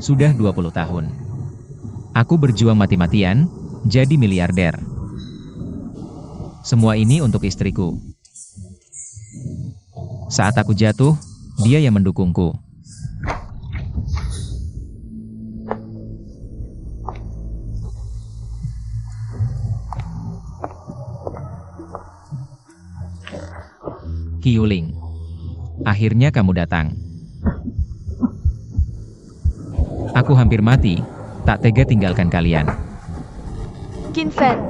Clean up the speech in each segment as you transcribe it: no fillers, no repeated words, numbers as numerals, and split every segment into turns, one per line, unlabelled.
Sudah 20 tahun. Aku berjuang mati-matian, jadi miliarder. Semua ini untuk istriku. Saat aku jatuh, dia yang mendukungku. Qiuling, akhirnya kamu datang. Aku hampir mati, tak tega tinggalkan kalian.
Qin Fan,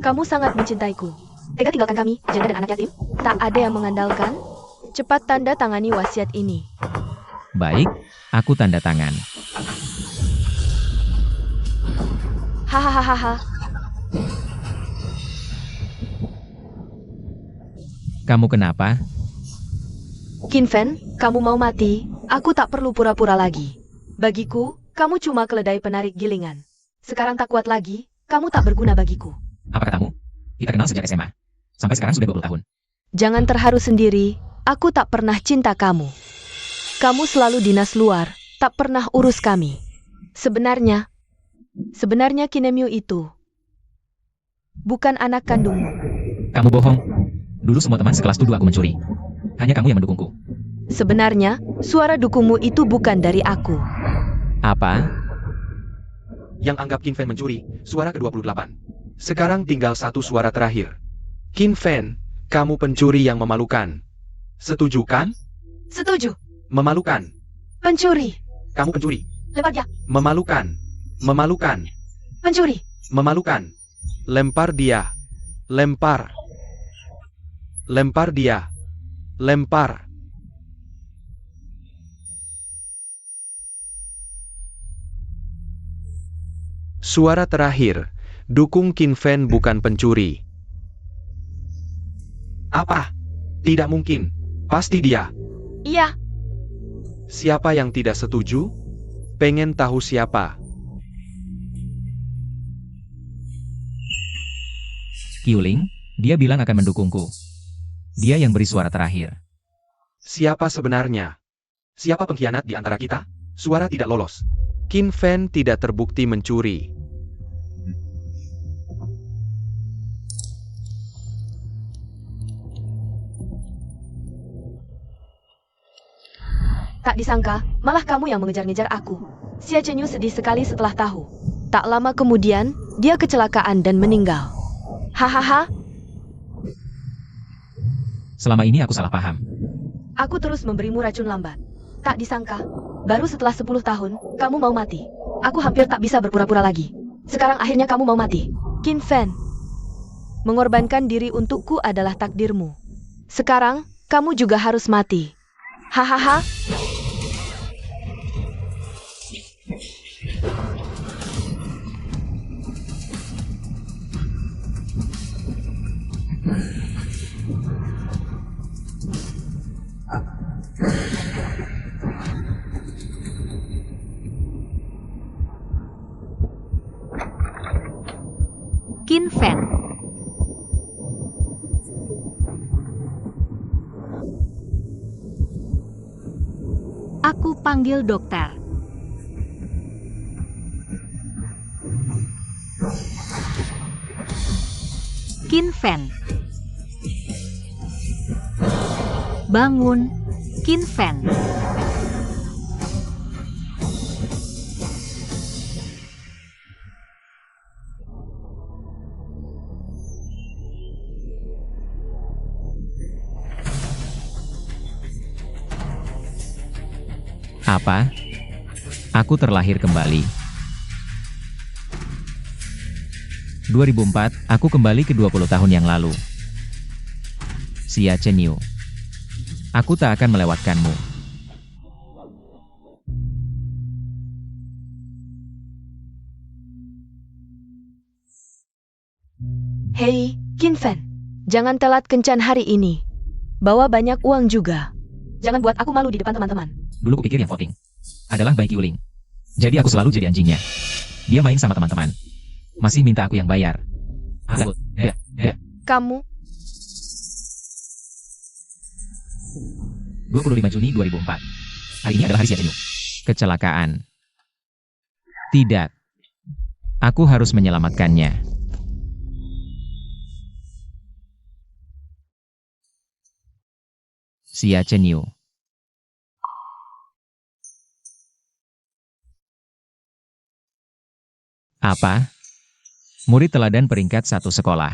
kamu sangat mencintaiku. Tega tinggalkan kami, janda dan anak yatim? Tak ada yang mengandalkan? Cepat tanda tangani wasiat ini.
Baik, aku tanda tangan.
Hahaha.
Kamu kenapa?
Qin Fan, kamu mau mati? Aku tak perlu pura-pura lagi. Bagiku, kamu cuma keledai penarik gilingan. Sekarang tak kuat lagi, kamu tak berguna bagiku.
Apa katamu? Kita kenal sejak SMA. Sampai sekarang sudah 20 tahun.
Jangan terharu sendiri, aku tak pernah cinta kamu. Kamu selalu dinas luar, tak pernah urus kami. Sebenarnya Kinemyu itu bukan anak kandungmu.
Kamu bohong. Dulu semua teman sekelas tuduh aku mencuri. Hanya kamu yang mendukungku.
Sebenarnya, suara dukungmu itu bukan dari aku.
Apa?
Yang anggap Qin Fan mencuri, suara ke-28. Sekarang tinggal satu suara terakhir. Qin Fan, kamu pencuri yang memalukan. Setuju kan?
Setuju.
Memalukan.
Pencuri.
Kamu pencuri.
Lempar dia.
Memalukan. Memalukan.
Pencuri.
Memalukan. Lempar dia. Lempar. Lempar dia. Lempar. Suara terakhir. Dukung Qin Fan bukan pencuri. Apa? Tidak mungkin. Pasti dia.
Iya.
Siapa yang tidak setuju? Pengen tahu siapa?
Qiuling, dia bilang akan mendukungku. Dia yang beri suara terakhir.
Siapa sebenarnya? Siapa pengkhianat di antara kita? Suara tidak lolos. Qin Fan tidak terbukti mencuri.
Tak disangka, malah kamu yang mengejar-ngejar aku. Xia Chenyu sedih sekali setelah tahu. Tak lama kemudian, dia kecelakaan dan meninggal. Hahaha,
Selama ini aku salah paham.
aku terus memberimu racun lambat. Tak disangka, baru setelah 10 tahun, kamu mau mati. Aku hampir tak bisa berpura-pura lagi. Sekarang akhirnya kamu mau mati. Qin Fan, mengorbankan diri untukku adalah takdirmu. Sekarang, kamu juga harus mati. Hahaha.
Qin Fan. Aku panggil dokter. Qin Fan. Bangun, Qin Fan.
Apa? Aku terlahir kembali. 2004, aku kembali ke 20 tahun yang lalu. Xia Chenyu. Aku tak akan melewatkanmu.
Hei, Qin Fan. Jangan telat kencan hari ini. Bawa banyak uang juga. Jangan buat aku malu di depan teman-teman.
Dulu kupikir yang voting adalah Bai Qiuling. Jadi aku selalu jadi anjingnya. Dia main sama teman-teman. Masih minta aku yang bayar.
Kamu,
25 Juni 2004. Hari ini adalah hari Xia Chenyu. Kecelakaan. Tidak. Aku harus menyelamatkannya. Xia Chenyu. Apa? Murid teladan peringkat 1 sekolah.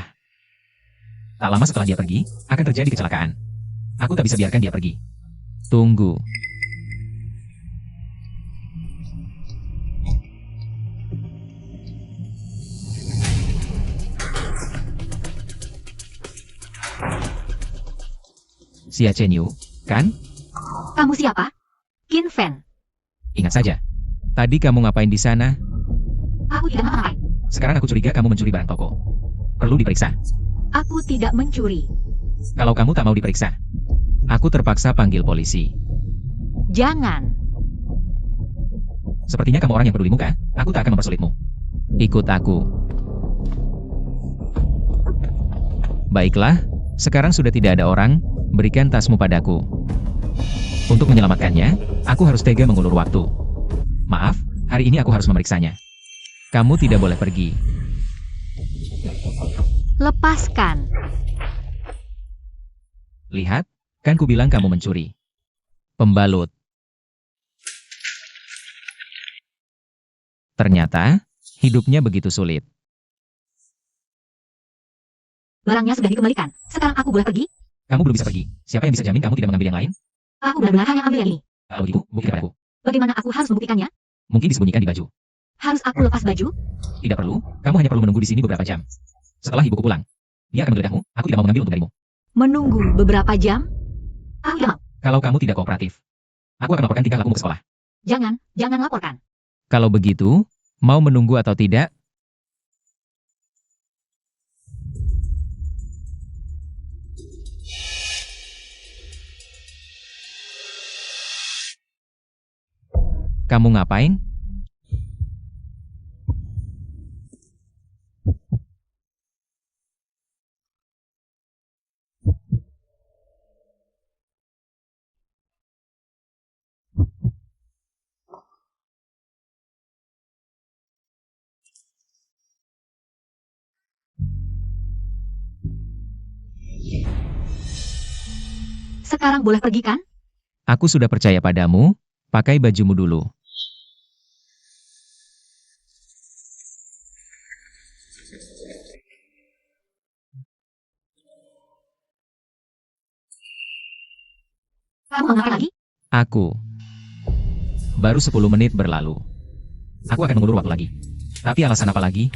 Tak lama setelah dia pergi, akan terjadi kecelakaan. Aku tak bisa biarkan dia pergi. Tunggu. Xia Chenyu, kan?
Kamu siapa? Qin Fen.
Ingat saja. Tadi kamu ngapain di sana?
Aku tidak ngapa-ngapain.
Sekarang aku curiga kamu mencuri barang toko. Perlu diperiksa.
Aku tidak mencuri.
Kalau kamu tak mau diperiksa, aku terpaksa panggil polisi.
Jangan.
Sepertinya kamu orang yang peduli muka, aku tak akan mempersulitmu. Ikut aku. Baiklah, sekarang sudah tidak ada orang, berikan tasmu padaku. Untuk menyelamatkannya, aku harus tega mengulur waktu. Maaf, hari ini aku harus memeriksanya. Kamu tidak boleh pergi.
Lepaskan.
Lihat, kan ku bilang kamu mencuri. Pembalut. Ternyata, hidupnya begitu sulit.
Barangnya sudah dikembalikan. Sekarang aku boleh pergi?
Kamu belum bisa pergi. Siapa yang bisa jamin kamu tidak mengambil yang lain?
Aku benar-benar hanya ambil yang ini.
Kalau begitu, buktikan padaku.
Bagaimana aku harus membuktikannya?
Mungkin disembunyikan di baju.
Harus aku lepas baju?
Tidak perlu, kamu hanya perlu menunggu di sini beberapa jam. Setelah ibuku pulang, dia akan menggeledah aku tidak mau mengambil untung darimu.
Menunggu beberapa jam? Aku tidak mau.
Kalau kamu tidak kooperatif, aku akan laporkan tingkah lakumu ke sekolah.
Jangan laporkan.
Kalau begitu, mau menunggu atau tidak? Kamu ngapain?
Sekarang boleh pergi kan?
Aku sudah percaya padamu, pakai bajumu dulu.
Kamu mau ngapain lagi?
Aku. Baru 10 menit berlalu. Aku akan mengulur waktu lagi. Tapi alasan apa lagi?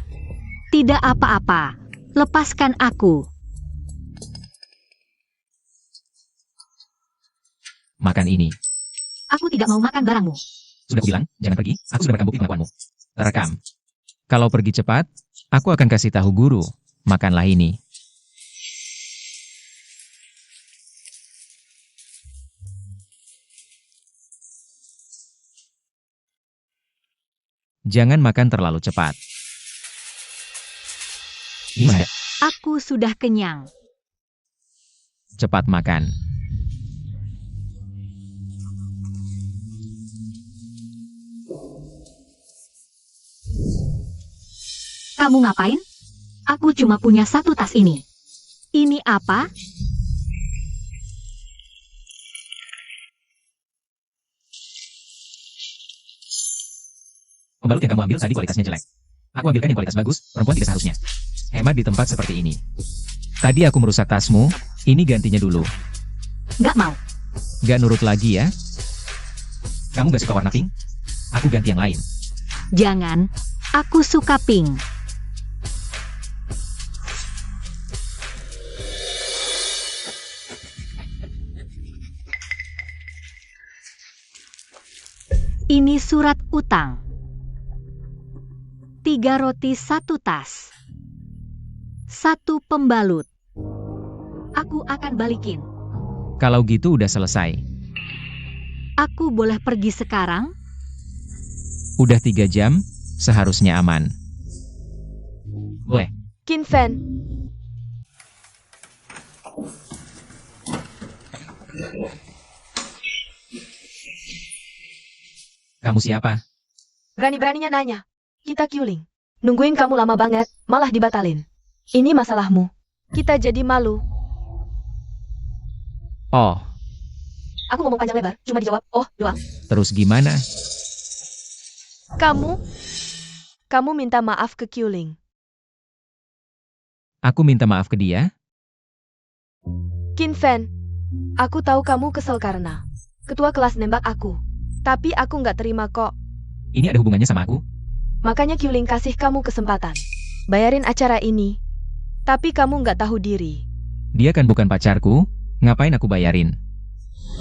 Tidak apa-apa. Lepaskan aku.
Makan ini.
Aku tidak mau makan barangmu.
Sudah kubilang, jangan pergi, aku sudah merekam bukti pengakuanmu. Terekam. Kalau pergi cepat, aku akan kasih tahu guru. Makanlah ini. Jangan makan terlalu cepat. Gimana?
Aku sudah kenyang.
Cepat makan.
Kamu ngapain? Aku cuma punya satu tas ini. Ini apa?
Pembalut yang kamu ambil tadi kualitasnya jelek. Aku ambilkan yang kualitas bagus, perempuan tidak seharusnya. Hemat di tempat seperti ini. Tadi aku merusak tasmu, ini gantinya dulu.
Gak mau.
Gak nurut lagi ya? Kamu gak suka warna pink? Aku ganti yang lain.
Jangan. Aku suka pink. Ini surat utang. 3 roti 1 tas. 1 pembalut. Aku akan balikin.
Kalau gitu udah selesai.
Aku boleh pergi sekarang?
Udah 3 jam, seharusnya aman. Boleh.
Qin Fen,
Kamu siapa?
berani-beraninya nanya. Kita Qiuling. Nungguin kamu lama banget, malah dibatalin. Ini masalahmu. Kita jadi malu.
Oh,
Aku ngomong panjang lebar, cuma dijawab, oh, doang.
terus gimana?
Kamu minta maaf ke Qiuling.
Aku minta maaf ke dia?
Qin Fen, aku tahu kamu kesel karena ketua kelas nembak aku. Tapi aku nggak terima kok.
Ini ada hubungannya sama aku?
Makanya Qiuling kasih kamu kesempatan. Bayarin acara ini. Tapi kamu nggak tahu diri.
Dia kan bukan pacarku, ngapain aku bayarin?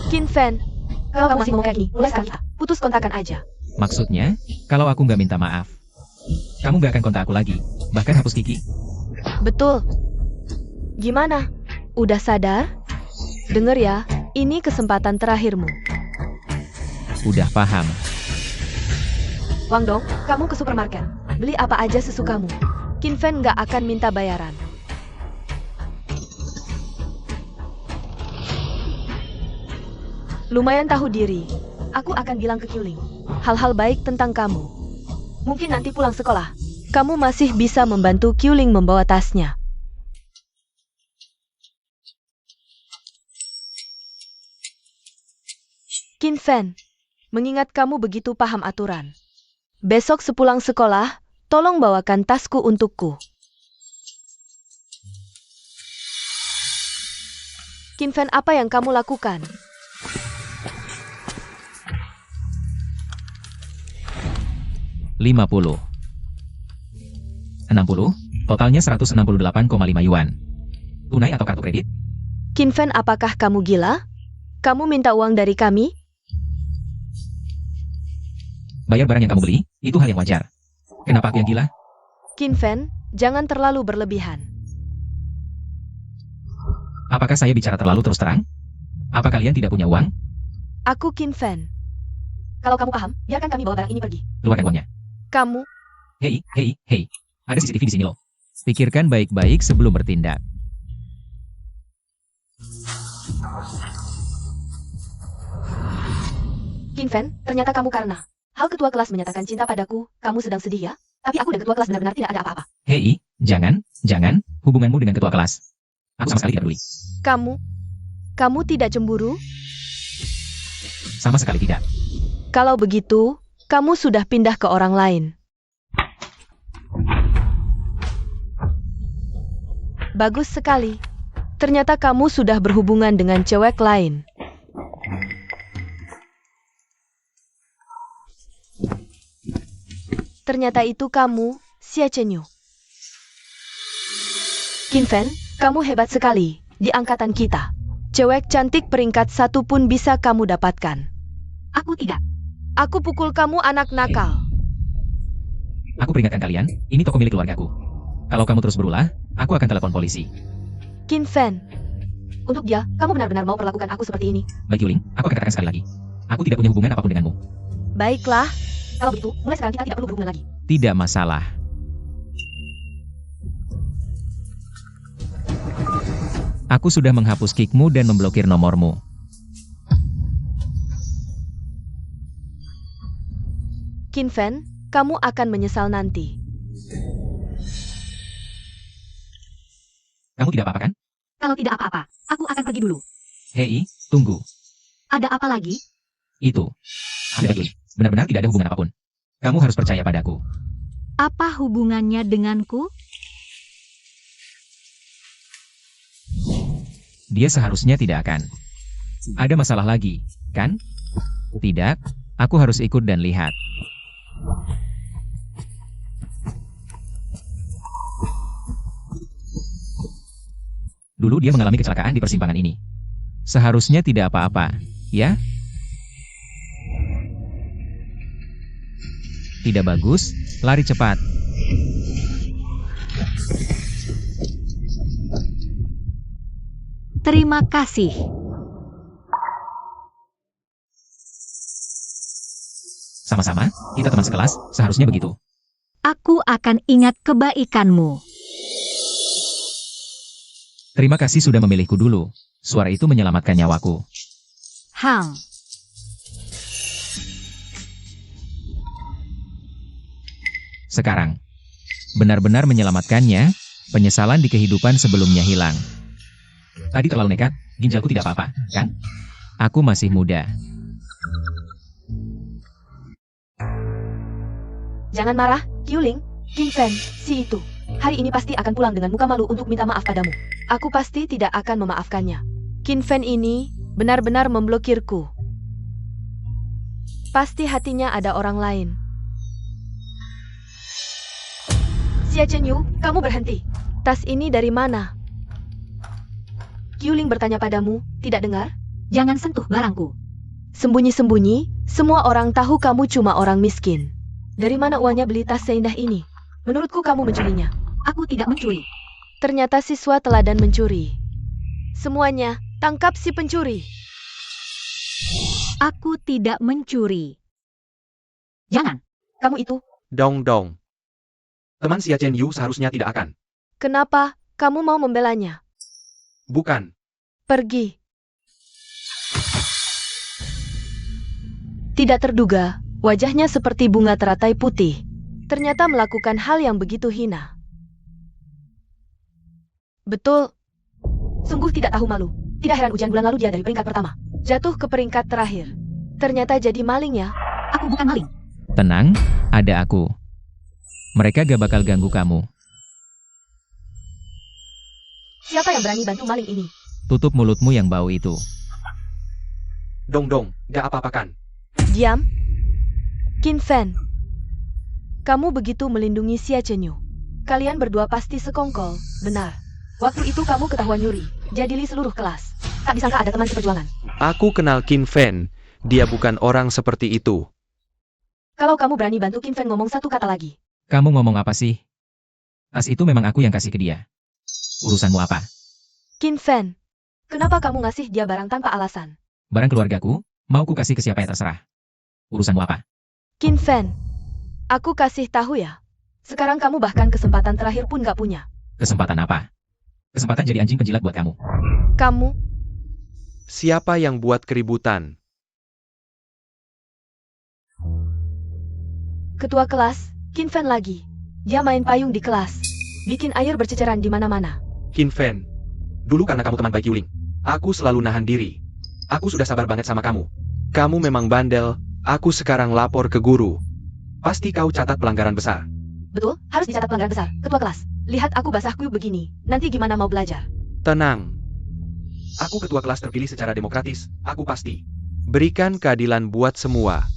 Qin Fen, kalau kamu masih ngomong kayak gini, mulai sekarang kita putus kontakan aja.
Maksudnya, kalau aku nggak minta maaf, kamu nggak akan kontak aku lagi, bahkan hapus Kiki.
Betul. Gimana? Udah sadar? Dengar ya, ini kesempatan terakhirmu.
Udah paham.
Wang Dong, kamu ke supermarket. Beli apa aja sesukamu. Qin Fen nggak akan minta bayaran. Lumayan tahu diri. Aku akan bilang ke Qiuling hal-hal baik tentang kamu. Mungkin nanti pulang sekolah, kamu masih bisa membantu Qiuling membawa tasnya. Qin Fen, mengingat kamu begitu paham aturan. Besok sepulang sekolah, tolong bawakan tasku untukku. Qin Fen, apa yang kamu lakukan?
50. 60, totalnya 168,5 yuan. Tunai atau kartu kredit?
Qin Fen, apakah kamu gila? Kamu minta uang dari kami?
Bayar barang yang kamu beli, itu hal yang wajar. Kenapa aku yang gila?
Qin Fen, jangan terlalu berlebihan.
Apakah saya bicara terlalu terus terang? Apa kalian tidak punya uang?
Aku Qin Fen. Kalau kamu paham, biarkan kami bawa barang ini pergi.
Keluarkan uangnya.
Kamu,
Hei. Ada CCTV di sini loh. Pikirkan baik-baik sebelum bertindak.
Qin Fen, ternyata kamu karena hal ketua kelas menyatakan cinta padaku, kamu sedang sedih ya? Tapi aku dan ketua kelas benar-benar tidak ada apa-apa.
Hei, jangan, hubunganmu dengan ketua kelas. Aku sama sekali tidak peduli.
Kamu tidak cemburu?
Sama sekali tidak.
Kalau begitu, kamu sudah pindah ke orang lain. Bagus sekali. Ternyata kamu sudah berhubungan dengan cewek lain. Ternyata itu kamu, Xie Chenyu. Qin Fen, kamu hebat sekali di angkatan kita. Cewek cantik peringkat 1 pun bisa kamu dapatkan.
Aku tidak.
Aku pukul kamu, anak nakal.
Aku peringatkan kalian, ini toko milik keluargaku. Kalau kamu terus berulah, aku akan telepon polisi.
Qin Fen, untuk dia, kamu benar-benar mau perlakukan aku seperti ini.
Baik Yuling, aku akan katakan sekali lagi. Aku tidak punya hubungan apapun denganmu.
Baiklah. Kalau begitu, mulai sekarang kita tidak perlu berhubungan lagi.
Tidak masalah. Aku sudah menghapus kickmu dan memblokir nomormu.
Qin Fen, kamu akan menyesal nanti.
Kamu tidak apa-apa kan?
Kalau tidak apa-apa, aku akan pergi dulu.
Hei, tunggu.
Ada apa lagi?
Itu. Ada Yuling. Benar-benar tidak ada hubungan apapun. Kamu harus percaya padaku.
Apa hubungannya denganku?
Dia seharusnya tidak akan. Ada masalah lagi, kan? Tidak, aku harus ikut dan lihat. Dulu dia mengalami kecelakaan di persimpangan ini. Seharusnya tidak apa-apa, ya? Tidak bagus, lari cepat.
Terima kasih.
Sama-sama, kita teman sekelas, seharusnya begitu.
Aku akan ingat kebaikanmu.
Terima kasih sudah memilihku dulu. Suara itu menyelamatkan nyawaku.
Hang.
Sekarang, benar-benar menyelamatkannya, penyesalan di kehidupan sebelumnya hilang. Tadi terlalu nekat, ginjalku tidak apa-apa, kan? Aku masih muda.
Jangan marah, Qiuling. Qin Fan, si itu. Hari ini pasti akan pulang dengan muka malu untuk minta maaf padamu. Aku pasti tidak akan memaafkannya. Qin Fan ini benar-benar memblokirku. Pasti hatinya ada orang lain. Xia Chenyu, kamu berhenti. Tas ini dari mana? Qiuling bertanya padamu, tidak dengar?
Jangan sentuh barangku.
Sembunyi-sembunyi, semua orang tahu kamu cuma orang miskin. Dari mana uangnya beli tas seindah ini? Menurutku kamu mencurinya.
Aku tidak mencuri.
Ternyata siswa teladan mencuri. Semuanya, tangkap si pencuri.
Aku tidak mencuri. Jangan.
Kamu itu,
Dong dong. Teman Xia Chenyu seharusnya tidak akan.
kenapa kamu mau membelanya?
Bukan.
Pergi. Tidak terduga, wajahnya seperti bunga teratai putih. Ternyata melakukan hal yang begitu hina. Betul. Sungguh tidak tahu malu. Tidak heran ujian bulan lalu dia dari peringkat pertama jatuh ke peringkat terakhir. Ternyata jadi maling ya.
Aku bukan maling.
Tenang, ada aku. Mereka gak bakal ganggu kamu.
Siapa yang berani bantu maling ini?
Tutup mulutmu yang bau itu.
Dong dong, gak apa-apa kan?
Diam. Qin Fan. Kamu begitu melindungi Xia Chenyu. Kalian berdua pasti sekongkol, benar. Waktu itu kamu ketahuan nyuri, jadili seluruh kelas. Tak disangka ada teman seperjuangan.
Aku kenal Qin Fan. Dia bukan orang seperti itu.
Kalau kamu berani bantu Qin Fan ngomong satu kata lagi.
Kamu ngomong apa sih? Tas itu memang aku yang kasih ke dia. Urusanmu apa?
Qin Fan, kenapa kamu ngasih dia barang tanpa alasan?
Barang keluargaku, mau ku kasih ke siapa ya terserah. Urusanmu apa?
Qin Fan, aku kasih tahu ya. Sekarang kamu bahkan kesempatan terakhir pun gak punya.
Kesempatan apa? Kesempatan jadi anjing penjilat buat kamu.
Kamu,
Siapa yang buat keributan?
ketua kelas, Qin Fan lagi. Dia main payung di kelas. Bikin air berceceran di mana-mana.
Qin Fan. Dulu karena kamu teman baik Qiuling, aku selalu nahan diri. Aku sudah sabar banget sama kamu. Kamu memang bandel, aku sekarang lapor ke guru. Pasti kau catat pelanggaran besar.
Betul, harus dicatat pelanggaran besar. Ketua kelas, lihat aku basah kuyup begini. Nanti gimana mau belajar?
Tenang. Aku ketua kelas terpilih secara demokratis, aku pasti berikan keadilan buat semua.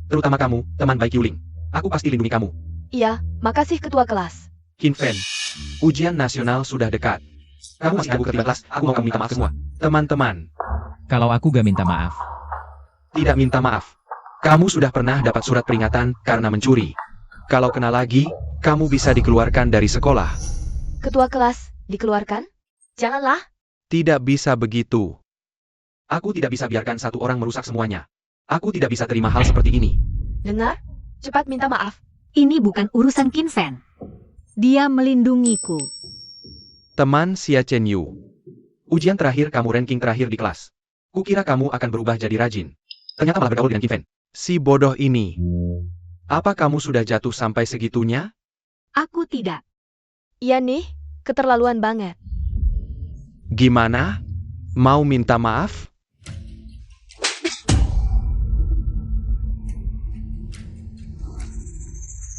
Terutama kamu, teman baik Qiuling. Aku pasti lindungi kamu.
Iya, makasih ketua kelas.
Qin Fan, ujian nasional sudah dekat. Kamu masih ragu ketua kelas, aku mau kamu minta maaf semua. Teman-teman,
Kalau aku gak minta maaf,
tidak minta maaf. Kamu sudah pernah dapat surat peringatan karena mencuri. Kalau kena lagi, kamu bisa dikeluarkan dari sekolah.
Ketua kelas, dikeluarkan? Janganlah.
Tidak bisa begitu. Aku tidak bisa biarkan satu orang merusak semuanya. Aku tidak bisa terima hal seperti ini.
Dengar? Cepat minta maaf.
Ini bukan urusan Qin Fan. Dia melindungiku.
Teman Xia Chenyu. Ujian terakhir kamu ranking terakhir di kelas. Kukira kamu akan berubah jadi rajin. Ternyata malah bergaul dengan Qin Fan. Si bodoh ini. Apa kamu sudah jatuh sampai segitunya?
Aku tidak.
Iya nih, keterlaluan banget.
Gimana? Mau minta maaf?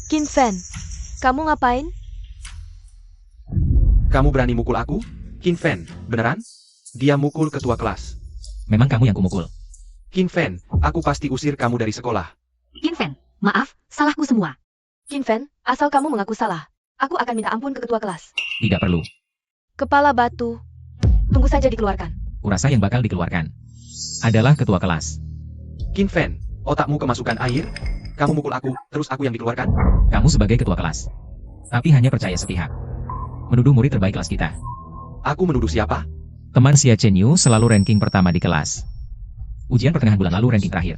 Qin Fan, kamu ngapain?
Kamu berani mukul aku? Qin Fan, beneran? Dia mukul ketua kelas.
memang kamu yang kumukul.
Qin Fan, aku pasti usir kamu dari sekolah.
Qin Fan, maaf, salahku semua.
Qin Fan, asal kamu mengaku salah, aku akan minta ampun ke ketua kelas.
Tidak perlu.
Kepala batu. Tunggu saja dikeluarkan.
Kurasa yang bakal dikeluarkan adalah ketua kelas.
Qin Fan, otakmu kemasukan air? Kamu mukul aku, terus aku yang dikeluarkan?
Kamu sebagai ketua kelas. Tapi hanya percaya sepihak. Menuduh murid terbaik kelas kita.
Aku menuduh siapa?
Teman Xia Chenyu selalu ranking pertama di kelas. Ujian pertengahan bulan lalu ranking terakhir.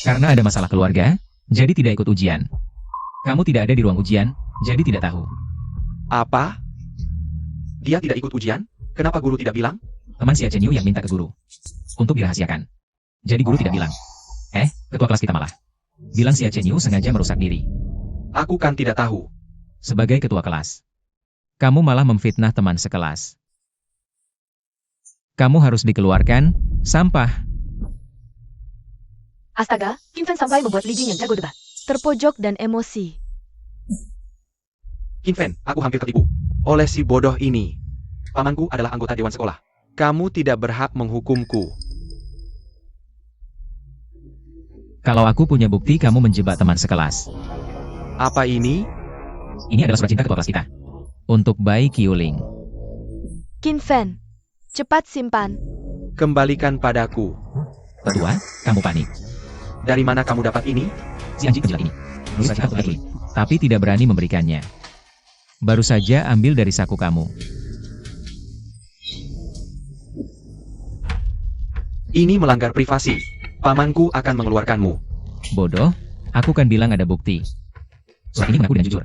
Karena ada masalah keluarga, jadi tidak ikut ujian. Kamu tidak ada di ruang ujian, jadi tidak tahu.
Apa? Dia tidak ikut ujian? Kenapa guru tidak bilang?
Teman Xia Chenyu yang minta ke guru untuk dirahasiakan. Jadi guru tidak bilang. Ketua kelas kita malah bilang Xia Chenyu sengaja merusak diri.
Aku kan tidak tahu.
Sebagai ketua kelas, kamu malah memfitnah teman sekelas. Kamu harus dikeluarkan, sampah.
Astaga, Kim Fan sampai membuat Li Jing yang jago debat terpojok dan emosi.
Qin Fen, aku hampir tertipu. Oleh si bodoh ini. Pamanku adalah anggota dewan sekolah. Kamu tidak berhak menghukumku.
Kalau aku punya bukti kamu menjebak teman sekelas.
Apa ini?
Ini adalah surat cinta ketua kelas kita. Untuk Bai Qiuling.
Qin Fan, cepat simpan.
Kembalikan padaku.
Ketua, kamu panik.
Dari mana kamu dapat ini?
Si anjing penjilat ini. Nulis surat cinta untuk Bai Qiuling. Tapi tidak berani memberikannya. Baru saja ambil dari saku kamu.
Ini melanggar privasi. Pamanku akan mengeluarkanmu.
Bodoh, aku kan bilang ada bukti. Surat ini mengaku dan jujur.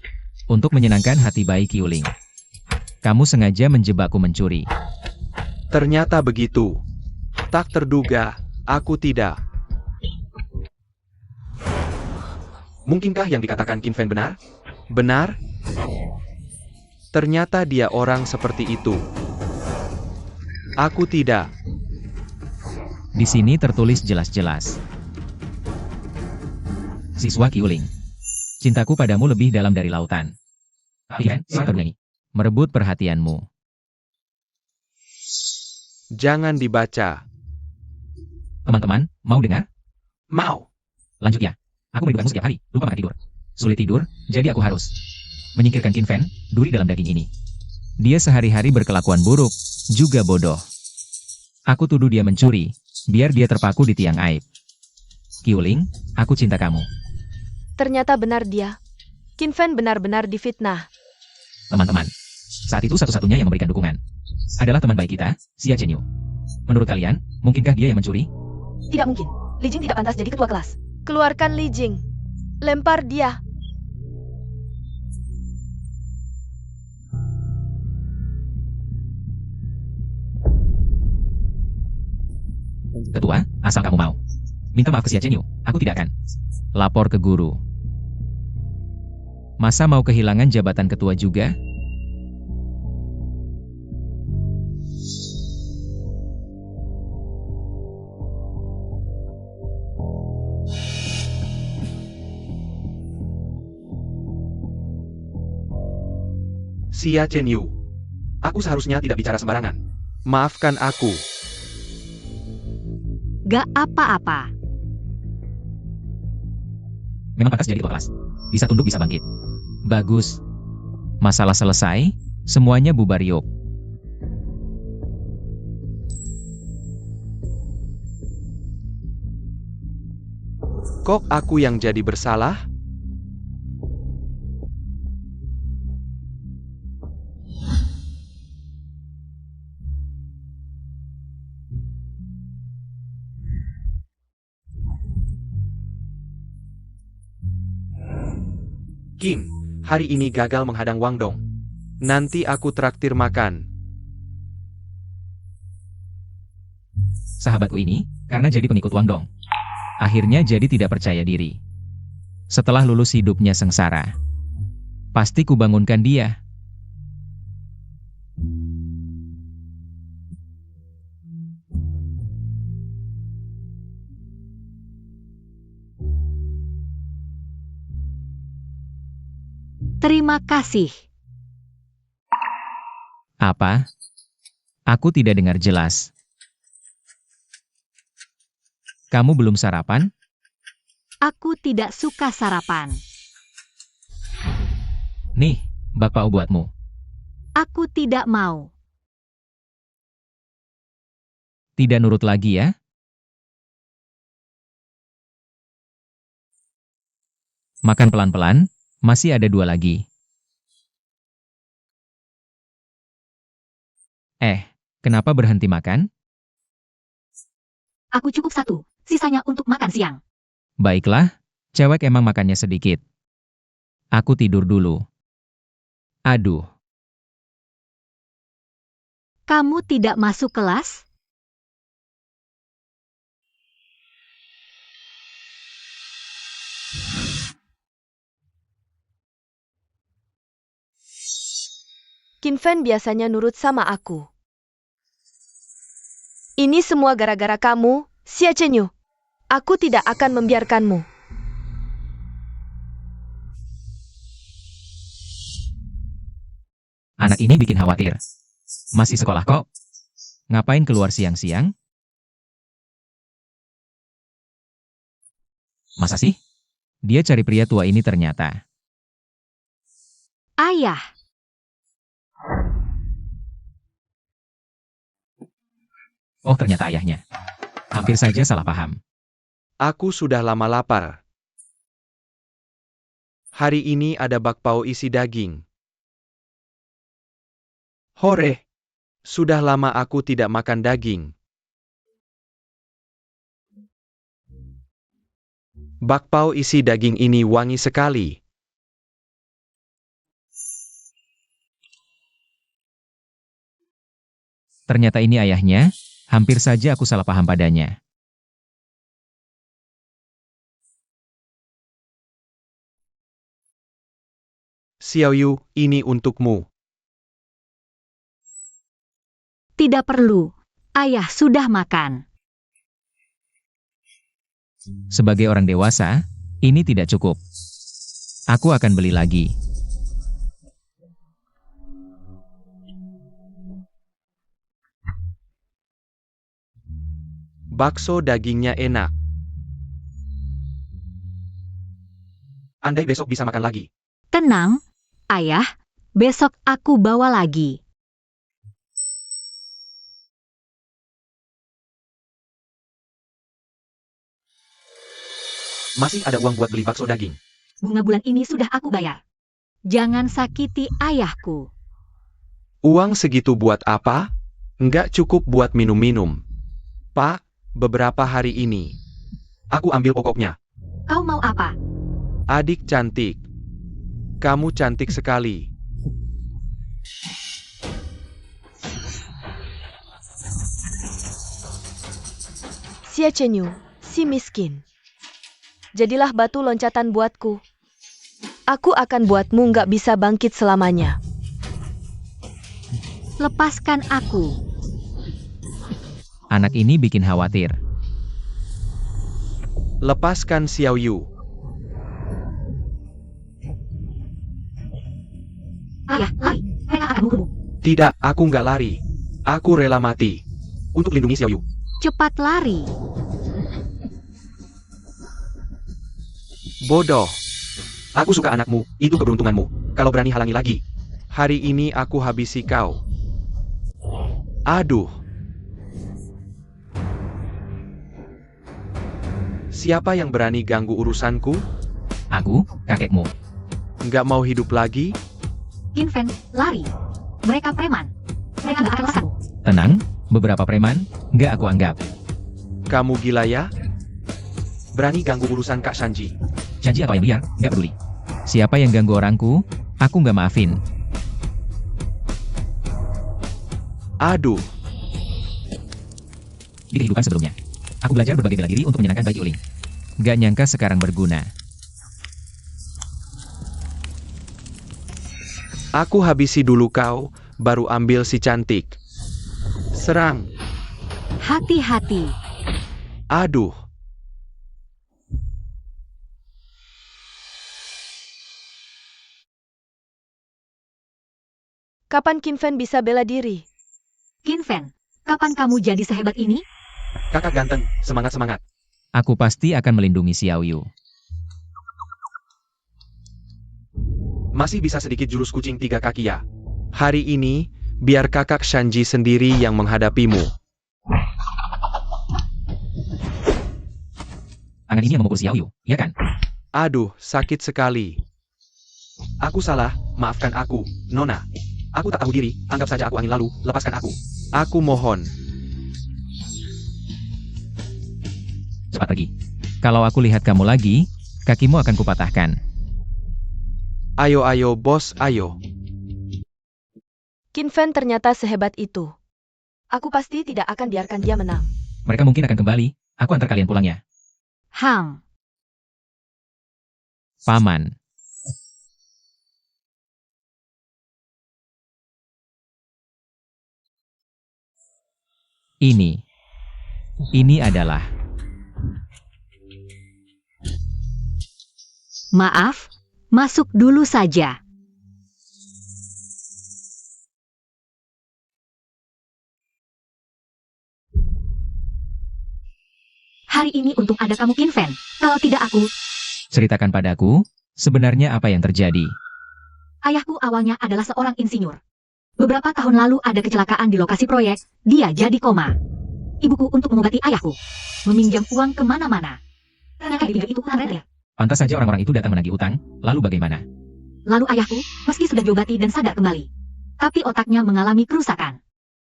Untuk menyenangkan hati Bai Qiuling. Kamu sengaja menjebakku mencuri.
Ternyata begitu. Tak terduga, aku tidak. Mungkinkah yang dikatakan Qin Fen benar? Benar? Ternyata dia orang seperti itu. Aku tidak.
Di sini tertulis jelas-jelas. Siswa Qiuling. Cintaku padamu lebih dalam dari lautan. Qin Fen, siapa bernyanyi? Merebut perhatianmu.
Jangan dibaca.
Teman-teman, mau dengar?
Mau.
Lanjut ya. Aku merindukanmu setiap hari, lupa makan tidur. Sulit tidur, jadi aku harus menyingkirkan Qin Fen, duri dalam daging ini. Dia sehari-hari berkelakuan buruk, juga bodoh. Aku tuduh dia mencuri, biar dia terpaku di tiang aib. Qiuling, aku cinta kamu.
Ternyata benar dia. Qin Fan benar-benar difitnah.
Teman-teman, saat itu satu-satunya yang memberikan dukungan adalah teman baik kita, Xia Chenyu. Menurut kalian, mungkinkah dia yang mencuri?
Tidak mungkin. Li Jing tidak pantas jadi ketua kelas. Keluarkan Li Jing. Lempar dia.
Ketua, asal kamu mau. Minta maaf ke Xia Chenyu, aku tidak akan lapor ke guru. Masa mau kehilangan jabatan ketua juga?
Xia Chenyu. Aku seharusnya tidak bicara sembarangan. Maafkan aku.
Gak apa-apa.
Memang pantas jadi ketua kelas. Bisa tunduk, bisa bangkit. Bagus. Masalah selesai, semuanya bubar yuk.
Kok aku yang jadi bersalah? Kim, hari ini gagal menghadang Wang Dong. Nanti aku traktir makan.
Sahabatku ini, karena jadi pengikut Wang Dong. Akhirnya jadi tidak percaya diri. Setelah lulus hidupnya sengsara. Pasti kubangunkan dia.
Terima kasih.
Apa? Aku tidak dengar jelas. Kamu belum sarapan?
Aku tidak suka sarapan.
Nih, Bapak buatmu.
Aku tidak mau.
Tidak nurut lagi ya? Makan pelan-pelan, masih ada 2 lagi. Kenapa berhenti makan?
Aku cukup 1, sisanya untuk makan siang.
Baiklah, cewek emang makannya sedikit. Aku tidur dulu. Aduh.
Kamu tidak masuk kelas?
Qin Fen biasanya nurut sama aku. Ini semua gara-gara kamu, Xie Chenyu. Aku tidak akan membiarkanmu.
Anak ini bikin khawatir. Masih sekolah kok? Ngapain keluar siang-siang? Masa sih? Dia cari pria tua ini ternyata.
Ayah,
Oh, ternyata ayahnya. Hampir saja salah paham.
Aku sudah lama lapar. Hari ini ada bakpao isi daging. Hore! Sudah lama aku tidak makan daging. Bakpao isi daging ini wangi sekali.
Ternyata ini ayahnya. Hampir saja aku salah paham padanya.
Xiaoyu, ini untukmu.
tidak perlu. Ayah sudah makan.
Sebagai orang dewasa, ini tidak cukup. Aku akan beli lagi.
Bakso dagingnya enak. Andai besok bisa makan lagi.
Tenang, ayah. Besok aku bawa lagi.
Masih ada uang buat beli bakso daging.
Bunga bulan ini sudah aku bayar. Jangan sakiti ayahku.
Uang segitu buat apa? Nggak cukup buat minum-minum. Pak, beberapa hari ini. Aku ambil pokoknya.
Kau mau apa?
Adik cantik. Kamu cantik sekali.
Xie Chenyu, si miskin. Jadilah batu loncatan buatku. Aku akan buatmu nggak bisa bangkit selamanya.
Lepaskan aku.
Anak ini bikin khawatir.
Lepaskan Xiaoyu.
Ayah, lari. Mereka akan menghukummu.
Tidak, aku nggak lari. Aku rela mati. Untuk lindungi Xiaoyu.
Cepat lari.
Bodoh. Aku suka anakmu, itu keberuntunganmu. Kalau berani halangi lagi. Hari ini aku habisi kau. Aduh. Siapa yang berani ganggu urusanku?
Aku, kakekmu.
Nggak mau hidup lagi?
Qin Fen, lari. Mereka preman. Mereka gak akan lepaskanmu.
Tenang, beberapa preman, nggak aku anggap.
Kamu gila ya? Berani ganggu urusan Kak Shanji.
Janji atau yang liar, nggak peduli. Siapa yang ganggu orangku, aku nggak maafin.
Aduh.
Di kehidupan sebelumnya, aku belajar berbagai bela diri untuk menyenangkan Bai Uling. Nggak nyangka sekarang berguna.
Aku habisi dulu kau, baru ambil si cantik. Serang.
Hati-hati.
Aduh.
Kapan Qin Fen bisa bela diri?
Qin Fen, kapan kamu jadi sehebat ini?
Kakak ganteng, semangat-semangat.
Aku pasti akan melindungi Xiaoyu.
Masih bisa sedikit jurus kucing 3 kaki ya. Hari ini, biar kakak Shanji sendiri yang menghadapimu.
Tangan ini yang memukul Xiaoyu, ya kan?
Aduh, sakit sekali. Aku salah, maafkan aku, Nona. Aku tak tahu diri, anggap saja aku angin lalu, lepaskan aku. Aku mohon.
Cepat pergi. Kalau aku lihat kamu lagi, kakimu akan kupatahkan.
Ayo bos, ayo.
Qin Fen ternyata sehebat itu. Aku pasti tidak akan biarkan dia menang.
Mereka mungkin akan kembali, aku antar kalian pulang ya.
Hang.
Paman. Ini adalah...
Maaf, masuk dulu saja. Hari ini untung ada kamu, Qin Fen. Kalau tidak aku,
Ceritakan padaku, sebenarnya apa yang terjadi?
ayahku awalnya adalah seorang insinyur. Beberapa tahun lalu ada kecelakaan di lokasi proyek, dia jadi koma. Ibuku untuk mengobati ayahku, meminjam uang kemana-mana. Ternyata di itu kurang rela.
Pantas saja orang-orang itu datang menagih utang, lalu bagaimana?
Lalu ayahku, meski sudah diobati dan sadar kembali, tapi otaknya mengalami kerusakan.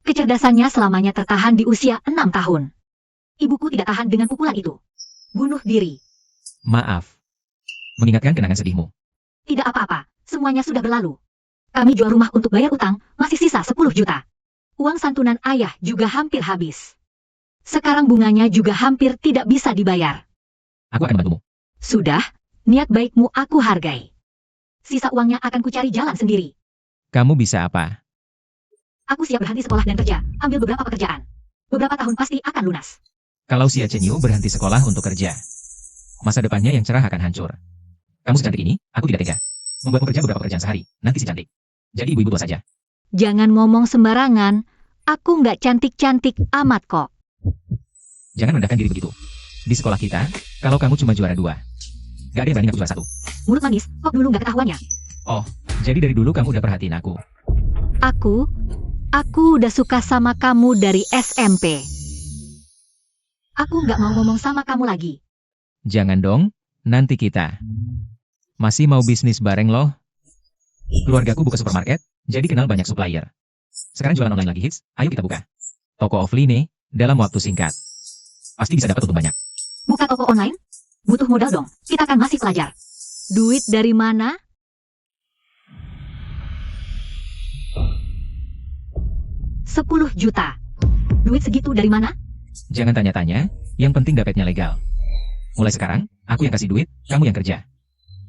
Kecerdasannya selamanya tertahan di usia 6 tahun. Ibuku tidak tahan dengan pukulan itu. Bunuh diri.
Maaf. Mengingatkan kenangan sedihmu.
Tidak apa-apa, semuanya sudah berlalu. Kami jual rumah untuk bayar utang, masih sisa 10 juta. Uang santunan ayah juga hampir habis. Sekarang bunganya juga hampir tidak bisa dibayar.
Aku akan bantumu.
Sudah, niat baikmu aku hargai. Sisa uangnya akan kucari jalan sendiri.
Kamu bisa apa?
Aku siap berhenti sekolah dan kerja, ambil beberapa pekerjaan. Beberapa tahun pasti akan lunas.
Kalau Xia Chenyu berhenti sekolah untuk kerja, masa depannya yang cerah akan hancur. Kamu secantik ini, aku tidak tega. Membuatmu kerja beberapa pekerjaan sehari, nanti si cantik. Jadi ibu-ibu tua saja.
Jangan ngomong sembarangan. Aku nggak cantik-cantik amat kok.
Jangan merendahkan diri begitu. Di sekolah kita, kalau kamu cuma juara 2, gak ada yang berani ngaku juara 1.
Mulut manis, kok dulu nggak ketahuannya?
Oh, jadi dari dulu kamu udah perhatiin aku.
Aku udah suka sama kamu dari SMP. Aku nggak mau ngomong sama kamu lagi.
Jangan dong, nanti kita masih mau bisnis bareng loh. Keluargaku buka supermarket, jadi kenal banyak supplier. Sekarang jualan online lagi hits, ayo kita buka toko offline dalam waktu singkat. Pasti bisa dapat untung banyak.
Buka toko online? Butuh modal dong, kita kan masih pelajar. Duit dari mana? $10 juta. Duit segitu dari mana?
Jangan tanya-tanya, yang penting dapetnya legal. Mulai sekarang, aku yang kasih duit, kamu yang kerja.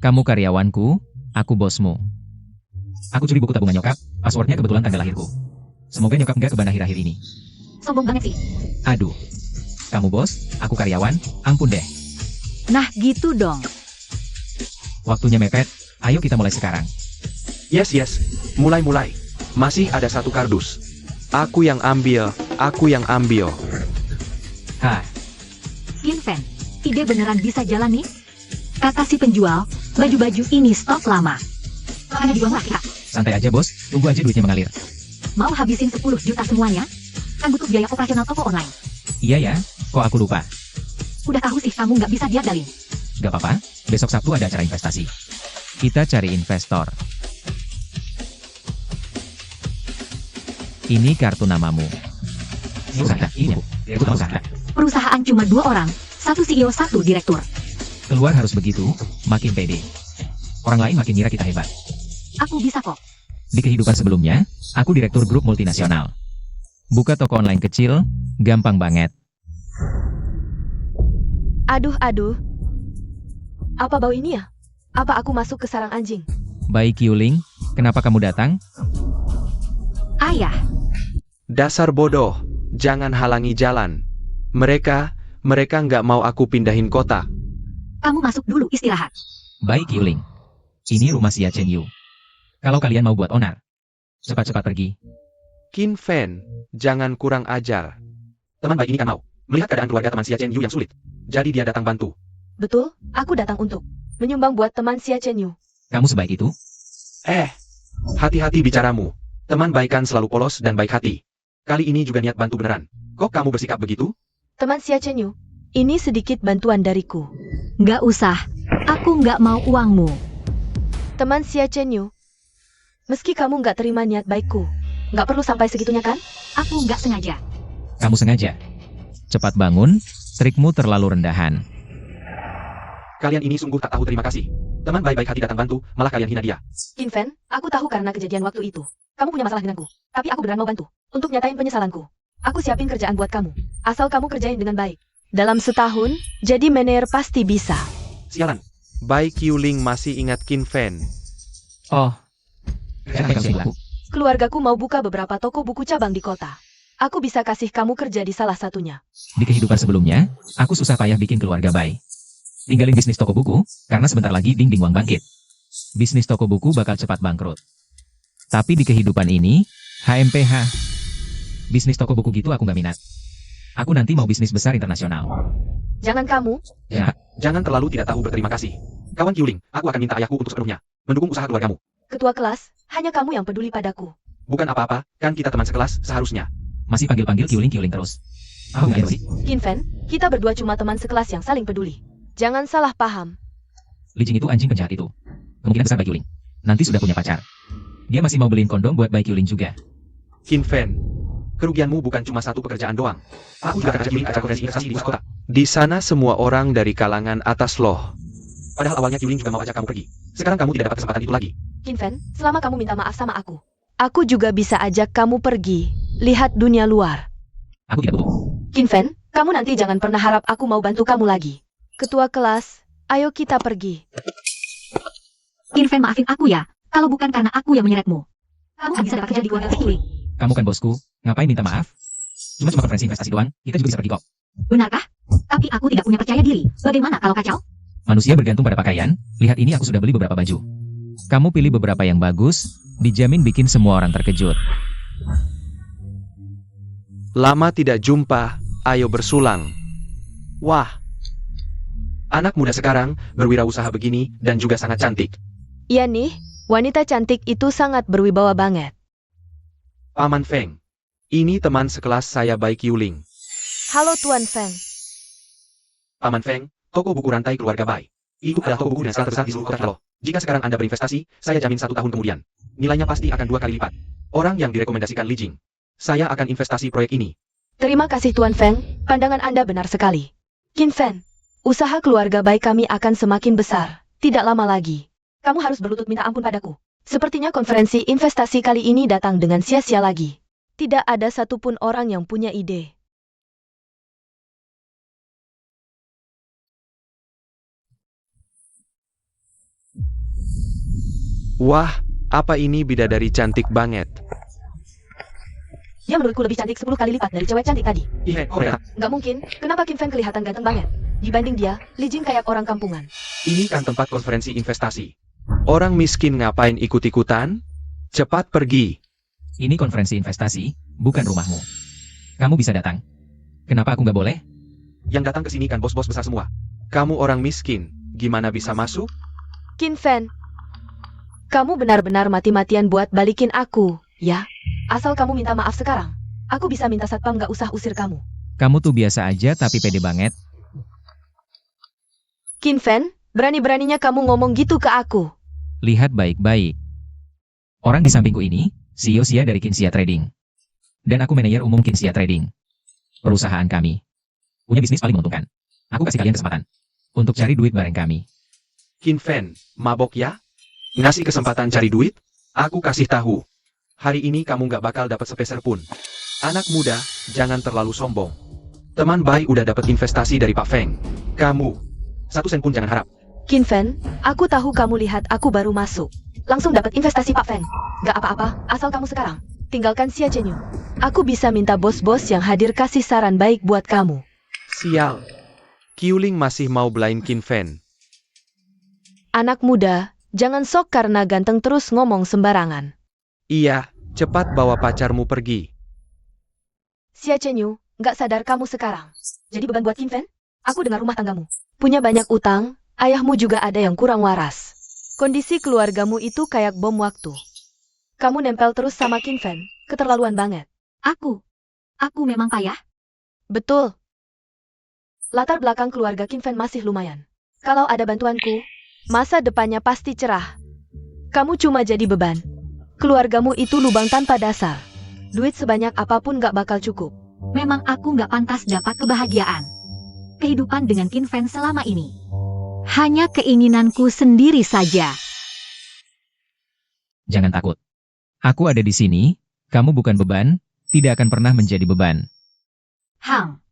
Kamu karyawanku, aku bosmu. Aku curi buku tabungan nyokap, passwordnya kebetulan tanggal lahirku. Semoga nyokap nggak kebana akhir-akhir ini.
Sombong banget sih.
Aduh, kamu bos, aku karyawan, ampun deh.
Nah gitu dong.
Waktunya mepet, ayo kita mulai sekarang.
Yes, mulai. Masih ada satu kardus. Aku yang ambil.
Hah,
Qin Fen, ide beneran bisa jalan nih? Kata si penjual, baju-baju ini stok lama. Makanya dibuang lagi, Kak.
santai aja bos, tunggu aja duitnya mengalir.
Mau habisin 10 juta semuanya? Kan butuh biaya operasional toko online.
Iya ya, kok aku lupa.
Udah tahu sih kamu nggak bisa diadalin.
Gak apa-apa, besok Sabtu ada acara investasi. Kita cari investor. Ini kartu namamu. Ini usaha, ini direktur usaha.
Perusahaan cuma 2 orang, 1 CEO, 1 direktur.
Keluar harus begitu, makin pede. Orang lain makin ngira kita hebat.
Aku bisa kok.
Di kehidupan sebelumnya, aku direktur grup multinasional. Buka toko online kecil, gampang banget.
Aduh. Apa bau ini ya? Apa aku masuk ke sarang anjing?
Baik Yuling, kenapa kamu datang?
Ayah,
Dasar bodoh, jangan halangi jalan. Mereka nggak mau aku pindahin kota.
kamu masuk dulu istirahat.
Baik Yuling. Ini rumah Xia Chenyu. Kalau kalian mau buat onar, cepat-cepat pergi.
Qin Fen, jangan kurang ajar. Teman baik ini kan mau melihat keadaan keluarga teman Xia Chenyu yang sulit. Jadi dia datang bantu.
Betul, aku datang untuk menyumbang buat teman Xia Chenyu.
Kamu sebaik itu?
Hati-hati bicaramu. Teman baik kan selalu polos dan baik hati. Kali ini juga niat bantu beneran. Kok kamu bersikap begitu?
Teman Xia Chenyu, ini sedikit bantuan dariku.
Nggak usah, aku nggak mau uangmu.
Teman Xia Chenyu, meski kamu nggak terima niat baikku, nggak perlu sampai segitunya kan?
Aku nggak sengaja.
Kamu sengaja. Cepat bangun, trikmu terlalu rendahan.
Kalian ini sungguh tak tahu terima kasih. Teman baik-baik hati datang bantu, malah kalian hina dia.
Qin Fen, aku tahu karena kejadian waktu itu. Kamu punya masalah denganku, tapi aku beneran mau bantu. Untuk nyatain penyesalanku. Aku siapin kerjaan buat kamu. Asal kamu kerjain dengan baik. Dalam setahun, jadi manajer pasti bisa.
Sialan. Baik Yuling masih ingat Qin Fen.
Oh, siapa yang kamu bilang?
Keluargaku mau buka beberapa toko buku cabang di kota. Aku bisa kasih kamu kerja di salah satunya.
Di kehidupan sebelumnya, aku susah payah bikin keluarga baik. Tinggalin bisnis toko buku, karena sebentar lagi ding-ding uang bangkit. Bisnis toko buku bakal cepat bangkrut. Tapi di kehidupan ini, HMPH. Bisnis toko buku gitu aku nggak minat. Aku nanti mau bisnis besar internasional.
Jangan kamu.
Ya,
Jangan terlalu tidak tahu berterima kasih. Kawan Qiuling, aku akan minta ayahku untuk sepenuhnya mendukung usaha keluargamu.
Ketua kelas, hanya kamu yang peduli padaku.
Bukan apa-apa, kan kita teman sekelas seharusnya.
masih panggil-panggil Qiuling terus. Aku nggak emosi.
Qin Fen, kita berdua cuma teman sekelas yang saling peduli. Jangan salah paham.
Li Jing itu anjing penjahat itu. Kemungkinan besar Bai Qiuling nanti sudah punya pacar. Dia masih mau beliin kondom buat Bai Qiuling juga.
Qin Fen, kerugianmu bukan cuma satu pekerjaan doang. Aku juga akan ajak Qiuling ke acara konferensi investasi di pusat kota. Di sana semua orang dari kalangan atas loh. Padahal awalnya Qiuling juga mau ajak kamu pergi. Sekarang kamu tidak dapat kesempatan itu lagi.
Qin Fen, selama kamu minta maaf sama aku juga bisa ajak kamu pergi. Lihat dunia luar.
Aku tidak butuh.
Qin Fen, kamu nanti jangan pernah harap aku mau bantu kamu lagi. Ketua kelas, ayo kita pergi.
Qin Fen, maafin aku ya, kalau bukan karena aku yang menyeretmu. Kamu nggak bisa dapat kerja di keluarga Qiuling.
Kamu kan bosku, ngapain minta maaf? Cuma konferensi investasi doang, kita juga bisa pergi kok.
Benarkah? Tapi aku tidak punya percaya diri. Bagaimana kalau kacau?
Manusia bergantung pada pakaian, lihat ini aku sudah beli beberapa baju. Kamu pilih beberapa yang bagus, dijamin bikin semua orang terkejut.
Lama tidak jumpa, ayo bersulang. Wah, anak muda sekarang berwirausaha begini dan juga sangat cantik.
Iya nih, wanita cantik itu sangat berwibawa banget.
Paman Feng, ini teman sekelas saya Bai Qiuling.
Halo Tuan Feng.
Paman Feng, toko buku rantai keluarga Bai. Itu adalah toko buku dengan skala terbesar di seluruh kota loh. Jika sekarang Anda berinvestasi, saya jamin 1 tahun kemudian. Nilainya pasti akan 2 kali lipat. Orang yang direkomendasikan Li Jing. Saya akan investasi proyek ini.
Terima kasih Tuan Feng, pandangan Anda benar sekali. Qin Fen, usaha keluarga baik kami akan semakin besar, tidak lama lagi. Kamu harus berlutut minta ampun padaku. Sepertinya konferensi investasi kali ini datang dengan sia-sia lagi. Tidak ada satupun orang yang punya ide.
Wah, apa ini bidadari cantik banget.
Dia menurutku lebih cantik 10 kali lipat dari cewek cantik tadi.
Ihe, Korea.
Nggak mungkin, kenapa Qin Fen kelihatan ganteng banget? Dibanding dia, Li Jing kayak orang kampungan.
Ini kan tempat konferensi investasi. Orang miskin ngapain ikut-ikutan? Cepat pergi.
Ini konferensi investasi, bukan rumahmu. Kamu bisa datang. Kenapa aku nggak boleh?
Yang datang ke sini kan bos-bos besar semua. Kamu orang miskin, gimana bisa masuk?
Qin Fen, kamu benar-benar mati-matian buat balikin aku, ya? Asal kamu minta maaf sekarang. Aku bisa minta satpam gak usah usir kamu.
Kamu tuh biasa aja tapi pede banget.
Qin Fen, berani-beraninya kamu ngomong gitu ke aku.
Lihat baik-baik. Orang di sampingku ini, CEO Xia dari Kinsia Trading. Dan aku manajer umum Kinsia Trading. Perusahaan kami. Punya bisnis paling menguntungkan. Aku kasih kalian kesempatan. Untuk cari duit bareng kami.
Qin Fen, mabok ya? Ngasih kesempatan cari duit? Aku kasih tahu. Hari ini kamu gak bakal dapat sepeser pun. Anak muda, jangan terlalu sombong. Teman Bai udah dapat investasi dari Pak Feng. Kamu, 1 sen pun jangan harap.
Qin Fen, aku tahu kamu lihat aku baru masuk. Langsung dapat investasi Pak Feng. Gak apa-apa, asal kamu sekarang tinggalkan Xia Chenyu. Aku bisa minta bos-bos yang hadir kasih saran baik buat kamu.
Sial. Qiuling masih mau belain Qin Fen.
Anak muda, jangan sok karena ganteng terus ngomong sembarangan.
Iya, cepat bawa pacarmu pergi.
Xia Chenyu, gak sadar kamu sekarang jadi beban buat Qin Fen? Aku dengar rumah tanggamu punya banyak utang, ayahmu juga ada yang kurang waras. Kondisi keluargamu itu kayak bom waktu. Kamu nempel terus sama Qin Fen, keterlaluan banget.
Aku memang payah.
Betul. Latar belakang keluarga Qin Fen masih lumayan. Kalau ada bantuanku, masa depannya pasti cerah. Kamu cuma jadi beban. Keluargamu itu lubang tanpa dasar. Duit sebanyak apapun gak bakal cukup.
Memang aku nggak pantas dapat kebahagiaan. Kehidupan dengan Qin Fen selama ini. Hanya keinginanku sendiri saja.
Jangan takut. Aku ada di sini, kamu bukan beban, tidak akan pernah menjadi beban.
Hang,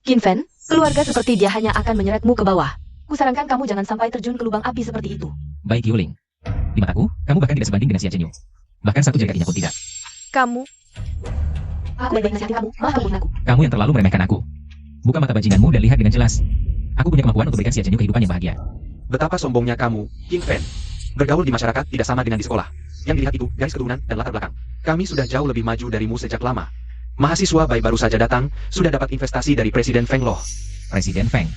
Qin Fen, keluarga seperti dia hanya akan menyeretmu ke bawah. Kusarankan kamu jangan sampai terjun ke lubang api seperti itu.
Baik Qiuling. Di mataku, kamu bahkan tidak sebanding dengan Xia Chenyu. Bahkan 1 jari kakinya pun tidak.
Kamu Aku baik-baik nasihatin kamu, malah kamu mengaku.
Kamu yang terlalu meremehkan aku. Buka mata bajinganmu dan lihat dengan jelas. Aku punya kemampuan untuk berikan Xia Chenyu kehidupan yang bahagia.
Betapa sombongnya kamu, King Fan. Bergaul di masyarakat tidak sama dengan di sekolah. Yang dilihat itu garis keturunan dan latar belakang. Kami sudah jauh lebih maju darimu sejak lama. Mahasiswa bayi baru saja datang, sudah dapat investasi dari Presiden Feng loh.
Presiden Feng.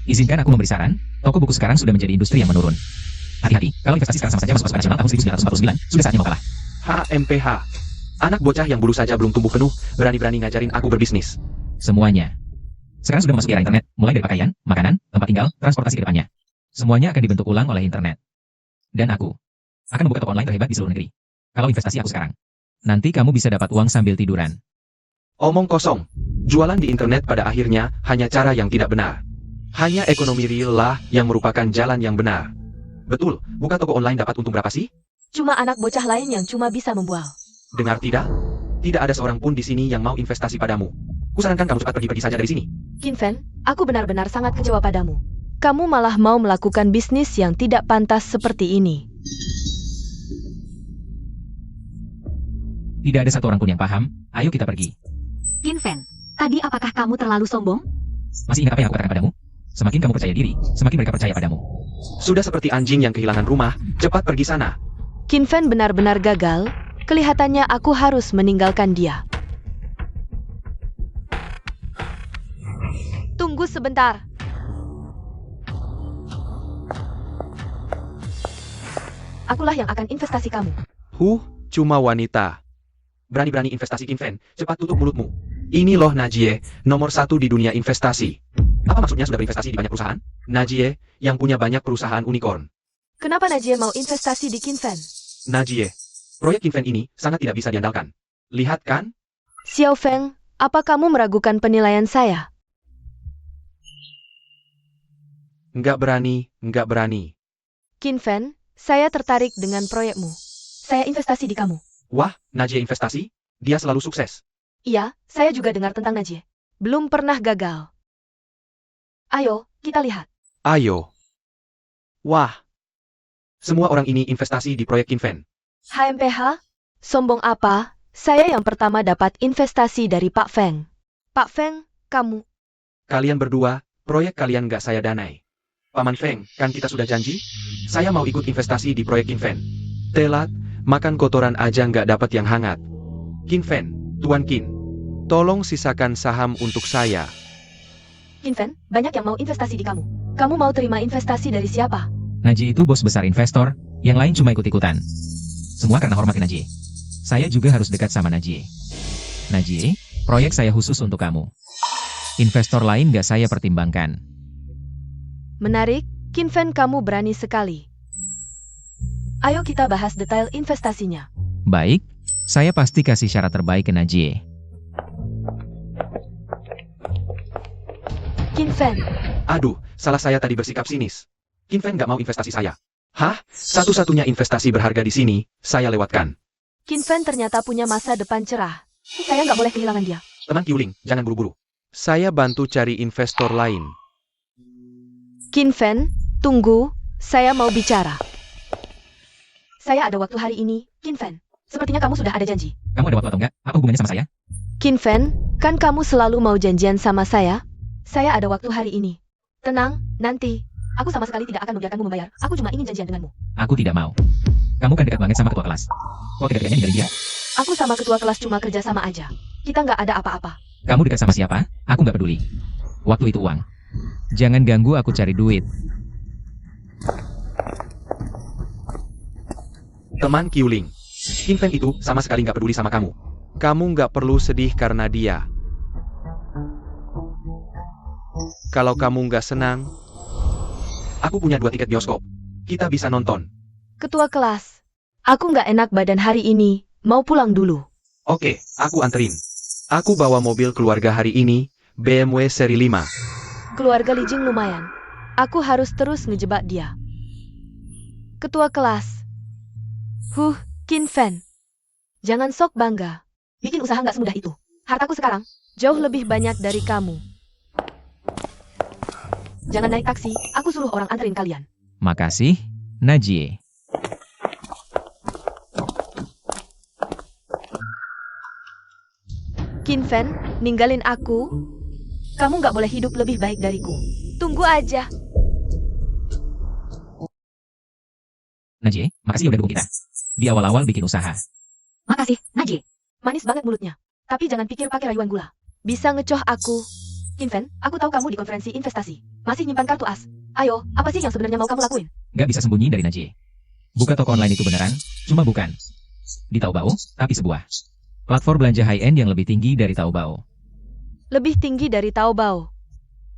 Izinkan aku memberi saran, toko buku sekarang sudah menjadi industri yang menurun. Hati-hati, kalau investasi sekarang sama saja masuk pasukan nasional tahun 1949, sudah saatnya mau kalah.
HMPH. Anak bocah yang bulu saja belum tumbuh penuh, berani-berani ngajarin aku berbisnis.
Semuanya. Sekarang sudah memasuki era internet, mulai dari pakaian, makanan, tempat tinggal, transportasi ke depannya. Semuanya akan dibentuk ulang oleh internet. Dan aku akan membuka toko online terhebat di seluruh negeri. Kalau investasi aku sekarang, nanti kamu bisa dapat uang sambil tiduran.
Omong kosong. Jualan di internet pada akhirnya hanya cara yang tidak benar. Hanya ekonomi real lah yang merupakan jalan yang benar. Betul, buka toko online dapat untung berapa sih?
Cuma anak bocah lain yang cuma bisa membual.
Dengar tidak? Tidak ada seorang pun di sini yang mau investasi padamu. Kusarankan kamu cepat pergi saja dari sini.
Qin Fan, aku benar-benar sangat kecewa padamu. Kamu malah mau melakukan bisnis yang tidak pantas seperti ini.
Tidak ada satu orang pun yang paham, ayo kita pergi.
Qin Fan, tadi apakah kamu terlalu sombong?
Masih ingat apa yang aku katakan padamu? Semakin kamu percaya diri, semakin mereka percaya padamu.
Sudah seperti anjing yang kehilangan rumah, cepat pergi sana.
Qin Fan benar-benar gagal, kelihatannya aku harus meninggalkan dia. Tunggu sebentar. Akulah yang akan investasi kamu.
Cuma wanita. Berani-berani investasi Qin Fan, cepat tutup mulutmu. Ini loh Najie, nomor 1 di dunia investasi. Apa maksudnya sudah berinvestasi di banyak perusahaan? Najie, yang punya banyak perusahaan unicorn.
Kenapa Najie mau investasi di Qin Fan?
Najie, proyek Qin Fan ini sangat tidak bisa diandalkan. Lihat kan?
Xiao Feng, apa kamu meragukan penilaian saya?
Nggak berani.
Qin Fan, saya tertarik dengan proyekmu. Saya investasi di kamu.
Wah, Najie investasi? Dia selalu sukses.
Iya, saya juga dengar tentang Najie. Belum pernah gagal. Ayo, kita lihat.
Ayo. Wah. Semua orang ini investasi di proyek Qin Fan.
HMPH? Sombong apa? Saya yang pertama dapat investasi dari Pak Feng. Pak Feng, kamu.
Kalian berdua, proyek kalian nggak saya danai. Paman Feng, kan kita sudah janji? Saya mau ikut investasi di proyek Qin Fan. Telat, makan kotoran aja nggak dapat yang hangat. Qin Fan, Tuan Qin, tolong sisakan saham untuk saya.
Qin Fan, banyak yang mau investasi di kamu. Kamu mau terima investasi dari siapa?
Najie itu bos besar investor, yang lain cuma ikut-ikutan. Semua karena hormat ke Najie. Saya juga harus dekat sama Najie. Najie, proyek saya khusus untuk kamu. Investor lain gak saya pertimbangkan.
Menarik, Qin Fan kamu berani sekali. Ayo kita bahas detail investasinya.
Baik, saya pasti kasih syarat terbaik ke Najie.
Qin Fan,
Aduh, salah saya tadi bersikap sinis. Qin Fan nggak mau investasi saya. Hah? Satu-satunya investasi berharga di sini, saya lewatkan.
Qin Fan ternyata punya masa depan cerah. Saya nggak boleh kehilangan dia.
Teman Qiuling, jangan buru-buru. Saya bantu cari investor lain.
Qin Fan, tunggu, saya mau bicara. Saya ada waktu hari ini, Qin Fan. Sepertinya kamu sudah ada janji.
Kamu ada waktu atau enggak? Apa hubungannya sama saya?
Qin Fan, kan kamu selalu mau janjian sama saya? Saya ada waktu hari ini. Tenang, nanti. Aku sama sekali tidak akan membiarkanmu membayar. Aku cuma ingin janjian denganmu.
Aku tidak mau. Kamu kan dekat banget sama ketua kelas. Kok dekat-dekatnya ninggalin dia?
Aku sama ketua kelas cuma kerja sama aja. Kita nggak ada apa-apa.
Kamu dekat sama siapa? Aku nggak peduli. Waktu itu uang. Jangan ganggu aku cari duit.
Teman Qiuling, Qin Fan itu sama sekali nggak peduli sama kamu. Kamu nggak perlu sedih karena dia. Kalau kamu nggak senang, aku punya 2 tiket bioskop. Kita bisa nonton.
Ketua kelas, aku nggak enak badan hari ini. Mau pulang dulu.
Oke, aku anterin. Aku bawa mobil keluarga hari ini, BMW seri 5.
Keluarga Li Jing lumayan. Aku harus terus ngejebak dia. Ketua kelas. Qin Fan. Jangan sok bangga. Bikin usaha nggak semudah itu. Hartaku sekarang jauh lebih banyak dari kamu. Jangan naik taksi, aku suruh orang anterin kalian.
Makasih, Najie.
Kinfen, ninggalin aku. Kamu nggak boleh hidup lebih baik dariku. Tunggu aja.
Najie, makasih udah dukung kita. Di awal-awal bikin usaha.
Makasih, Najie.
Manis banget mulutnya. Tapi jangan pikir pakai rayuan gula. Bisa ngecoh aku. Kinfen, aku tahu kamu di konferensi investasi. Masih nyimpan kartu as. Ayo, apa sih yang sebenarnya mau kamu lakuin?
Gak bisa sembunyi dari Najie. Buka toko online itu beneran, cuma bukan di Taobao, tapi sebuah platform belanja high-end yang lebih tinggi dari Taobao.
Lebih tinggi dari Taobao.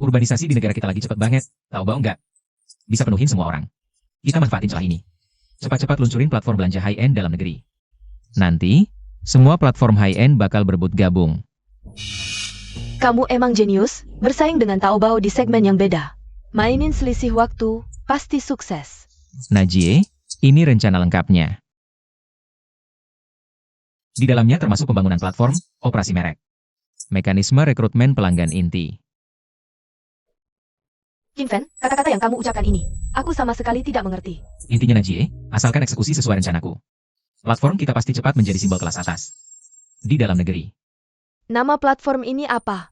Urbanisasi di negara kita lagi cepet banget, Taobao nggak bisa penuhin semua orang. Kita manfaatin celah ini. Cepat-cepat luncurin platform belanja high-end dalam negeri. Nanti, semua platform high-end bakal berebut gabung.
Kamu emang jenius, bersaing dengan Taobao di segmen yang beda. Mainin selisih waktu, pasti sukses.
Najie, ini rencana lengkapnya. Di dalamnya termasuk pembangunan platform, operasi merek, mekanisme rekrutmen pelanggan inti.
Kinfen, kata-kata yang kamu ucapkan ini, aku sama sekali tidak mengerti.
Intinya Najie, asalkan eksekusi sesuai rencanaku. Platform kita pasti cepat menjadi simbol kelas atas. Di dalam negeri.
Nama platform ini apa?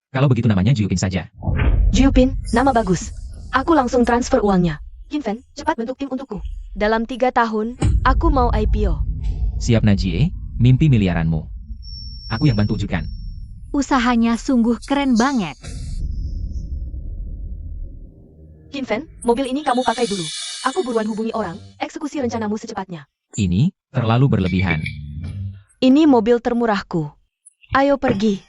Kalau begitu namanya Jiupin saja.
Jiupin, nama bagus. Aku langsung transfer uangnya. Kinfen, cepat bentuk tim untukku. Dalam 3 tahun, aku mau IPO.
Siap Najie, mimpi miliaranmu. Aku yang bantu wujudkan.
Usahanya sungguh keren banget.
Kinfen, mobil ini kamu pakai dulu. Aku buruan hubungi orang, eksekusi rencanamu secepatnya.
Ini terlalu berlebihan.
Ini mobil termurahku. Ayo pergi.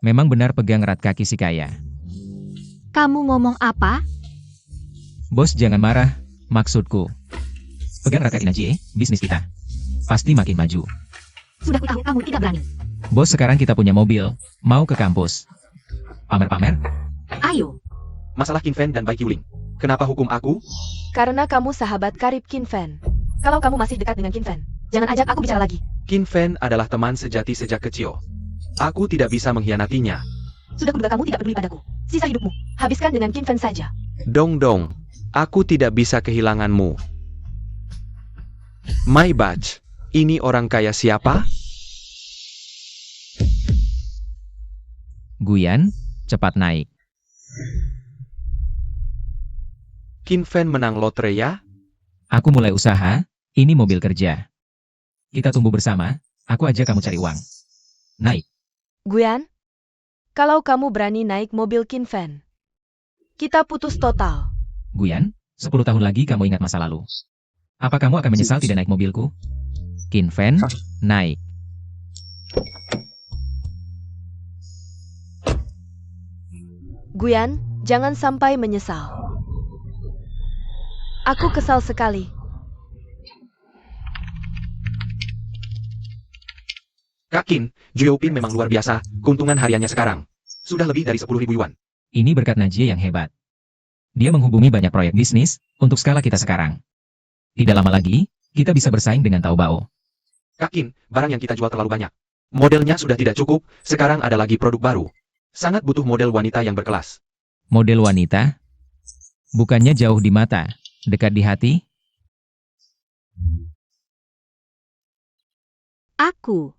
Memang benar pegang erat kaki si kaya.
Kamu ngomong apa?
Bos jangan marah, maksudku. Pegang erat kaki Najie, bisnis kita pasti makin maju.
Sudah ku tahu kamu tidak berani.
Bos sekarang kita punya mobil, mau ke kampus. Pamer-pamer?
Ayo.
Masalah Kinfen dan Bai Qiuling. Kenapa hukum aku?
Karena kamu sahabat karib Kinfen. Kalau kamu masih dekat dengan Kinfen, jangan ajak aku bicara lagi.
Kinfen adalah teman sejati sejak kecil. Aku tidak bisa mengkhianatinya.
Sudah kuduga kamu tidak peduli padaku. Sisa hidupmu, habiskan dengan Kinfen saja.
Dong, aku tidak bisa kehilanganmu. My Batch, ini orang kaya siapa?
Guyan, cepat naik.
Kinfen menang lotre ya?
Aku mulai usaha, ini mobil kerja. Kita tumbuh bersama, aku aja kamu cari uang. Naik.
Guyan, kalau kamu berani naik mobil Kinfen, kita putus total.
Guyan, 10 tahun lagi kamu ingat masa lalu. Apa kamu akan menyesal tidak naik mobilku? Kinfen, naik.
Guyan, jangan sampai menyesal. Aku kesal sekali.
Kak Kin, Jiupin memang luar biasa, keuntungan hariannya sekarang sudah lebih dari 10.000 yuan.
Ini berkat Najie yang hebat. Dia menghubungi banyak proyek bisnis untuk skala kita sekarang. Tidak lama lagi, kita bisa bersaing dengan Taobao.
Kak Kin, barang yang kita jual terlalu banyak. Modelnya sudah tidak cukup, sekarang ada lagi produk baru. Sangat butuh model wanita yang berkelas.
Model wanita? Bukannya jauh di mata, dekat di hati?
Aku.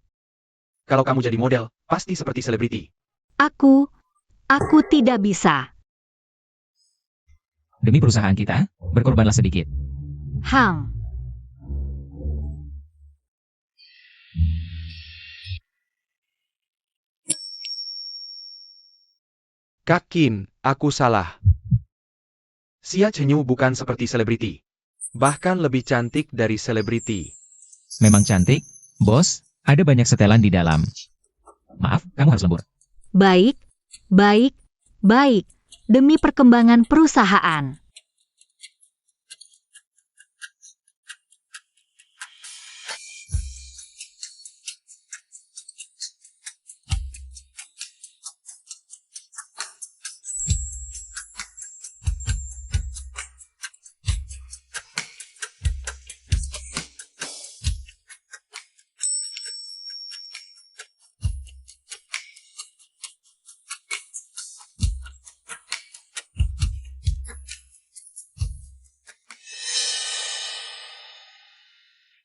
Kalau kamu jadi model, pasti seperti selebriti.
Aku tidak bisa.
Demi perusahaan kita, berkorbanlah sedikit.
Hang.
Kak Kin, aku salah. Xia Chenyu bukan seperti selebriti. Bahkan lebih cantik dari selebriti.
Memang cantik, bos, ada banyak setelan di dalam. Maaf, kamu harus lembur.
Baik. Demi perkembangan perusahaan.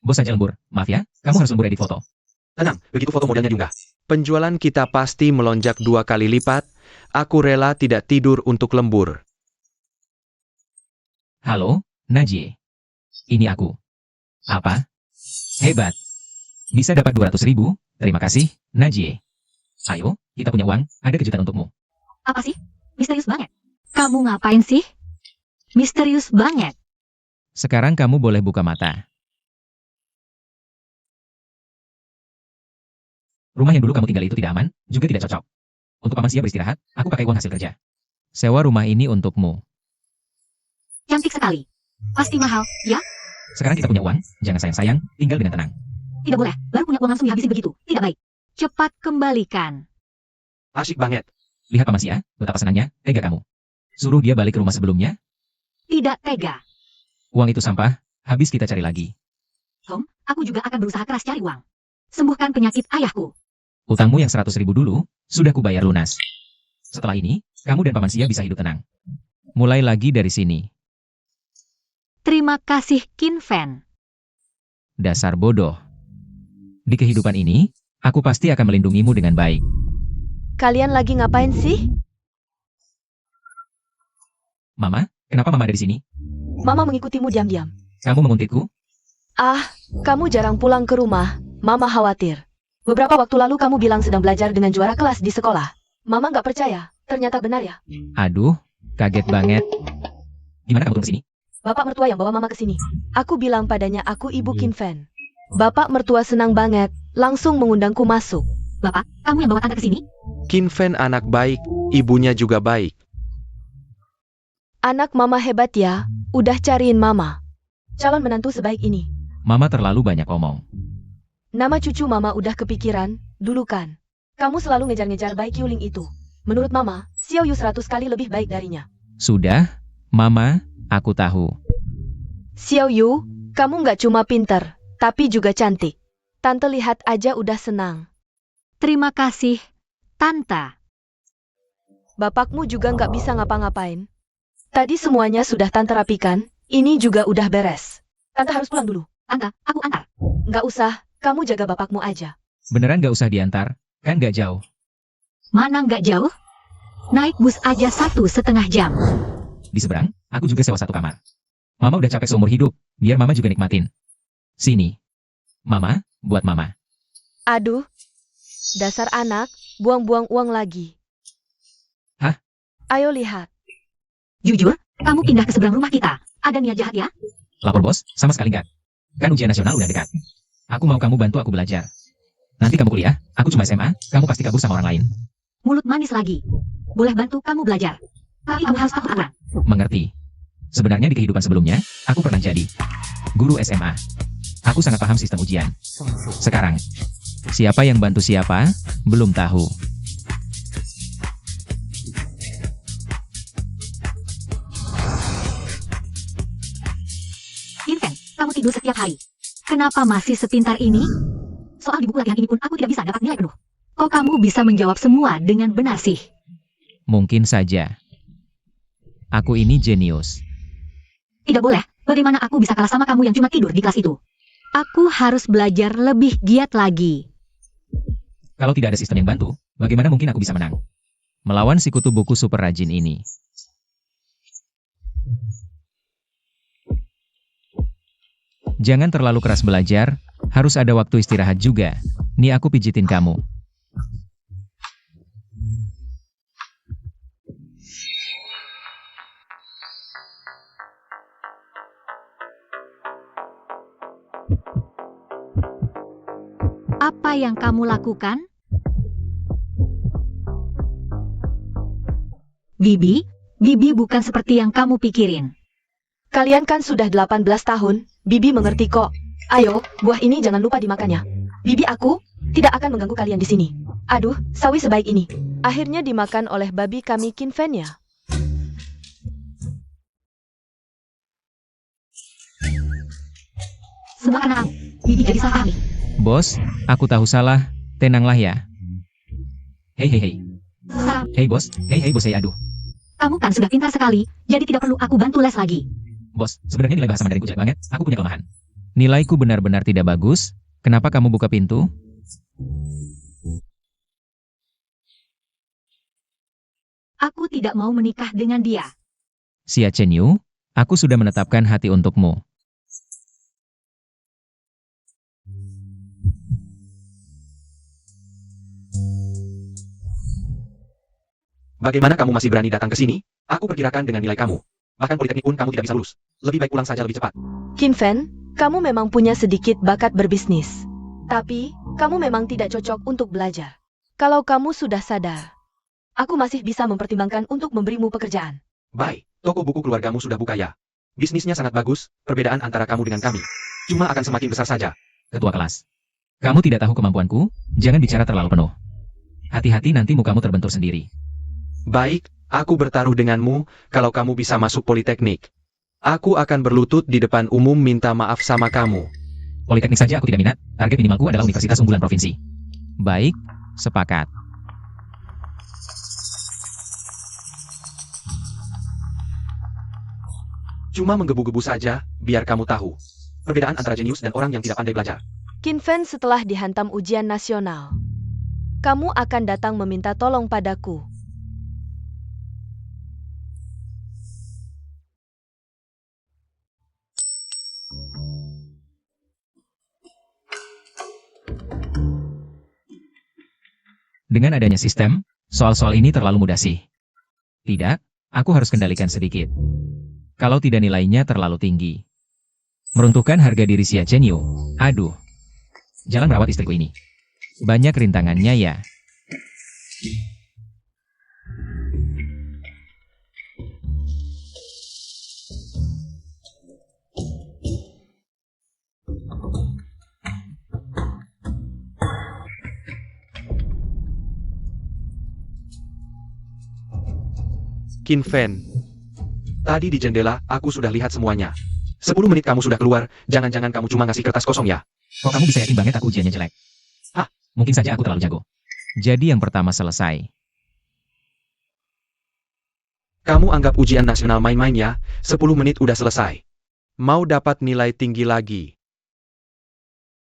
Bos saja lembur. Maaf ya, kamu harus lembur edit foto.
Tenang, begitu foto modelnya diunggah. Penjualan kita pasti melonjak 2 kali lipat. Aku rela tidak tidur untuk lembur.
Halo, Najie. Ini aku. Apa? Hebat. Bisa dapat 200.000. Terima kasih, Najie. Ayo, kita punya uang, ada kejutan untukmu.
Apa sih? Misterius banget. Kamu ngapain sih? Misterius banget.
Sekarang kamu boleh buka mata. Rumah yang dulu kamu tinggal itu tidak aman, juga tidak cocok. Untuk Paman Sia beristirahat, aku pakai uang hasil kerja. Sewa rumah ini untukmu.
Cantik sekali. Pasti mahal, ya?
Sekarang kita punya uang, jangan sayang-sayang, tinggal dengan tenang.
Tidak boleh. Baru punya uang langsung dihabisin begitu. Tidak baik. Cepat kembalikan.
Asyik banget.
Lihat Paman Sia, betapa senangnya, tega kamu. Suruh dia balik ke rumah sebelumnya.
Tidak tega.
Uang itu sampah, habis kita cari lagi.
Tom, aku juga akan berusaha keras cari uang. Sembuhkan penyakit ayahku.
Utangmu yang 100.000 dulu, sudah kubayar lunas. Setelah ini, kamu dan Paman Sia bisa hidup tenang. Mulai lagi dari sini.
Terima kasih, Qin Fen.
Dasar bodoh. Di kehidupan ini, aku pasti akan melindungimu dengan baik.
Kalian lagi ngapain sih?
Mama, kenapa Mama ada di sini?
Mama mengikutimu diam-diam.
Kamu menguntitku?
Ah, kamu jarang pulang ke rumah. Mama khawatir. Beberapa waktu lalu kamu bilang sedang belajar dengan juara kelas di sekolah. Mama nggak percaya. Ternyata benar ya.
Aduh, kaget banget. Gimana kamu turun ke sini?
Bapak mertua yang bawa Mama ke sini. Aku bilang padanya aku Ibu Qin Fen. Bapak mertua senang banget, langsung mengundangku masuk.
Bapak, kamu yang bawa tante ke sini?
Qin Fen anak baik, ibunya juga baik.
Anak Mama hebat ya, udah cariin Mama. Calon menantu sebaik ini.
Mama terlalu banyak omong.
Nama cucu Mama udah kepikiran, dulu kan. Kamu selalu ngejar-ngejar baik Yuling itu. Menurut Mama, Xiao Yu 100 kali lebih baik darinya.
Sudah, Mama, aku tahu.
Xiao Yu, kamu nggak cuma pinter, tapi juga cantik. Tante lihat aja udah senang.
Terima kasih, Tante.
Bapakmu juga nggak bisa ngapa-ngapain. Tadi semuanya sudah Tante rapikan, ini juga udah beres. Tante harus pulang dulu.
Tante, aku antar.
Nggak usah, kamu jaga bapakmu aja.
Beneran gak usah diantar, kan gak jauh.
Mana nggak jauh? Naik bus aja 1,5 jam.
Di seberang, aku juga sewa 1 kamar. Mama udah capek seumur hidup, biar Mama juga nikmatin. Sini. Mama, buat Mama.
Aduh, dasar anak, buang-buang uang lagi.
Hah?
Ayo lihat.
Jujur, kamu pindah ke seberang rumah kita. Ada niat jahat ya?
Lapor bos, sama sekali enggak. Kan ujian nasional udah dekat. Aku mau kamu bantu aku belajar. Nanti kamu kuliah, aku cuma SMA, kamu pasti kabur sama orang lain.
Mulut manis lagi. Boleh bantu kamu belajar. Tapi kamu harus tahu aturan.
Mengerti. Sebenarnya di kehidupan sebelumnya, aku pernah jadi guru SMA. Aku sangat paham sistem ujian. Sekarang, siapa yang bantu siapa, belum tahu.
Qin Fen, kamu tidur setiap hari. Kenapa masih sepintar ini? Soal di buku latihan ini pun aku tidak bisa dapat nilai penuh. Kok kamu bisa menjawab semua dengan benar sih?
Mungkin saja. Aku ini jenius.
Tidak boleh. Bagaimana aku bisa kalah sama kamu yang cuma tidur di kelas itu? Aku harus belajar lebih giat lagi.
Kalau tidak ada sistem yang bantu, bagaimana mungkin aku bisa menang? Melawan si kutu buku super rajin ini. Jangan terlalu keras belajar, harus ada waktu istirahat juga. Nih aku pijitin kamu.
Apa yang kamu lakukan? Bibi, Bibi bukan seperti yang kamu pikirin.
Kalian kan sudah 18 tahun, Bibi mengerti kok. Ayo, buah ini jangan lupa dimakannya. Bibi aku tidak akan mengganggu kalian di sini. Aduh, sawi sebaik ini. Akhirnya dimakan oleh babi kami Qin Fen ya.
Semua karena Bibi jadi salah paham.
Bos, aku tahu salah, tenanglah ya. Hei hei hei.
Salah.
Hei bos, bos hei aduh.
Kamu kan sudah pintar sekali, jadi tidak perlu aku bantu les lagi.
Bos, sebenarnya nilai bahasa Mandarinku jelek banget, aku punya kelemahan. Nilaiku benar-benar tidak bagus. Kenapa kamu buka pintu?
Aku tidak mau menikah dengan dia.
Xia Chenyu, aku sudah menetapkan hati untukmu.
Bagaimana kamu masih berani datang ke sini? Aku perkirakan dengan nilai kamu. Bahkan politeknik pun kamu tidak bisa lulus. Lebih baik pulang saja lebih cepat.
Qin Fen, kamu memang punya sedikit bakat berbisnis. Tapi, kamu memang tidak cocok untuk belajar. Kalau kamu sudah sadar, aku masih bisa mempertimbangkan untuk memberimu pekerjaan.
Baik, toko buku keluargamu sudah buka ya. Bisnisnya sangat bagus, perbedaan antara kamu dengan kami cuma akan semakin besar saja.
Ketua kelas. Kamu tidak tahu kemampuanku, jangan bicara terlalu penuh. Hati-hati nanti mukamu terbentur sendiri.
Baik, aku bertaruh denganmu, kalau kamu bisa masuk politeknik. Aku akan berlutut di depan umum minta maaf sama kamu.
Politeknik saja aku tidak minat, target minimalku adalah universitas unggulan provinsi. Baik, sepakat.
Cuma menggebu-gebu saja, biar kamu tahu. Perbedaan antara jenius dan orang yang tidak pandai belajar.
Qin Fen, setelah dihantam ujian nasional, kamu akan datang meminta tolong padaku.
Dengan adanya sistem, soal-soal ini terlalu mudah sih. Tidak, aku harus kendalikan sedikit. Kalau tidak nilainya terlalu tinggi. Meruntuhkan harga diri Xia Chenyu. Aduh. Jalan merawat istriku ini. Banyak rintangannya ya.
Qin Fen. Tadi di jendela, aku sudah lihat semuanya. 10 menit kamu sudah keluar, jangan-jangan kamu cuma ngasih kertas kosong ya?
Kok kamu bisa yakin banget aku ujiannya jelek?
Hah?
Mungkin saja aku terlalu jago. Jadi yang pertama selesai.
Kamu anggap ujian nasional main-main ya, 10 menit udah selesai. Mau dapat nilai tinggi lagi.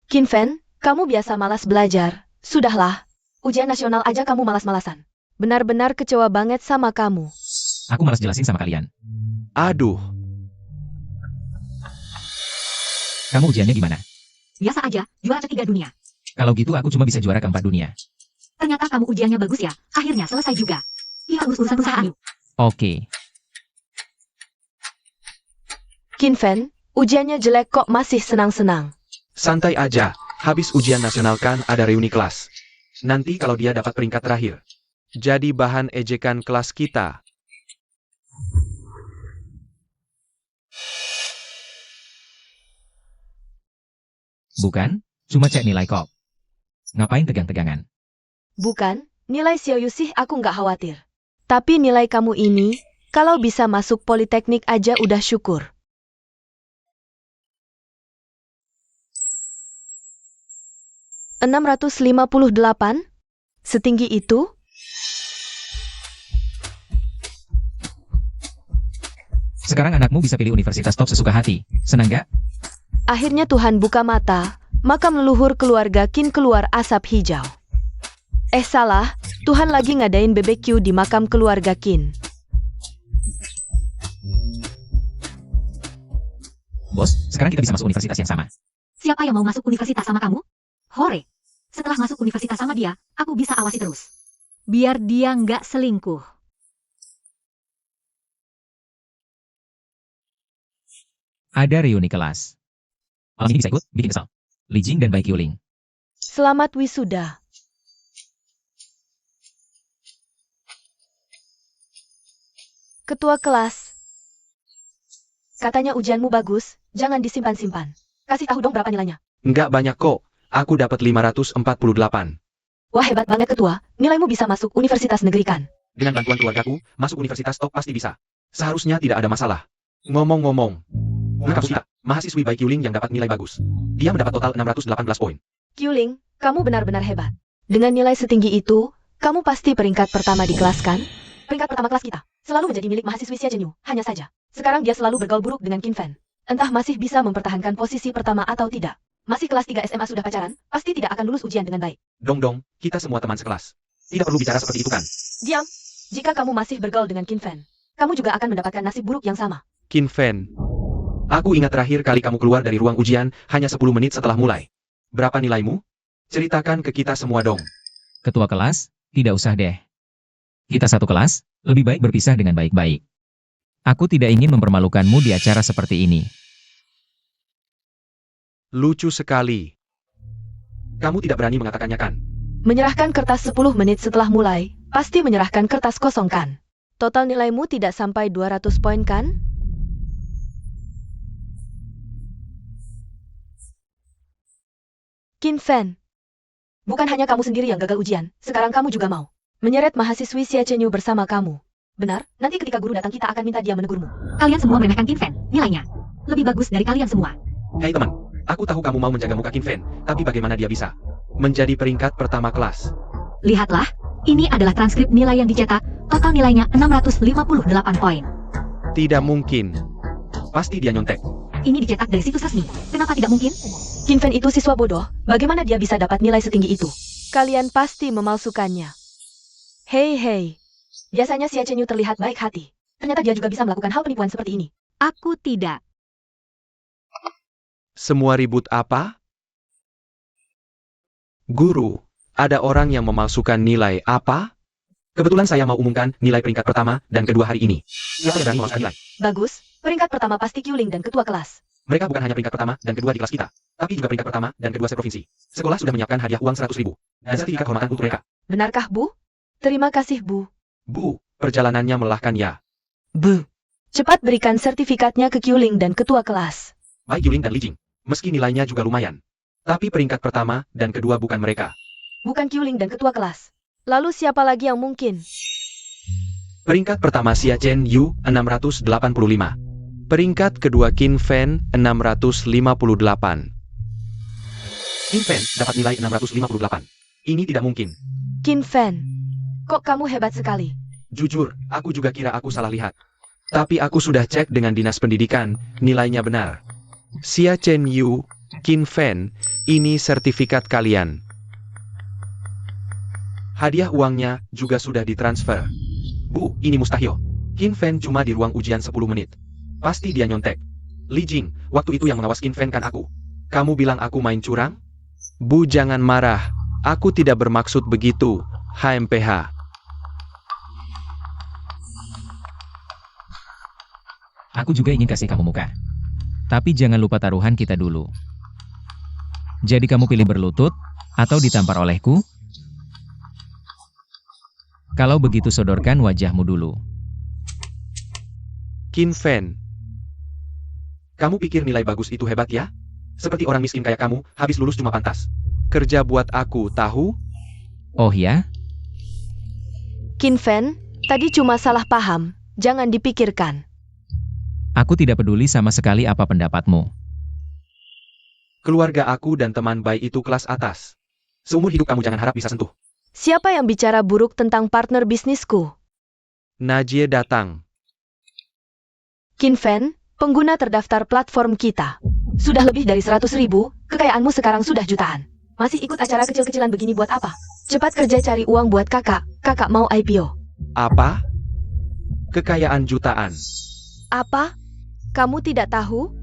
Qin Fen, kamu biasa malas belajar. Sudahlah, ujian nasional aja kamu malas-malasan. Benar-benar kecewa banget sama kamu.
Aku malas jelasin sama kalian.
Aduh,
Kamu ujiannya gimana?
Biasa aja, juara ketiga dunia.
Kalau gitu aku cuma bisa juara keempat dunia.
Ternyata kamu ujiannya bagus ya. Akhirnya selesai juga. Iya, urus urusan perusahaan yuk.
Oke.
Qin Fen, ujiannya jelek kok masih senang-senang.
santai aja. Habis ujian nasional kan ada reuni kelas. Nanti kalau dia dapat peringkat terakhir, jadi bahan ejekan kelas kita.
Bukan, cuma cek nilai kok. Ngapain tegang-tegangan?
Bukan, nilai Xiao Yusih aku nggak khawatir. Tapi nilai kamu ini, kalau bisa masuk politeknik aja udah syukur. ...658? Setinggi itu?
Sekarang anakmu bisa pilih universitas top sesuka hati. Senang gak?
Akhirnya Tuhan buka mata, makam leluhur keluarga Qin keluar asap hijau. Salah, Tuhan lagi ngadain BBQ di makam keluarga Qin.
Bos, sekarang kita bisa masuk universitas yang sama.
Siapa yang mau masuk universitas sama kamu? Hore. Setelah masuk universitas sama dia, aku bisa awasi terus. Biar dia nggak selingkuh.
Ada reuni kelas. Malam ini bisa ikut, bikin kesal. Li Jing dan Bai Qiuling.
Selamat wisuda. Ketua kelas. Katanya ujianmu bagus, jangan disimpan-simpan. Kasih tahu dong berapa nilainya.
Nggak banyak kok. Aku dapat 548.
Wah, hebat banget ketua, nilaimu bisa masuk universitas negeri kan?
Dengan bantuan keluargaku, masuk universitas top pasti bisa. Seharusnya tidak ada masalah. Ngomong-ngomong, di kampus kita, mahasiswi Bai Qiuling yang dapat nilai bagus. Dia mendapat total 618 poin.
Qiuling, kamu benar-benar hebat. Dengan nilai setinggi itu, kamu pasti peringkat pertama di kelas kan? Peringkat pertama kelas kita, selalu menjadi milik mahasiswi Xia Zhenyu, hanya saja. Sekarang dia selalu bergaul buruk dengan Qin Fen. Entah masih bisa mempertahankan posisi pertama atau tidak. Masih kelas 3 SMA sudah pacaran, pasti tidak akan lulus ujian dengan baik.
Dong, kita semua teman sekelas. Tidak perlu bicara seperti itu kan?
Diam. Jika kamu masih bergaul dengan Qin Fen, kamu juga akan mendapatkan nasib buruk yang sama.
Qin Fen. Aku ingat terakhir kali kamu keluar dari ruang ujian hanya 10 menit setelah mulai. Berapa nilaimu? Ceritakan ke kita semua dong.
Ketua kelas, tidak usah deh. Kita satu kelas, lebih baik berpisah dengan baik-baik. Aku tidak ingin mempermalukanmu di acara seperti ini.
Lucu sekali. Kamu tidak berani mengatakannya kan?
Menyerahkan kertas 10 menit setelah mulai, pasti menyerahkan kertas kosong kan? Total nilaimu tidak sampai 200 poin kan? Qin Fen. Bukan hanya kamu sendiri yang gagal ujian, sekarang kamu juga mau menyeret mahasiswi Xie Chenyu bersama kamu. Benar, nanti ketika guru datang kita akan minta dia menegurmu.
Kalian semua meremehkan Qin Fen. Nilainya lebih bagus dari kalian semua.
Hei teman, aku tahu kamu mau menjaga muka Qin Fen, tapi bagaimana dia bisa menjadi peringkat pertama kelas?
Lihatlah, ini adalah transkrip nilai yang dicetak. Total nilainya 658 poin.
Tidak mungkin. Pasti dia nyontek.
Ini dicetak dari situs resmi. Kenapa tidak mungkin?
Qin Fen itu siswa bodoh, bagaimana dia bisa dapat nilai setinggi itu? Kalian pasti memalsukannya. Hei. Biasanya Xie Chenyu terlihat baik hati. Ternyata dia juga bisa melakukan hal penipuan seperti ini.
Aku tidak.
Semua ribut apa? Guru, ada orang yang memalsukan nilai apa? Kebetulan saya mau umumkan nilai peringkat pertama dan kedua hari ini. Siapa yang berani memalsukan nilai?
Bagus, peringkat pertama pasti Qiuling dan ketua kelas.
Mereka bukan hanya peringkat pertama dan kedua di kelas kita, tapi juga peringkat pertama dan kedua seprovinsi. Sekolah sudah menyiapkan hadiah uang 100.000 dan sertifikat kehormatan untuk mereka.
Benarkah, Bu? Terima kasih, Bu.
Bu, perjalanannya melelahkan ya.
Bu. Cepat berikan sertifikatnya ke Qiuling dan ketua kelas.
Baik Yuling dan Li Jing. Meski nilainya juga lumayan. Tapi peringkat pertama dan kedua bukan mereka.
Bukan Qiuling dan ketua kelas. Lalu siapa lagi yang mungkin?
Peringkat pertama Xia Chen Yu 685. Peringkat kedua Qin Fen 658. Qin Fen dapat nilai 658. Ini tidak mungkin.
Qin Fen. Kok kamu hebat sekali?
Jujur, aku juga kira aku salah lihat. Tapi aku sudah cek dengan dinas pendidikan, nilainya benar. Xia Chen Yu, Qin Fen, ini sertifikat kalian. Hadiah uangnya juga sudah ditransfer. Bu, ini mustahil. Qin Fen cuma di ruang ujian 10 menit. Pasti dia nyontek. Li Jing, waktu itu yang mengawas Qin Fen kan aku. Kamu bilang aku main curang? Bu, jangan marah. Aku tidak bermaksud begitu, HMPH.
Aku juga ingin kasih kamu muka. Tapi jangan lupa taruhan kita dulu. Jadi kamu pilih berlutut, atau ditampar olehku? Kalau begitu sodorkan wajahmu dulu.
Qin Fen. Kamu pikir nilai bagus itu hebat ya? Seperti orang miskin kayak kamu, habis lulus cuma pantas. Kerja buat aku, tahu?
Oh ya?
Qin Fen, tadi cuma salah paham. Jangan dipikirkan.
Aku tidak peduli sama sekali apa pendapatmu.
Keluarga aku dan teman baik itu kelas atas. Seumur hidup kamu jangan harap bisa sentuh.
Siapa yang bicara buruk tentang partner bisnisku?
Najie datang.
Qin Fen, pengguna terdaftar platform kita. Sudah lebih dari 100.000, kekayaanmu sekarang sudah jutaan. Masih ikut acara kecil-kecilan begini buat apa? Cepat kerja cari uang buat kakak mau IPO.
Apa? Kekayaan jutaan.
Apa? Kamu tidak tahu?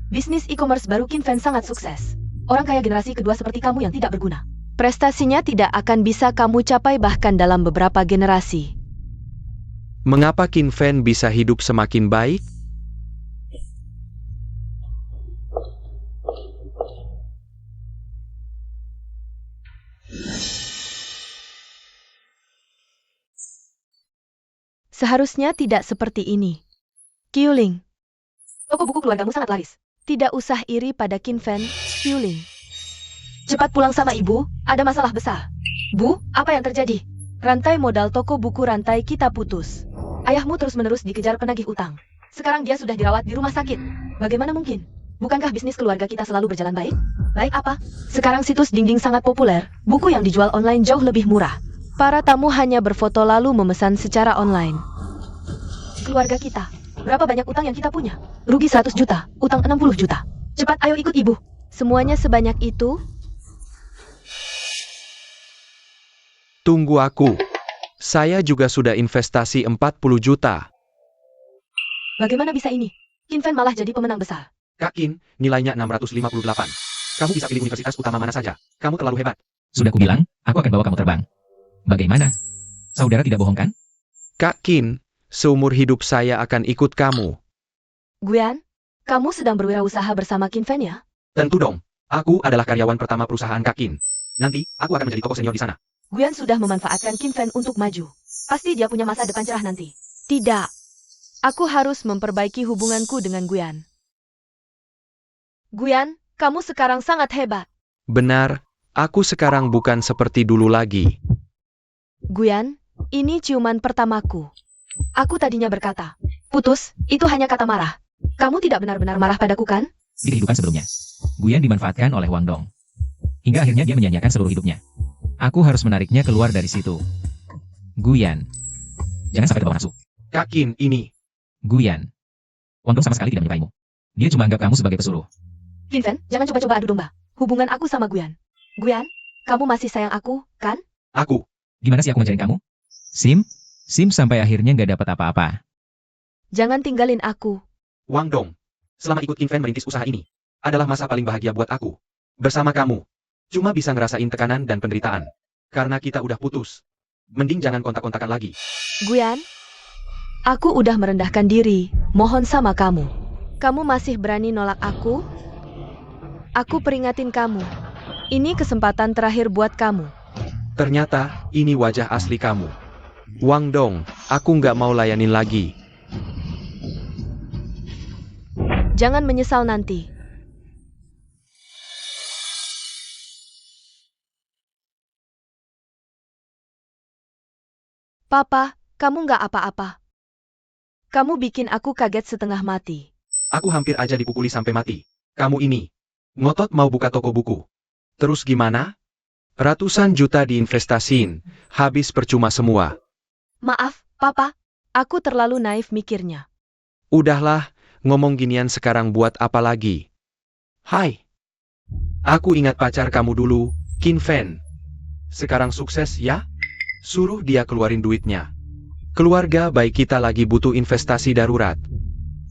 Bisnis e-commerce baru Qin Fen sangat sukses. Orang kaya generasi kedua seperti kamu yang tidak berguna. Prestasinya tidak akan bisa kamu capai bahkan dalam beberapa generasi.
Mengapa Qin Fen bisa hidup semakin baik?
Seharusnya tidak seperti ini. Qiuling. Toko buku keluargamu sangat laris. Tidak usah iri pada Qin Fen, Qiuling. Cepat pulang sama ibu, ada masalah besar. Bu, apa yang terjadi? Rantai modal toko buku rantai kita putus. Ayahmu terus-menerus dikejar penagih utang. Sekarang dia sudah dirawat di rumah sakit. Bagaimana mungkin? Bukankah bisnis keluarga kita selalu berjalan baik? Baik apa? Sekarang situs dinding sangat populer. Buku yang dijual online jauh lebih murah. Para tamu hanya berfoto lalu memesan secara online. Keluarga kita Berapa banyak utang yang kita punya? Rugi 100 juta, utang 60 juta. Cepat ayo ikut ibu. Semuanya sebanyak itu?
Tunggu aku. Saya juga sudah investasi 40 juta.
Bagaimana bisa ini? Qin Fan malah jadi pemenang besar.
Kak Qin, nilainya 658. Kamu bisa pilih universitas utama mana saja. Kamu terlalu hebat.
Sudah kubilang, aku akan bawa kamu terbang. Bagaimana? Saudara tidak bohong kan?
Kak Qin, seumur hidup saya akan ikut kamu.
Guyan, kamu sedang berwirausaha bersama Qin Fan ya?
Tentu dong. Aku adalah karyawan pertama perusahaan Kak Qin. Nanti, aku akan menjadi tokoh senior di sana.
Guyan sudah memanfaatkan Qin Fan untuk maju. Pasti dia punya masa depan cerah nanti. Tidak. Aku harus memperbaiki hubunganku dengan Guyan. Guyan, kamu sekarang sangat hebat.
Benar, aku sekarang bukan seperti dulu lagi.
Guyan, ini ciuman pertamaku. Aku tadinya berkata, putus, itu hanya kata marah. Kamu tidak benar-benar marah padaku kan?
Di kehidupan sebelumnya, Guyan dimanfaatkan oleh Wang Dong. Hingga akhirnya dia menyanyiakan seluruh hidupnya. Aku harus menariknya keluar dari situ. Guyan. Jangan sampai terbawa nafsu.
Kak Qin, ini.
Guyan. Wang Dong sama sekali tidak menyukaimu. Dia cuma anggap kamu sebagai pesuruh.
Qin Fan, jangan coba-coba adu domba. Hubungan aku sama Guyan. Guyan, kamu masih sayang aku, kan?
Aku.
Gimana sih aku ngajarin kamu? Sim sampai akhirnya nggak dapat apa-apa.
Jangan tinggalin aku.
Wang Dong. Selama ikut Qin Fan merintis usaha ini, adalah masa paling bahagia buat aku. Bersama kamu. Cuma bisa ngerasain tekanan dan penderitaan. Karena kita udah putus. Mending jangan kontak-kontakan lagi.
Guyan, aku udah merendahkan diri. Mohon sama kamu. Kamu masih berani nolak aku? Aku peringatin kamu. Ini kesempatan terakhir buat kamu.
Ternyata, ini wajah asli kamu. Wang Dong, aku nggak mau layanin lagi.
Jangan menyesal nanti. Papa, kamu nggak apa-apa. Kamu bikin aku kaget setengah mati.
Aku hampir aja dipukuli sampai mati. Kamu ini. Ngotot mau buka toko buku. Terus gimana? Ratusan juta diinvestasiin, habis percuma semua.
Maaf, Papa. Aku terlalu naif mikirnya.
Udahlah, ngomong ginian sekarang buat apa lagi? Hai. Aku ingat pacar kamu dulu, Qin Fan. Sekarang sukses ya? Suruh dia keluarin duitnya. Keluarga baik kita lagi butuh investasi darurat.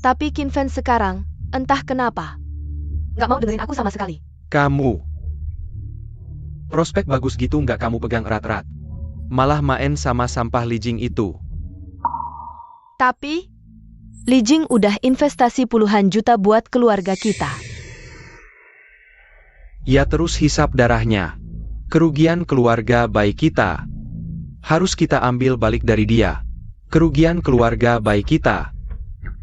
Tapi Qin Fan sekarang, entah kenapa. Nggak mau dengerin aku sama sekali.
Kamu. Prospek bagus gitu nggak kamu pegang erat-erat. Malah main sama sampah Li Jing itu.
Tapi, Li Jing udah investasi puluhan juta buat keluarga kita.
Ya terus hisap darahnya. Kerugian keluarga baik kita. Harus kita ambil balik dari dia. Kerugian keluarga baik kita.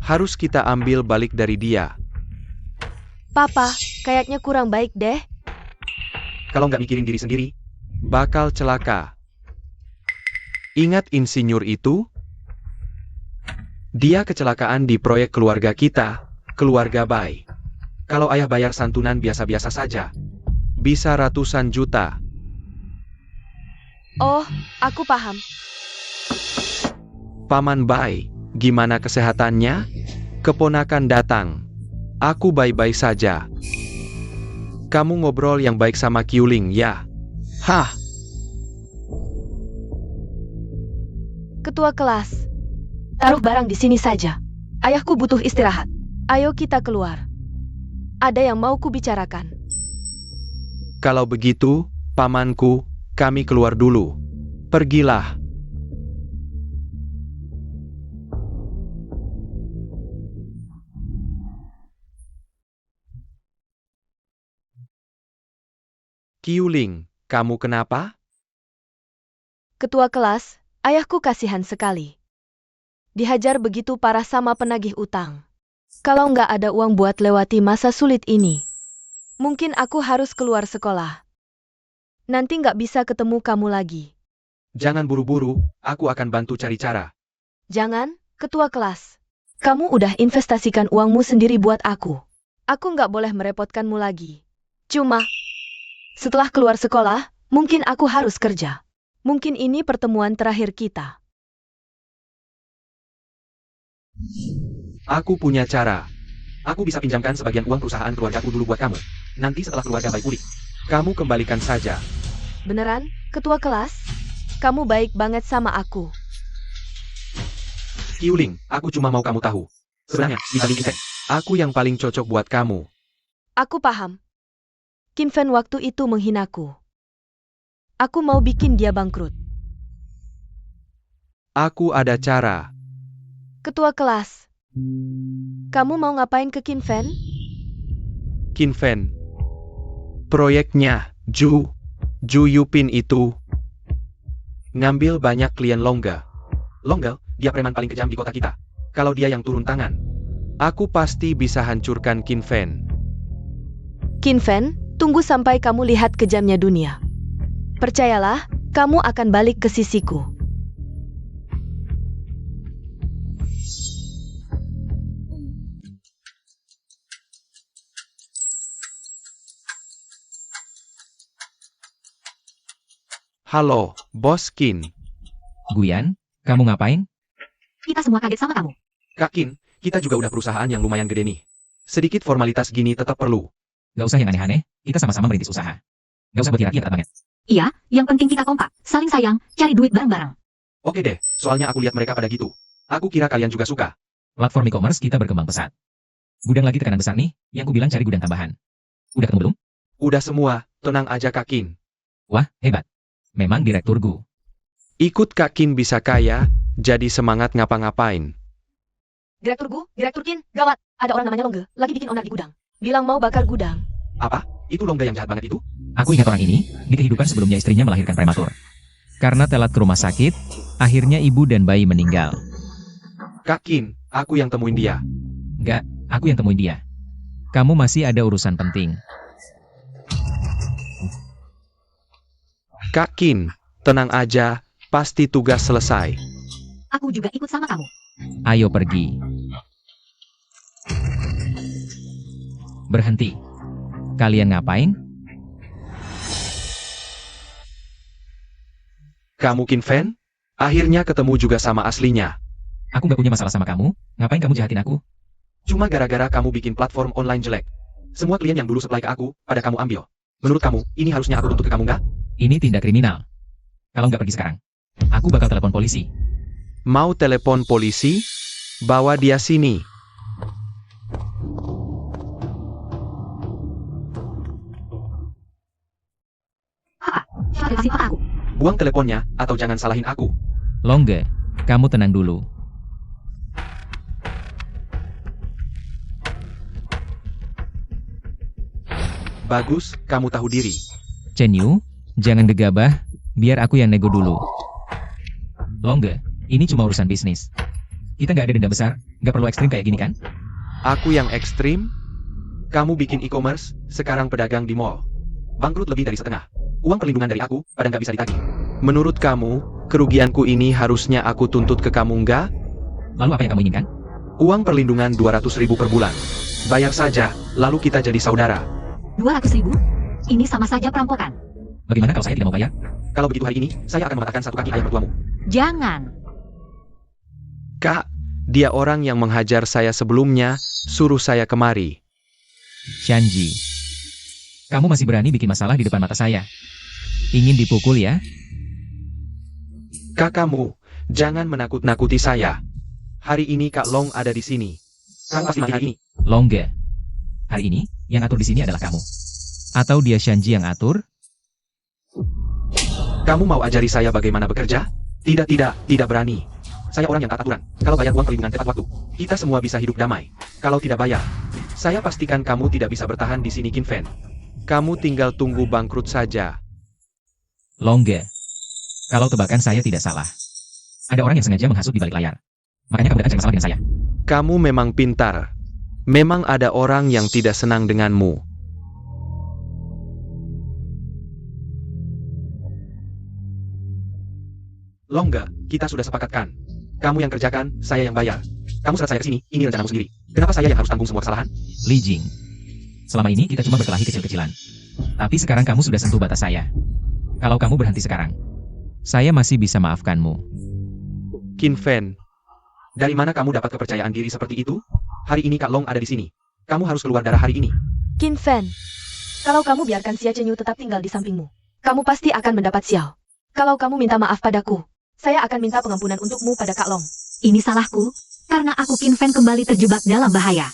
Harus kita ambil balik dari dia.
Papa, kayaknya kurang baik deh.
Kalau nggak mikirin diri sendiri, bakal celaka. Ingat insinyur itu? Dia kecelakaan di proyek keluarga kita, keluarga Bai. Kalau ayah bayar santunan biasa-biasa saja, bisa ratusan juta.
Oh, aku paham.
Paman Bai, gimana kesehatannya? Keponakan datang. Aku baik-baik saja. Kamu ngobrol yang baik sama Qiuling ya? Hah?
Ketua kelas. Taruh barang di sini saja. Ayahku butuh istirahat. Ayo kita keluar. Ada yang mau kubicarakan.
Kalau begitu, pamanku, kami keluar dulu. Pergilah. Qiuling, kamu kenapa?
Ketua kelas, ayahku kasihan sekali. Dihajar begitu parah sama penagih utang. Kalau nggak ada uang buat lewati masa sulit ini, mungkin aku harus keluar sekolah. Nanti nggak bisa ketemu kamu lagi.
Jangan buru-buru, aku akan bantu cari cara.
Jangan, ketua kelas. Kamu udah investasikan uangmu sendiri buat aku. Aku nggak boleh merepotkanmu lagi. Cuma, setelah keluar sekolah, mungkin aku harus kerja. Mungkin ini pertemuan terakhir kita.
Aku punya cara. Aku bisa pinjamkan sebagian uang perusahaan keluargaku dulu buat kamu. Nanti setelah keluarga baik pulih, kamu kembalikan saja.
Beneran, ketua kelas? Kamu baik banget sama aku.
Qiuling, aku cuma mau kamu tahu. Sebenarnya, dibanding Kim Fen, aku yang paling cocok buat kamu.
Aku paham. Kim Fen waktu itu menghinaku. Aku mau bikin dia bangkrut.
Aku ada cara.
Ketua kelas, kamu mau ngapain ke Kim Fen?
Kim Fen. Proyeknya, Ju Yupin itu ngambil banyak klien Longga. Longga, dia preman paling kejam di kota kita. Kalau dia yang turun tangan, aku pasti bisa hancurkan Kim Fen.
Kim Fen, tunggu sampai kamu lihat kejamnya dunia. Percayalah, kamu akan balik ke sisiku.
Halo, Bos Qin.
Guyan, kamu ngapain?
Kita semua kaget sama kamu.
Kak Qin, kita juga udah perusahaan yang lumayan gede nih. Sedikit formalitas gini tetap perlu.
Gak usah yang aneh-aneh, kita sama-sama merintis usaha. Gak usah buat hierarki yang ketat banget.
Iya, yang penting kita kompak, saling sayang, cari duit bareng-bareng.
Oke deh, soalnya aku lihat mereka pada gitu. Aku kira kalian juga suka.
Platform e-commerce kita berkembang pesat. Gudang lagi tekanan besar nih, yang ku bilang cari gudang tambahan. Udah ketemu belum?
Udah semua, tenang aja Kak Qin.
Wah, hebat. Memang direktur Gu.
Ikut Kak Qin bisa kaya, jadi semangat ngapa-ngapain.
Direktur Qin, gawat. Ada orang namanya Longge, lagi bikin onar di gudang. Bilang mau bakar gudang.
Apa? Itu Longga yang jahat banget itu?
Aku ingat orang ini, di kehidupan sebelumnya istrinya melahirkan prematur. Karena telat ke rumah sakit, akhirnya ibu dan bayi meninggal.
Kak Qin, aku yang temuin dia.
Enggak, aku yang temuin dia. Kamu masih ada urusan penting.
Kak Qin, tenang aja, pasti tugas selesai.
Aku juga ikut sama kamu.
Ayo pergi. Berhenti. Kalian ngapain?
Kamu Qin Fen? Akhirnya ketemu juga sama aslinya.
Aku gak punya masalah sama kamu, ngapain kamu jahatin aku?
Cuma gara-gara kamu bikin platform online jelek. Semua klien yang dulu supply ke aku, pada kamu ambil. Menurut kamu, ini harusnya aku tuntut ke kamu nggak?
Ini tindak kriminal. Kalau nggak pergi sekarang, aku bakal telepon polisi.
Mau telepon polisi? Bawa dia sini.
Kasih aku.
Buang teleponnya, atau jangan salahin aku.
Longge, kamu tenang dulu.
Bagus, kamu tahu diri.
Chen Yu, jangan gegabah, biar aku yang nego dulu. Longge, ini cuma urusan bisnis. Kita nggak ada denda besar, nggak perlu ekstrim kayak gini kan?
Aku yang ekstrim? Kamu bikin e-commerce, sekarang pedagang di mall. Bangkrut lebih dari setengah. Uang perlindungan dari aku, pada nggak bisa ditagih. Menurut kamu, kerugianku ini harusnya aku tuntut ke kamu nggak?
Lalu apa yang kamu inginkan?
Uang perlindungan 200.000 per bulan. Bayar saja, lalu kita jadi saudara.
200.000? Ini sama saja perampokan.
Bagaimana kalau saya tidak mau bayar?
Kalau begitu hari ini, saya akan mematahkan satu kaki ayam mertuamu.
Jangan.
Kak, dia orang yang menghajar saya sebelumnya, suruh saya kemari.
Shanji, kamu masih berani bikin masalah di depan mata saya. Ingin dipukul ya?
Kak kamu, jangan menakut-nakuti saya. Hari ini Kak Long ada di sini. Kak pasti mati hari ini.
Longge, hari ini yang atur di sini adalah kamu. Atau dia Shanji yang atur?
Kamu mau ajari saya bagaimana bekerja? Tidak berani. Saya orang yang taat aturan. Kalau bayar uang perlindungan tepat waktu, kita semua bisa hidup damai. Kalau tidak bayar, saya pastikan kamu tidak bisa bertahan di sini Qin Fen. Kamu tinggal tunggu bangkrut saja.
Longge, kalau tebakan saya tidak salah, ada orang yang sengaja menghasut di balik layar. Makanya kamu datang cari masalah dengan saya.
Kamu memang pintar. Memang ada orang yang tidak senang denganmu. Longga, kita sudah sepakatkan. Kamu yang kerjakan, saya yang bayar. Kamu seret saya ke sini, ini rencanamu sendiri. Kenapa saya yang harus tanggung semua kesalahan?
Li Jing, selama ini kita cuma berkelahi kecil-kecilan. Tapi sekarang kamu sudah sentuh batas saya. Kalau kamu berhenti sekarang, saya masih bisa maafkanmu.
Qin Fen, Dari mana kamu dapat kepercayaan diri seperti itu? Hari ini Kak Long ada di sini. Kamu harus keluar darah hari ini.
Qin Fen, kalau kamu biarkan Xia Chenyu tetap tinggal di sampingmu, kamu pasti akan mendapat sial. Kalau kamu minta maaf padaku, saya akan minta pengampunan untukmu pada Kak Long.
Ini salahku, karena aku Qin Fen kembali terjebak dalam bahaya.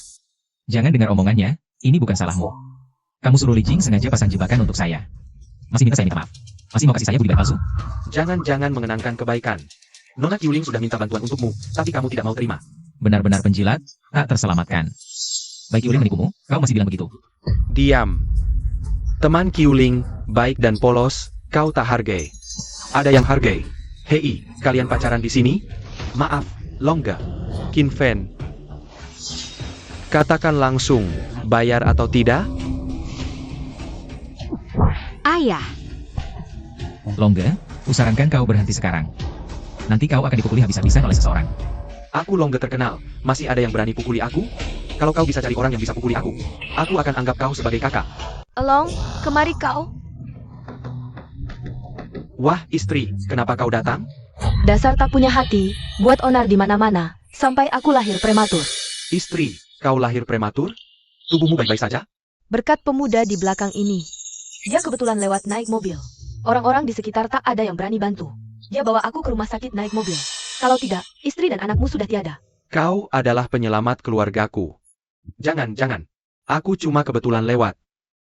Jangan dengar omongannya, ini bukan salahmu. Kamu suruh Li Jing sengaja pasang jebakan untuk saya. Masih minta saya minta maaf. Masih mau kasih saya budi baik palsu?
Jangan-jangan mengenangkan kebaikan. Nona Qiuling sudah minta bantuan untukmu, tapi kamu tidak mau terima.
Benar-benar penjilat, tak terselamatkan. Baik Qiuling menipumu, kau masih bilang begitu.
Diam. Teman Qiuling, baik dan polos, kau tak hargai. Ada yang hargai. Hei, kalian pacaran di sini? Maaf, Longga. Qin Fen. Katakan langsung, bayar atau tidak?
Ayah,
Longga, usahakan kau berhenti sekarang. Nanti kau akan dipukuli habis-habisan oleh seseorang.
Aku Longga terkenal, masih ada yang berani pukuli aku? Kalau kau bisa cari orang yang bisa pukuli aku akan anggap kau sebagai kakak.
Long, kemari kau.
Wah, istri, kenapa kau datang?
Dasar tak punya hati, buat onar di mana-mana, sampai aku lahir prematur.
Istri, kau lahir prematur? Tubuhmu baik-baik saja?
Berkat pemuda di belakang ini. Dia kebetulan lewat naik mobil. Orang-orang di sekitar tak ada yang berani bantu. Dia bawa aku ke rumah sakit naik mobil. Kalau tidak, istri dan anakmu sudah tiada.
Kau adalah penyelamat keluargaku. Jangan. Aku cuma kebetulan lewat.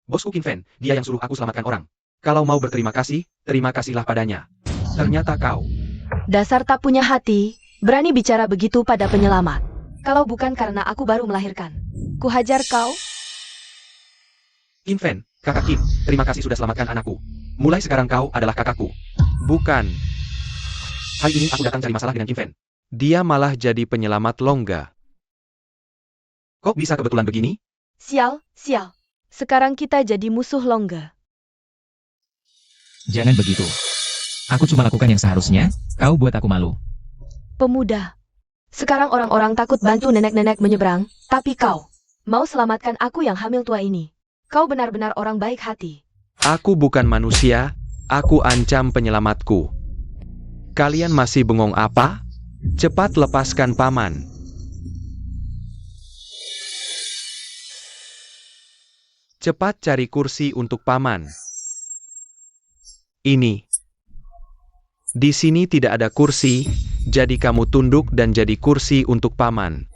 Bosku Qin Fen, dia yang suruh aku selamatkan orang. Kalau mau berterima kasih, terima kasihlah padanya. Ternyata kau.
Dasar tak punya hati, berani bicara begitu pada penyelamat. Kalau bukan karena aku baru melahirkan, ku hajar kau.
Qin Fen, kakak Qin, terima kasih sudah selamatkan anakku. Mulai sekarang kau adalah kakakku. Bukan. Hari ini aku datang cari masalah dengan Qin Fen. Dia malah jadi penyelamat Longga. Kok bisa kebetulan begini?
Sial. Sekarang kita jadi musuh Longga.
Jangan begitu. Aku cuma lakukan yang seharusnya, kau buat aku malu.
Pemuda. Sekarang orang-orang takut bantu nenek-nenek menyeberang, tapi kau mau selamatkan aku yang hamil tua ini. Kau benar-benar orang baik hati.
Aku bukan manusia, aku ancam penyelamatku. Kalian masih bengong apa? Cepat lepaskan paman. Cepat cari kursi untuk paman. Ini. Di sini tidak ada kursi, jadi kamu tunduk dan jadi kursi untuk paman.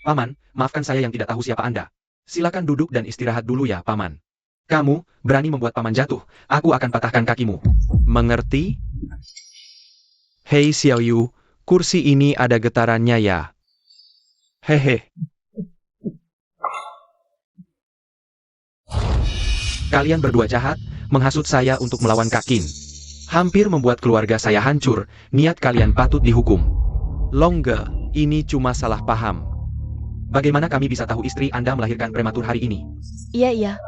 Paman, maafkan saya yang tidak tahu siapa Anda. Silakan duduk dan istirahat dulu ya, paman. Kamu berani membuat paman jatuh, aku akan patahkan kakimu. Mengerti? Hei Xiao Yu, kursi ini ada getarannya ya. Hehe. Kalian berdua jahat, menghasut saya untuk melawan Kak Qin. Hampir membuat keluarga saya hancur, niat kalian patut dihukum. Longga, ini cuma salah paham. Bagaimana kami bisa tahu istri Anda melahirkan prematur hari ini?
Iya.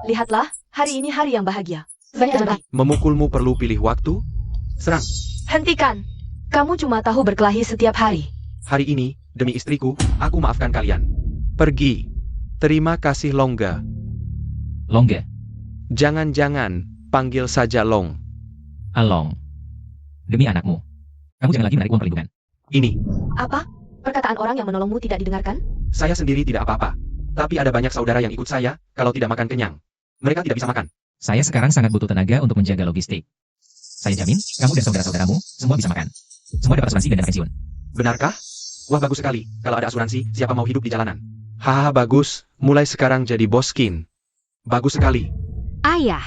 Lihatlah, hari ini hari yang bahagia. Banyak.
Memukulmu perlu pilih waktu? Serang.
Hentikan. Kamu cuma tahu berkelahi setiap hari.
Hari ini, demi istriku, aku maafkan kalian. Pergi. Terima kasih Longga.
Longga,
Jangan-jangan, panggil saja Long.
Along. Demi anakmu. Kamu jangan lagi menarik uang perlindungan.
Ini,
Apa? Perkataan orang yang menolongmu tidak didengarkan?
saya sendiri tidak apa-apa. Tapi ada banyak saudara yang ikut saya, kalau tidak makan kenyang. Mereka tidak bisa makan.
Saya sekarang sangat butuh tenaga untuk menjaga logistik. Saya jamin, kamu dan saudara-saudaramu, semua bisa makan. Semua dapat asuransi dan dana pensiun.
Benarkah? Wah bagus sekali, kalau ada asuransi, siapa mau hidup di jalanan? Haha bagus, mulai sekarang jadi bos Qin. Bagus sekali.
ayah,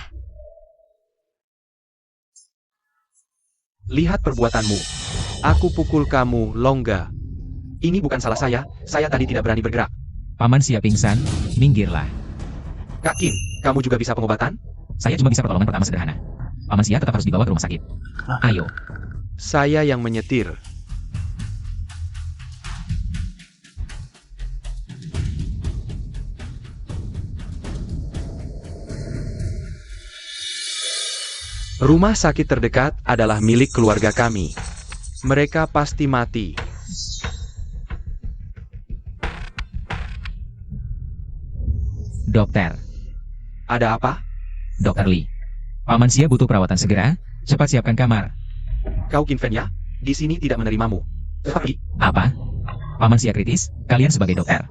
Lihat perbuatanmu. Aku pukul kamu, Longga. Ini bukan salah saya tadi tidak berani bergerak.
Paman siap pingsan, minggirlah.
Kak Qin, kamu juga bisa pengobatan?
Saya cuma bisa pertolongan pertama sederhana. Paman Sia tetap harus dibawa ke rumah sakit. Ayo.
Saya yang menyetir. Rumah sakit terdekat adalah milik keluarga kami. Mereka pasti mati.
Dokter.
Ada apa?
Dokter Lee. Paman Sia butuh perawatan segera. Cepat siapkan kamar.
Kau Qin Fen ya? di sini tidak menerimamu. Tapi,
Apa? Paman Sia kritis? Kalian sebagai dokter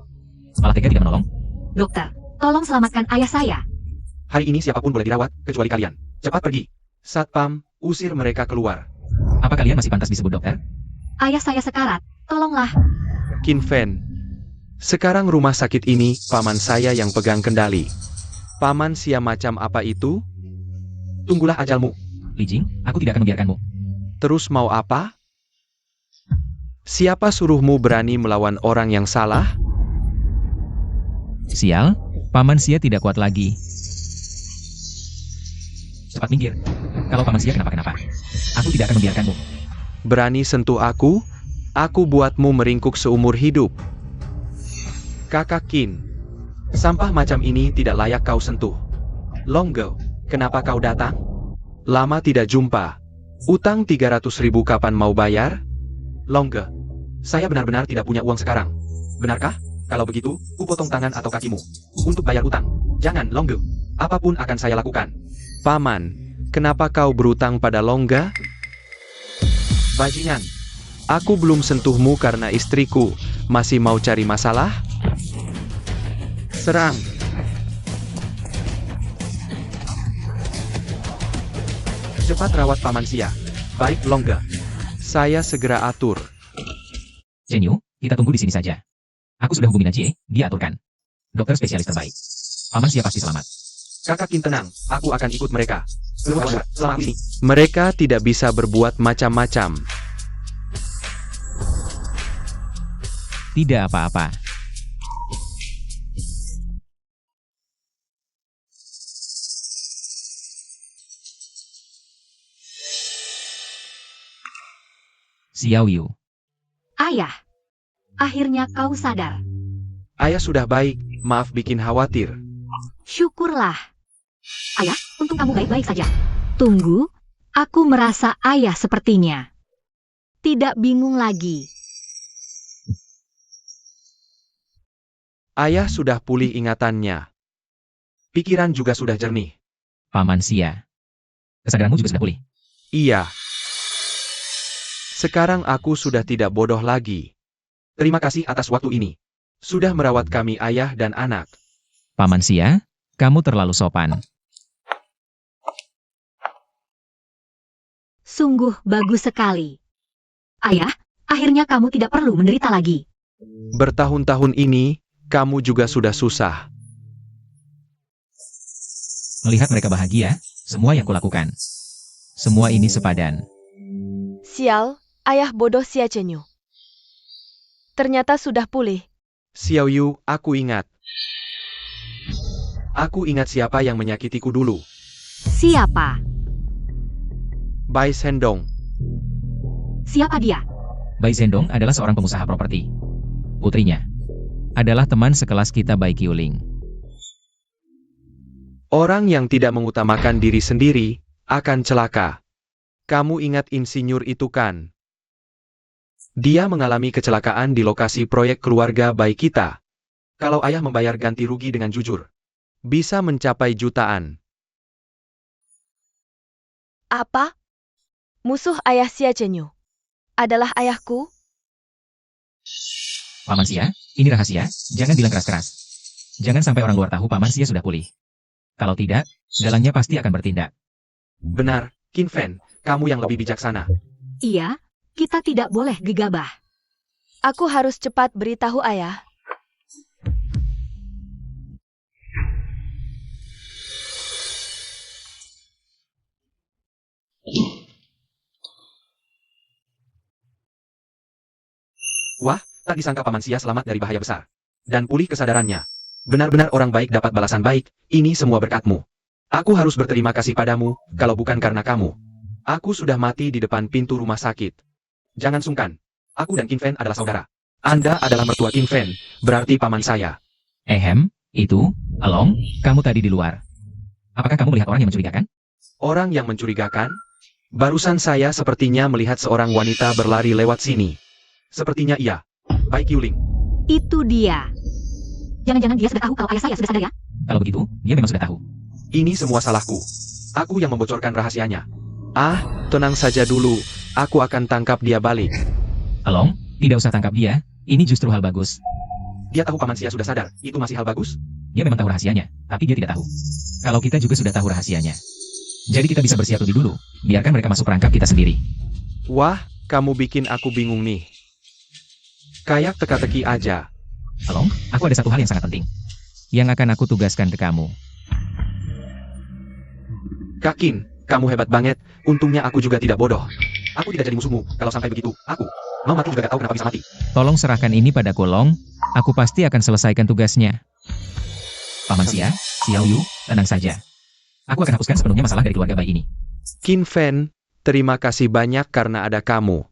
malah tega tidak menolong?
Dokter, tolong selamatkan ayah saya.
hari ini siapapun boleh dirawat, kecuali kalian. Cepat pergi. Satpam, usir mereka keluar.
Apa kalian masih pantas disebut dokter?
Ayah saya sekarat, tolonglah.
Qin Fen. Sekarang rumah sakit ini, paman saya yang pegang kendali. Paman Sia macam apa itu? Tunggulah ajalmu.
Li Jing, aku tidak akan membiarkanmu.
Terus mau apa? Siapa suruhmu berani melawan orang yang salah?
Sial, Paman Sia tidak kuat lagi. Cepat minggir. Kalau Paman Sia kenapa-kenapa, aku tidak akan membiarkanmu.
Berani sentuh aku? Aku buatmu meringkuk seumur hidup. Kakak Qin, sampah macam ini tidak layak kau sentuh. Longo, kenapa kau datang? Lama tidak jumpa. Utang 300.000 kapan mau bayar? Longo, saya benar-benar tidak punya uang sekarang. Benarkah? Kalau begitu, ku potong tangan atau kakimu untuk bayar utang. Jangan, Longo. Apapun akan saya lakukan. Paman, kenapa kau berutang pada Longga? Bajingan, aku belum sentuhmu karena istriku. Masih mau cari masalah? Serang. Cepat rawat Paman Sia. Baik, Longga. Saya segera atur.
Chen Yu, kita tunggu di sini saja. Aku sudah hubungi Najie, dia aturkan. Dokter spesialis terbaik. Paman Sia pasti selamat.
Kakak Qin tenang, aku akan ikut mereka. Selama ini, mereka tidak bisa berbuat macam-macam.
Tidak apa-apa. Xiao Yu.
Ayah, akhirnya kau sadar.
Ayah sudah baik, maaf bikin khawatir.
Syukurlah. Ayah, untung kamu baik-baik saja. Tunggu, aku merasa ayah sepertinya. Tidak bingung lagi.
Ayah sudah pulih ingatannya. Pikiran juga sudah jernih.
Paman Sia. Kesadaranmu juga sudah pulih.
Iya. Sekarang aku sudah tidak bodoh lagi. Terima kasih atas waktu ini. Sudah merawat kami ayah dan anak.
Paman Sia, kamu terlalu sopan.
Sungguh bagus sekali. Ayah, akhirnya kamu tidak perlu menderita lagi.
Bertahun-tahun ini, kamu juga sudah susah.
Melihat mereka bahagia, semua yang kulakukan. Semua ini sepadan.
Sial, ayah bodoh Sia Chen Yu. Ternyata sudah pulih.
Xiao Yu, aku ingat. Aku ingat siapa yang menyakitiku dulu.
Siapa?
Bai Shendong.
Siapa dia?
Bai Zhendong adalah seorang pengusaha properti. Putrinya adalah teman sekelas kita Bai Qiuling.
Orang yang tidak mengutamakan diri sendiri, akan celaka. Kamu ingat insinyur itu kan? Dia mengalami kecelakaan di lokasi proyek keluarga Bai kita. Kalau ayah membayar ganti rugi dengan jujur, bisa mencapai jutaan.
Apa? Musuh ayah Sia Chen Yu adalah ayahku?
Paman Sia, ini rahasia, jangan bilang keras-keras. Jangan sampai orang luar tahu Paman Sia sudah pulih. Kalau tidak, dalangnya pasti akan bertindak.
Benar, Qin Fen, kamu yang lebih bijaksana.
Iya, kita tidak boleh gegabah.
Aku harus cepat beritahu ayah.
Wah, tak disangka Paman Sia selamat dari bahaya besar. Dan pulih kesadarannya. Benar-benar orang baik dapat balasan baik, ini semua berkatmu. Aku harus berterima kasih padamu, kalau bukan karena kamu. Aku sudah mati di depan pintu rumah sakit. Jangan sungkan. Aku dan Qin Fen adalah saudara. Anda adalah mertua Qin Fen, berarti paman saya.
Itu, Along, kamu tadi di luar. Apakah kamu melihat orang yang mencurigakan?
Orang yang mencurigakan? Barusan saya sepertinya melihat seorang wanita berlari lewat sini. Sepertinya iya. Bai Qiuling.
Itu dia. Jangan-jangan dia sudah tahu kalau ayah saya sudah sadar ya?
Kalau begitu, dia memang sudah tahu.
Ini semua salahku. Aku yang membocorkan rahasianya. Ah, tenang saja dulu. aku akan tangkap dia balik.
Along, tidak usah tangkap dia, ini justru hal bagus.
Dia tahu Paman Sia sudah sadar, itu masih hal bagus?
Dia memang tahu rahasianya, tapi dia tidak tahu. Kalau kita juga sudah tahu rahasianya. Jadi kita bisa bersiap lebih dulu, biarkan mereka masuk perangkap kita sendiri.
Wah, kamu bikin aku bingung nih. Kayak teka-teki aja.
Along, aku ada satu hal yang sangat penting. Yang akan aku tugaskan ke kamu.
Kakin, kamu hebat banget, untungnya aku juga tidak bodoh. Aku tidak jadi musuhmu, kalau sampai begitu, aku mau mati juga gak tahu kenapa bisa mati.
Tolong serahkan ini pada Kolong, aku pasti akan selesaikan tugasnya. Paman Sia, Xiao Yu, tenang saja. Aku akan hapuskan sepenuhnya masalah dari keluarga bayi ini.
Qin Fen, terima kasih banyak karena ada kamu.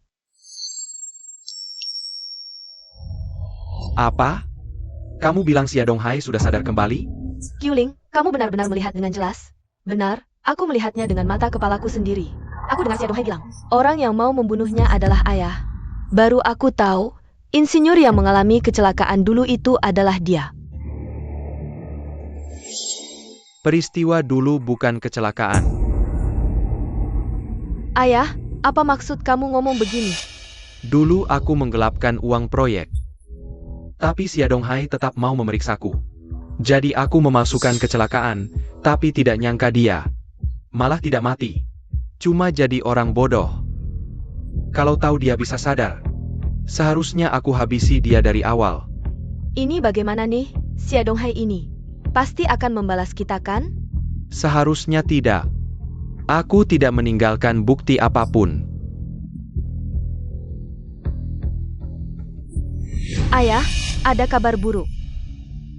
Apa? Kamu bilang Xia Donghai sudah sadar kembali?
Qiuling, kamu benar-benar melihat dengan jelas? Benar, aku melihatnya dengan mata kepalaku sendiri. Aku dengar Xia Donghai bilang, orang yang mau membunuhnya adalah ayah. Baru aku tahu, insinyur yang mengalami kecelakaan dulu itu adalah dia.
Peristiwa dulu bukan kecelakaan.
Ayah, apa maksud kamu ngomong begini?
Dulu aku menggelapkan uang proyek. Tapi Xia Donghai tetap mau memeriksaku. Jadi aku memasukkan kecelakaan, tapi tidak nyangka dia malah tidak mati. Cuma jadi orang bodoh. Kalau tahu dia bisa sadar, seharusnya aku habisi dia dari awal.
Ini bagaimana nih, Xia Donghai ini? Pasti akan membalas kita kan?
Seharusnya tidak. Aku tidak meninggalkan bukti apapun.
Ayah, ada kabar buruk.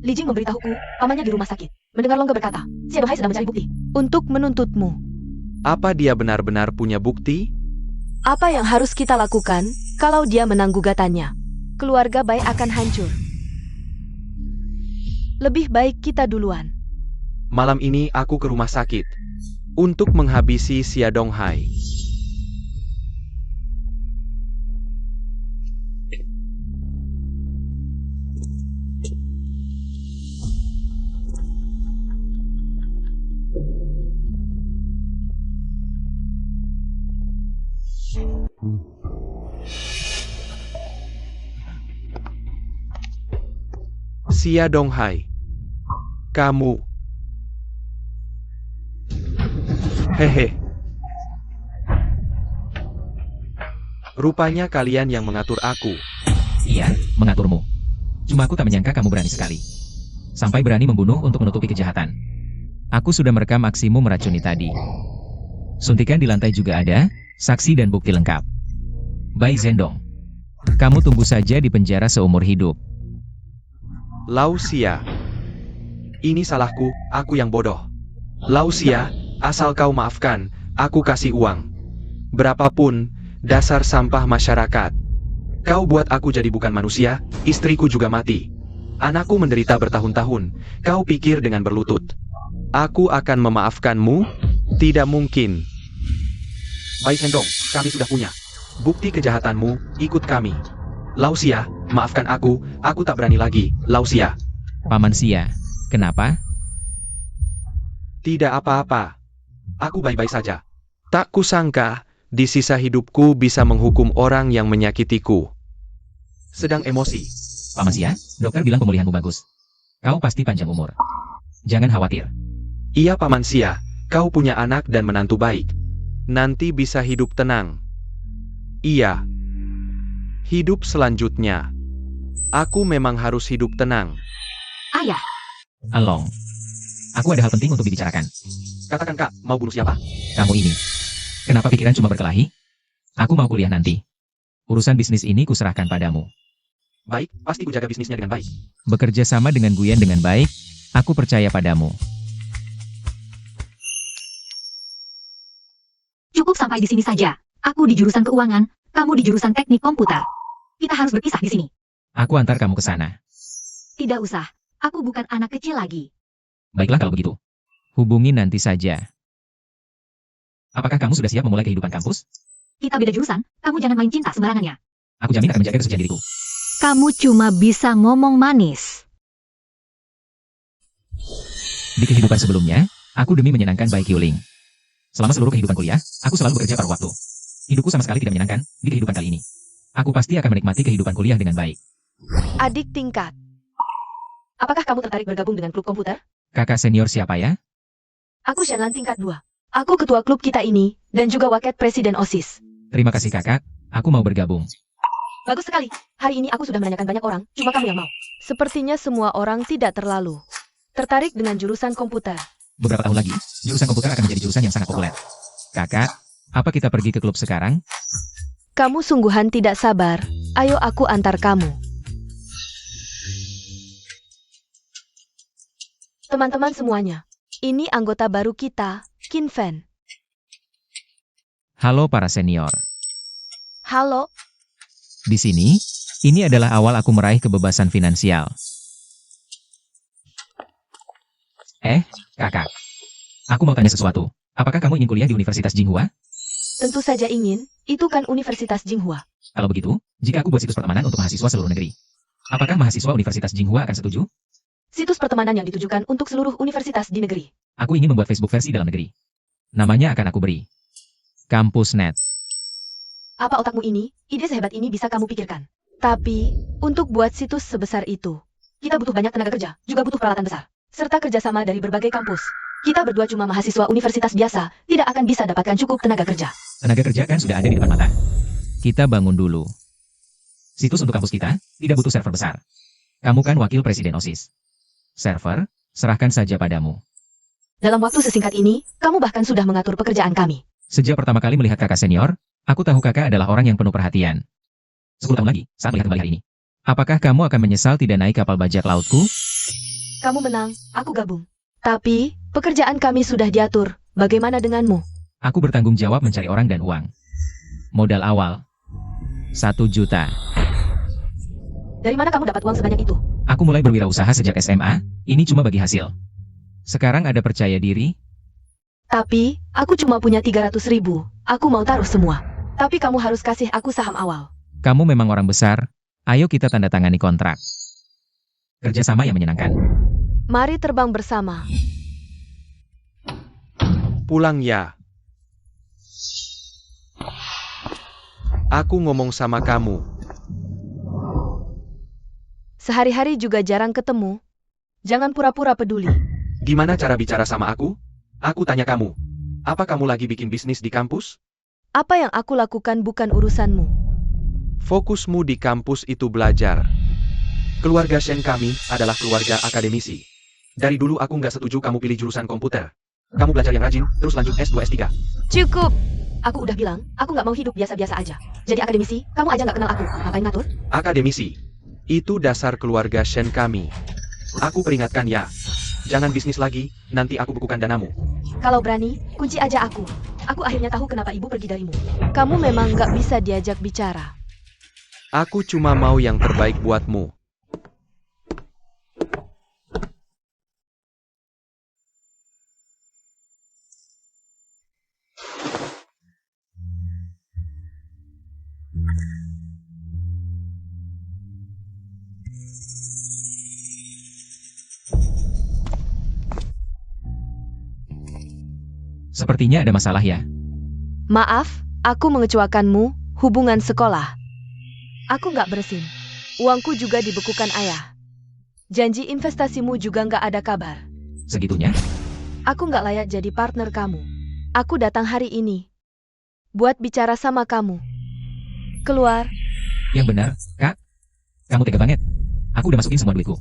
Li Jing memberitahuku, pamannya di rumah sakit. Mendengar Longge berkata, Xia Donghai sedang mencari bukti untuk menuntutmu.
Apa dia benar-benar punya bukti?
Apa yang harus kita lakukan kalau dia menang gugatannya? Keluarga Bai akan hancur. Lebih baik kita duluan.
Malam ini aku ke rumah sakit untuk menghabisi Xia Donghai. Xia Donghai, kamu. Hehe. Rupanya kalian yang mengatur aku.
Iya, mengaturmu. Cuma aku tak menyangka kamu berani sekali. Sampai berani membunuh untuk menutupi kejahatan. Aku sudah merekam aksimu meracuni tadi. Suntikan di lantai juga ada, saksi dan bukti lengkap. Bai Zhendong, kamu tunggu saja di penjara seumur hidup.
Lau Xia. Ini salahku, aku yang bodoh. Lau Xia, asal kau maafkan, aku kasih uang. Berapapun, dasar sampah masyarakat. Kau buat aku jadi bukan manusia, istriku juga mati. Anakku menderita bertahun-tahun, kau pikir dengan berlutut aku akan memaafkanmu? Tidak mungkin. Bai Zhendong, kami sudah punya bukti kejahatanmu, ikut kami. Lau Xia, maafkan aku tak berani lagi, Lau Xia.
Paman Sia, kenapa?
Tidak apa-apa. Aku baik-baik saja. Tak kusangka, di sisa hidupku bisa menghukum orang yang menyakitiku. Sedang emosi.
Paman Sia, dokter bilang pemulihanmu bagus. Kau pasti panjang umur. Jangan khawatir.
Iya Paman Sia, kau punya anak dan menantu baik. Nanti bisa hidup tenang. Iya. Hidup selanjutnya. Aku memang harus hidup tenang.
Ayah,
Along, aku ada hal penting untuk dibicarakan.
Katakan Kak, mau bunuh siapa?
Kamu ini. Kenapa pikiran cuma berkelahi? Aku mau kuliah nanti. Urusan bisnis ini kuserahkan padamu.
Baik, pasti ku jaga bisnisnya dengan baik.
Bekerja sama dengan Guyan dengan baik, aku percaya padamu.
cukup sampai di sini saja. Aku di jurusan keuangan, kamu di jurusan teknik komputer. Kita harus berpisah di sini.
Aku antar kamu ke sana.
Tidak usah, aku bukan anak kecil lagi.
Baiklah kalau begitu. Hubungi nanti saja. Apakah kamu sudah siap memulai kehidupan kampus?
Kita beda jurusan, kamu jangan main cinta sembarangannya.
Aku jamin akan menjaga kesucian diriku.
Kamu cuma bisa ngomong manis.
Di kehidupan sebelumnya, aku demi menyenangkan Bai Qiuling. Selama seluruh kehidupan kuliah, aku selalu bekerja paruh waktu. Hidupku sama sekali tidak menyenangkan di kehidupan kali ini. Aku pasti akan menikmati kehidupan kuliah dengan baik.
Adik tingkat. Apakah kamu tertarik bergabung dengan klub komputer?
Kakak senior siapa ya?
Aku Shenlan tingkat 2. Aku ketua klub kita ini, dan juga wakil presiden OSIS.
Terima kasih kakak, aku mau bergabung.
Bagus sekali. Hari ini aku sudah menanyakan banyak orang, cuma kamu yang mau. Sepertinya semua orang tidak terlalu tertarik dengan jurusan komputer.
Beberapa tahun lagi, jurusan komputer akan menjadi jurusan yang sangat populer. Kakak, apa kita pergi ke klub sekarang?
Kamu sungguhan tidak sabar. Ayo aku antar kamu. Teman-teman semuanya, ini anggota baru kita, Qin Fen.
Halo para senior.
Halo,
Di sini, ini adalah awal aku meraih kebebasan finansial. Kakak. Aku mau tanya sesuatu. Apakah kamu ingin kuliah di Universitas Tsinghua?
tentu saja ingin. Itu kan Universitas Tsinghua.
Kalau begitu, jika aku buat situs pertemanan untuk mahasiswa seluruh negeri, apakah mahasiswa Universitas Tsinghua akan setuju?
Situs pertemanan yang ditujukan untuk seluruh universitas di negeri.
Aku ingin membuat Facebook versi dalam negeri. Namanya akan aku beri Kampusnet.
Apa otakmu ini? Ide sehebat ini bisa kamu pikirkan. Tapi, untuk buat situs sebesar itu, kita butuh banyak tenaga kerja, juga butuh peralatan besar, serta kerjasama dari berbagai kampus. Kita berdua cuma mahasiswa universitas biasa, tidak akan bisa dapatkan cukup tenaga kerja.
Tenaga kerja kan sudah ada di depan mata. Kita bangun dulu. Situs untuk kampus kita tidak butuh server besar. Kamu kan wakil presiden OSIS. Server, serahkan saja padamu.
Dalam waktu sesingkat ini, kamu bahkan sudah mengatur pekerjaan kami.
Sejak pertama kali melihat kakak senior, aku tahu kakak adalah orang yang penuh perhatian. 10 tahun lagi, saat melihat kembali hari ini, apakah kamu akan menyesal tidak naik kapal bajak lautku?
Kamu menang, aku gabung. Tapi, pekerjaan kami sudah diatur. Bagaimana denganmu?
Aku bertanggung jawab mencari orang dan uang. Modal awal, 1 juta.
Dari mana kamu dapat uang sebanyak itu?
Aku mulai berwirausaha sejak SMA, ini cuma bagi hasil. Sekarang ada percaya diri,
Tapi, aku cuma punya 300.000. Aku mau taruh semua. Tapi kamu harus kasih aku saham awal.
kamu memang orang besar, ayo kita tanda tangani kontrak. Kerjasama yang menyenangkan.
Mari terbang bersama.
Pulang ya. Aku ngomong sama kamu.
Sehari-hari juga jarang ketemu. Jangan pura-pura peduli.
Gimana cara bicara sama aku? Aku tanya kamu. Apa kamu lagi bikin bisnis di kampus?
Apa yang aku lakukan bukan urusanmu.
Fokusmu di kampus itu belajar. Keluarga Shen kami adalah keluarga akademisi. Dari dulu aku nggak setuju kamu pilih jurusan komputer. Kamu belajar yang rajin, terus lanjut S2, S3.
Cukup. Aku udah bilang, aku nggak mau hidup biasa-biasa aja. Jadi akademisi, kamu aja nggak kenal aku. Ngapain ngatur?
Akademisi. Itu dasar keluarga Shen kami. Aku peringatkan ya. Jangan bisnis lagi, nanti aku bukukan danamu.
Kalau berani, kunci aja aku. Aku akhirnya tahu kenapa ibu pergi darimu. Kamu memang nggak bisa diajak bicara.
Aku cuma mau yang terbaik buatmu.
Sepertinya ada masalah ya.
Maaf, aku mengecuakanmu, hubungan sekolah. Aku nggak bersin. Uangku juga dibekukan ayah. Janji investasimu juga nggak ada kabar.
Segitunya?
Aku nggak layak jadi partner kamu. Aku datang hari ini. Buat bicara sama kamu. Keluar.
Yang benar, Kak. Kamu tega banget. Aku udah masukin semua duitku.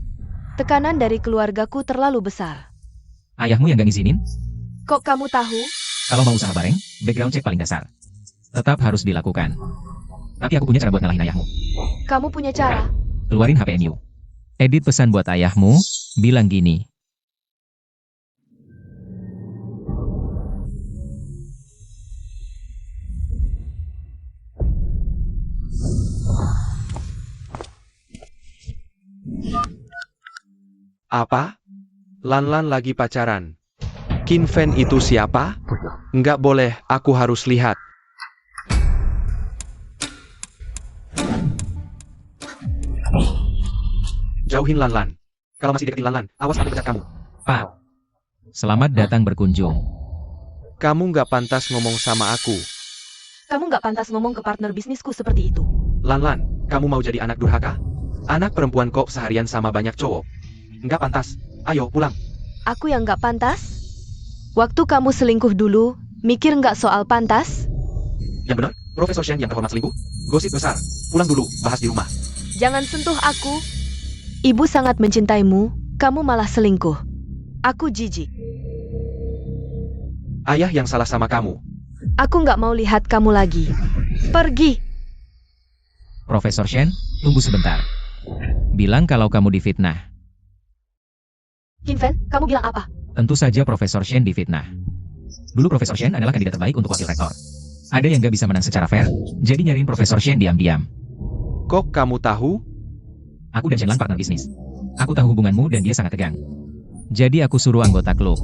Tekanan dari keluargaku terlalu besar.
Ayahmu yang gak ngizinin?
Kok kamu tahu?
Kalau mau usaha bareng, background check paling dasar. Tetap harus dilakukan. Tapi aku punya cara buat ngalahin ayahmu.
Kamu punya cara.
Keluarin HPNU. Edit pesan buat ayahmu, bilang gini.
Apa? Lanlan lagi pacaran. Qin Fen itu siapa? Nggak boleh, aku harus lihat. Jauhin Lanlan. Kalau masih deketin Lanlan, awas aku pecat kamu.
Pak, selamat datang berkunjung.
Kamu nggak pantas ngomong sama aku.
Kamu nggak pantas ngomong ke partner bisnisku seperti itu.
Lan, kamu mau jadi anak durhaka? Anak perempuan kok seharian sama banyak cowok? Nggak pantas. Ayo pulang.
Aku yang nggak pantas? Waktu kamu selingkuh dulu, mikir nggak soal pantas?
Yang benar, Profesor Shen yang terhormat selingkuh? Gosip besar. Pulang dulu, bahas di rumah.
Jangan sentuh aku. Ibu sangat mencintaimu, kamu malah selingkuh. Aku jijik.
Ayah yang salah sama kamu.
Aku nggak mau lihat kamu lagi. Pergi.
Profesor Shen, tunggu sebentar. Bilang kalau kamu difitnah.
Qin Fen, kamu bilang apa?
Tentu saja Profesor Shen difitnah. Dulu Profesor Shen adalah kandidat terbaik untuk wakil rektor. Ada yang gak bisa menang secara fair, jadi nyariin Profesor Shen diam-diam.
Kok kamu tahu?
Aku dan Shenlan partner bisnis. Aku tahu hubunganmu dan dia sangat tegang. Jadi aku suruh anggota klub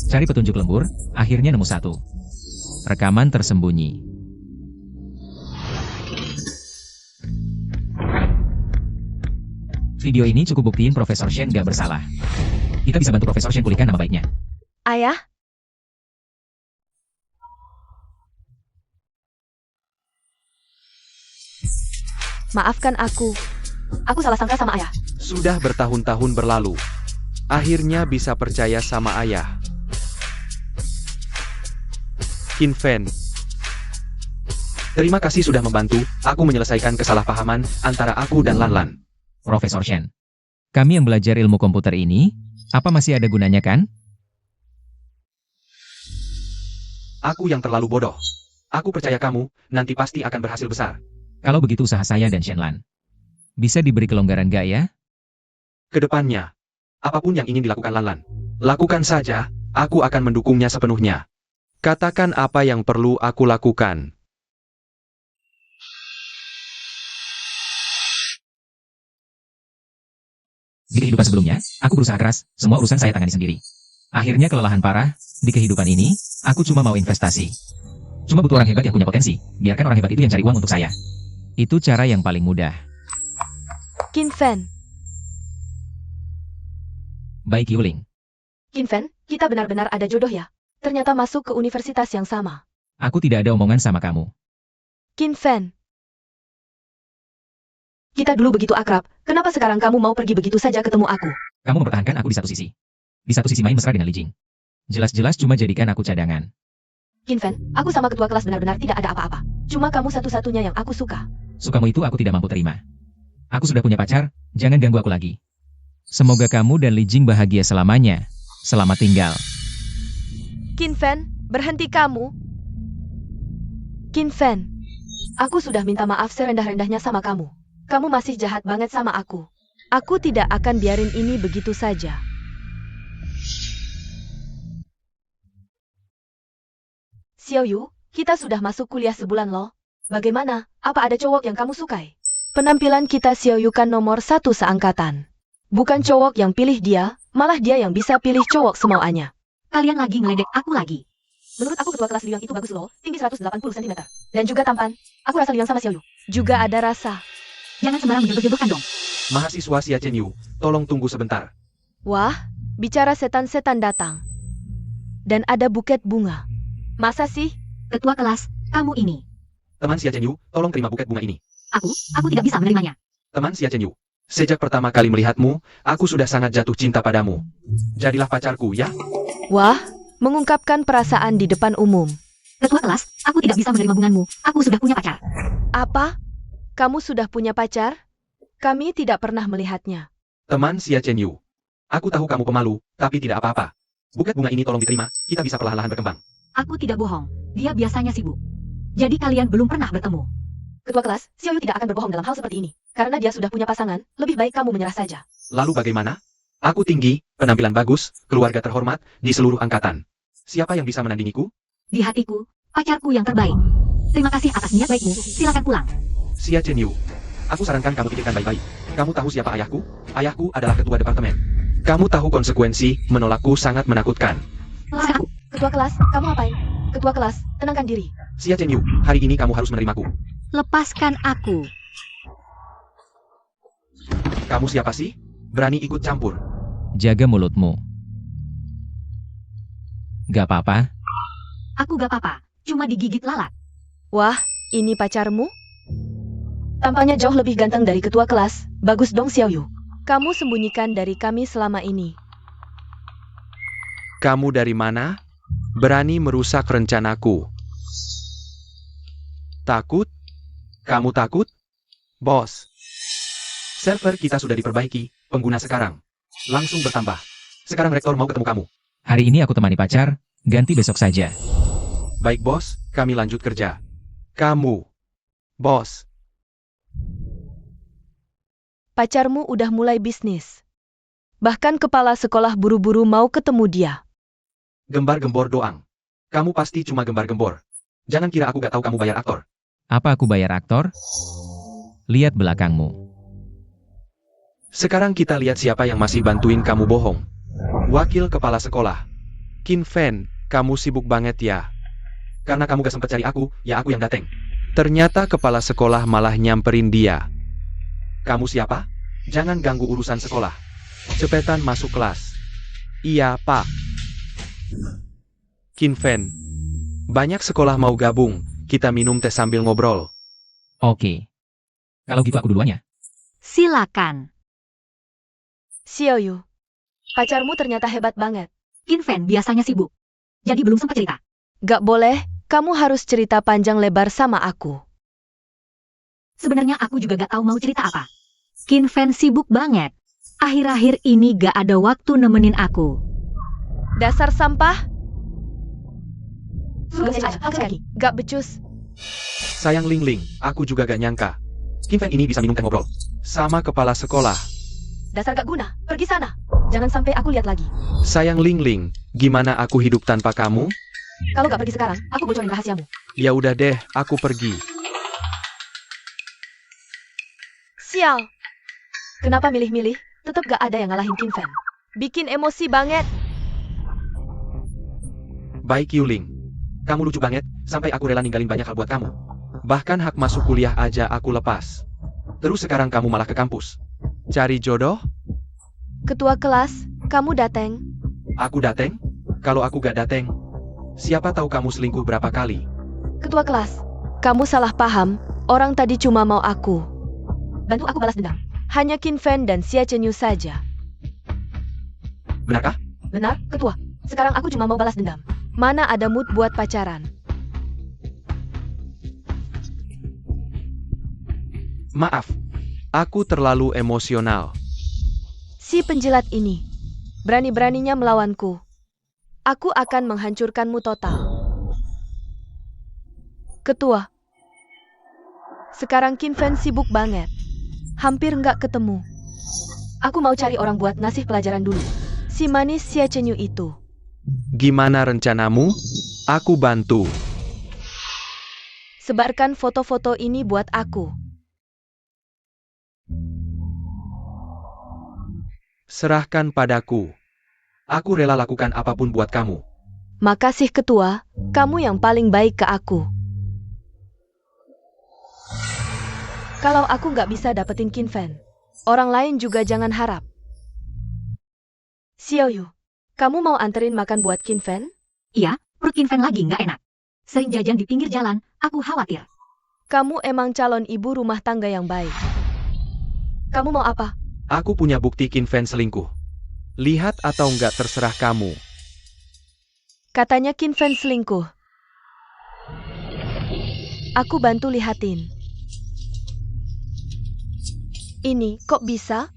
cari petunjuk lembur, akhirnya nemu satu. Rekaman tersembunyi. Video ini cukup buktiin Profesor Shen gak bersalah. Kita bisa bantu Profesor Shen pulihkan nama baiknya.
Ayah? Maafkan aku. Aku salah sangka sama ayah.
Sudah bertahun-tahun berlalu. Akhirnya bisa percaya sama ayah. Qin Fen. Terima kasih sudah membantu aku menyelesaikan kesalahpahaman antara aku dan Lan.
Profesor Shen, kami yang belajar ilmu komputer ini, apa masih ada gunanya kan?
Aku yang terlalu bodoh. Aku percaya kamu, nanti pasti akan berhasil besar.
Kalau begitu usaha saya dan Shenlan. Bisa diberi kelonggaran gak ya?
Kedepannya, apapun yang ingin dilakukan Lan, lakukan saja, aku akan mendukungnya sepenuhnya. Katakan apa yang perlu aku lakukan.
Di kehidupan sebelumnya, aku berusaha keras, semua urusan saya tangani sendiri. Akhirnya kelelahan parah, di kehidupan ini, aku cuma mau investasi. Cuma butuh orang hebat yang punya potensi, biarkan orang hebat itu yang cari uang untuk saya. Itu cara yang paling mudah.
Qin Fen.
Baik Yuling,
Qin Fen, kita benar-benar ada jodoh ya? Ternyata masuk ke universitas yang sama.
aku tidak ada omongan sama kamu.
Qin Fen. Kita dulu begitu akrab, kenapa sekarang kamu mau pergi begitu saja ketemu aku?
Kamu mempertahankan aku di satu sisi. Di satu sisi main mesra dengan Li Jing. Jelas-jelas cuma jadikan aku cadangan.
Qin Fen, aku sama ketua kelas benar-benar tidak ada apa-apa. Cuma kamu satu-satunya yang aku suka.
Sukamu itu aku tidak mampu terima. Aku sudah punya pacar, jangan ganggu aku lagi. Semoga kamu dan Li Jing bahagia selamanya. Selamat tinggal.
Qin Fen, berhenti kamu. Qin Fen, aku sudah minta maaf serendah-rendahnya sama kamu. Kamu masih jahat banget sama aku. Aku tidak akan biarin ini begitu saja. Xiao Yu, kita sudah masuk kuliah sebulan loh. Bagaimana? Apa ada cowok yang kamu sukai? Penampilan kita Xiao Yu kan nomor 1 seangkatan. Bukan cowok yang pilih dia, malah dia yang bisa pilih cowok semauanya.
Kalian lagi ngeledek aku lagi.
Menurut aku ketua kelas Liang itu bagus loh, tinggi 180 cm. Dan juga tampan. Aku rasa Liang sama Xiao Yu. Juga ada rasa.
Jangan sembarang menjodoh-jodohkan dong.
Mahasiswa Xia Chen Yu, tolong tunggu sebentar.
Wah, bicara setan-setan datang. Dan ada buket bunga. Masa sih?
Ketua kelas, kamu ini.
Teman Xia Chen Yu, tolong terima buket bunga ini.
Aku tidak bisa menerimanya.
Teman Xia Chen Yu, sejak pertama kali melihatmu, aku sudah sangat jatuh cinta padamu. Jadilah pacarku, ya?
Wah, mengungkapkan perasaan di depan umum.
Ketua kelas, aku tidak bisa menerima hubunganmu. Aku sudah punya pacar.
Apa? Kamu sudah punya pacar? Kami tidak pernah melihatnya.
Teman Xia Chen Yu, aku tahu kamu pemalu, tapi tidak apa-apa. Buket bunga ini tolong diterima, kita bisa perlahan-lahan berkembang.
Aku tidak bohong. Dia biasanya sibuk. Jadi kalian belum pernah bertemu.
Ketua kelas, Xiao Yu tidak akan berbohong dalam hal seperti ini. Karena dia sudah punya pasangan, lebih baik kamu menyerah saja.
Lalu bagaimana? Aku tinggi, penampilan bagus, keluarga terhormat, di seluruh angkatan. Siapa yang bisa menandingiku?
Di hatiku, pacarku yang terbaik. Terima kasih atas niat baikmu. Silakan pulang.
Xia Chen Yu, aku sarankan kamu pikirkan baik-baik. Kamu tahu siapa ayahku? Ayahku adalah ketua departemen. Kamu tahu konsekuensi menolakku sangat menakutkan.
Ketua kelas, kamu apain? Ketua kelas, tenangkan diri.
Xia Chen Yu, hari ini kamu harus menerimaku.
Lepaskan aku.
Kamu siapa sih? Berani ikut campur?
Jaga mulutmu. Gak apa-apa,
Aku gak apa-apa. Cuma digigit lalat.
Wah, ini pacarmu? Tampaknya jauh lebih ganteng dari ketua kelas. Bagus dong Xiaoyu. Kamu sembunyikan dari kami selama ini.
Kamu dari mana? Berani merusak rencanaku. Takut? Kamu takut? Bos. Server kita sudah diperbaiki, pengguna sekarang langsung bertambah. Sekarang rektor mau ketemu kamu.
Hari ini aku temani pacar, ganti besok saja.
Baik bos, kami lanjut kerja. Kamu. Bos.
Pacarmu udah mulai bisnis. Bahkan kepala sekolah buru-buru mau ketemu dia.
Gembar-gembor doang. Kamu pasti cuma gembar-gembor. Jangan kira aku gak tahu kamu bayar aktor.
Apa aku bayar aktor? Lihat belakangmu.
Sekarang kita lihat siapa yang masih bantuin kamu bohong. Wakil kepala sekolah. Qin Fen, kamu sibuk banget ya. Karena kamu gak sempat cari aku, ya aku yang dateng. Ternyata kepala sekolah malah nyamperin dia. Kamu siapa? Jangan ganggu urusan sekolah. Cepetan masuk kelas. Iya, Pak. Qin Fen. Banyak sekolah mau gabung, kita minum teh sambil ngobrol.
Oke. Kalau gitu aku duluan ya.
Silakan.
Xiaoyu, pacarmu ternyata hebat banget.
Qin Fen biasanya sibuk. Jadi belum sempat cerita.
Gak boleh, kamu harus cerita panjang lebar sama aku.
Sebenarnya aku juga gak tahu mau cerita apa. Qin Fen sibuk banget. Akhir-akhir ini gak ada waktu nemenin aku.
Dasar sampah,
Suruh saya angkat kaki.
gak becus.
Sayang Ling Ling, aku juga gak nyangka. Qin Fen ini bisa minum teh ngobrol sama kepala sekolah.
Dasar gak guna, pergi sana. Jangan sampai aku lihat lagi.
Sayang Ling Ling, gimana aku hidup tanpa kamu?
Kalau gak pergi sekarang, aku bocorin rahasiamu.
Ya udah deh, aku pergi.
Sial. Kenapa milih-milih? Tetap gak ada yang ngalahin Qin Fen. Bikin emosi banget.
Baik Yuling. Kamu lucu banget, sampai aku rela ninggalin banyak hal buat kamu. Bahkan hak masuk kuliah aja aku lepas. Terus sekarang kamu malah ke kampus. Cari jodoh?
Ketua kelas, kamu dateng.
Aku dateng? Kalau aku gak dateng, siapa tahu kamu selingkuh berapa kali?
Ketua kelas, kamu salah paham. Orang tadi cuma mau aku. Bantu aku balas dendam. Hanya Qin Fen dan Xia Chenyu saja.
Benarkah?
Benar, ketua. Sekarang aku cuma mau balas dendam. Mana ada mood buat pacaran?
Maaf, aku terlalu emosional.
Si penjilat ini, berani-beraninya melawanku. Aku akan menghancurkanmu total. Ketua, sekarang Qin Fen sibuk banget. Hampir nggak ketemu. Aku mau cari orang buat ngasih pelajaran dulu. Si manis Xia Chenyu itu.
Gimana rencanamu? Aku bantu.
Sebarkan foto-foto ini buat aku.
Serahkan padaku. Aku rela lakukan apapun buat kamu.
Makasih ketua, kamu yang paling baik ke aku. Kalau aku nggak bisa dapetin Qin Fen, orang lain juga jangan harap. Xiaoyu, kamu mau anterin makan buat Qin Fen?
Iya, perut Qin Fen lagi nggak enak. Sering jajan di pinggir jalan, aku khawatir.
Kamu emang calon ibu rumah tangga yang baik. Kamu mau apa?
Aku punya bukti Qin Fen selingkuh. Lihat atau enggak terserah kamu.
Katanya Qin Fen selingkuh. Aku bantu lihatin. Ini kok bisa?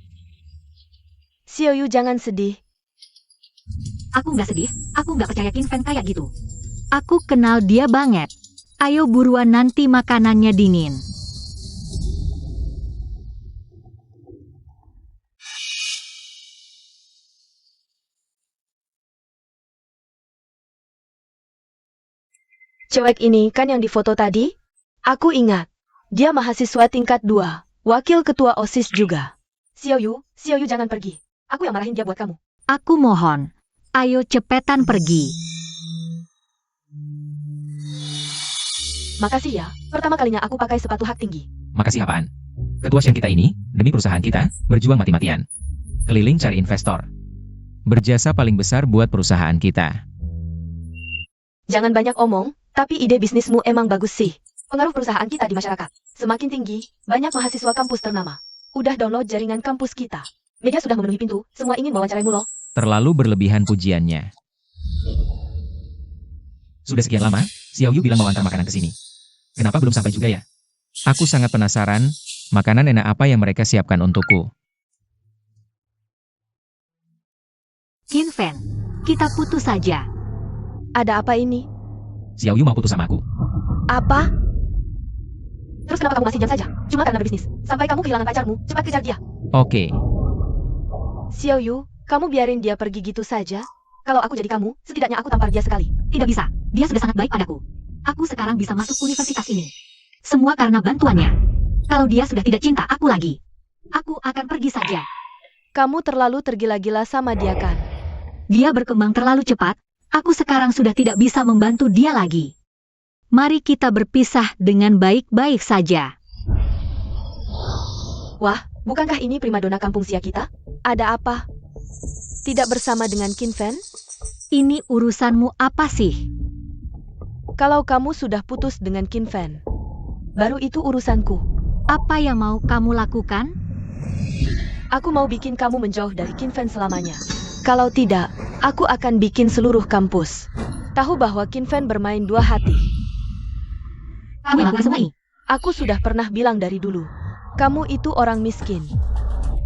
Xiaoyu jangan sedih.
Aku nggak sedih, aku nggak percaya Qin Fen kayak gitu. Aku kenal dia banget. Ayo buruan nanti makanannya dingin.
Cewek ini kan yang difoto tadi? Aku ingat. Dia mahasiswa tingkat 2. Wakil ketua OSIS juga. Xiaoyu jangan pergi. Aku yang marahin dia buat kamu.
Aku mohon, ayo cepetan pergi.
Makasih ya, pertama kalinya aku pakai sepatu hak tinggi.
Makasih apaan? Ketua Shen kita ini, demi perusahaan kita, berjuang mati-matian. Keliling cari investor. Berjasa paling besar buat perusahaan kita.
Jangan banyak omong, tapi ide bisnismu emang bagus sih. Pengaruh perusahaan kita di masyarakat semakin tinggi, banyak mahasiswa kampus ternama. Udah download jaringan kampus kita. Media sudah memenuhi pintu, semua ingin mewawancaraimu loh.
Terlalu berlebihan pujiannya. Sudah sekian lama, Xiao Yu bilang mau antar makanan ke sini. Kenapa belum sampai juga ya? Aku sangat penasaran, makanan enak apa yang mereka siapkan untukku.
Qin Fen, kita putus saja.
Ada apa ini?
Xiao Yu mau putus sama aku.
Apa? Terus kenapa kamu masih jam saja? Cuma karena berbisnis. Sampai kamu kehilangan pacarmu, cepat kejar dia.
Oke,
Xiao Yu, kamu biarin dia pergi gitu saja? Kalau aku jadi kamu, setidaknya aku tampar dia sekali.
Tidak bisa, dia sudah sangat baik padaku. Aku sekarang bisa masuk universitas ini. Semua karena bantuannya. Kalau dia sudah tidak cinta aku lagi, aku akan pergi saja.
Kamu terlalu tergila-gila sama dia kan?
Dia berkembang terlalu cepat, aku sekarang sudah tidak bisa membantu dia lagi. Mari kita berpisah dengan baik-baik saja.
Wah, bukankah ini primadona kampung Sia kita? Ada apa? Tidak bersama dengan Qin Fen?
Ini urusanmu apa sih?
Kalau kamu sudah putus dengan Qin Fen, baru itu urusanku.
Apa yang mau kamu lakukan?
Aku mau bikin kamu menjauh dari Qin Fen selamanya. Kalau tidak, aku akan bikin seluruh kampus tahu bahwa Qin Fen bermain dua hati.
Kamu yang lakukan semua ini?
Aku sudah pernah bilang dari dulu, kamu itu orang miskin.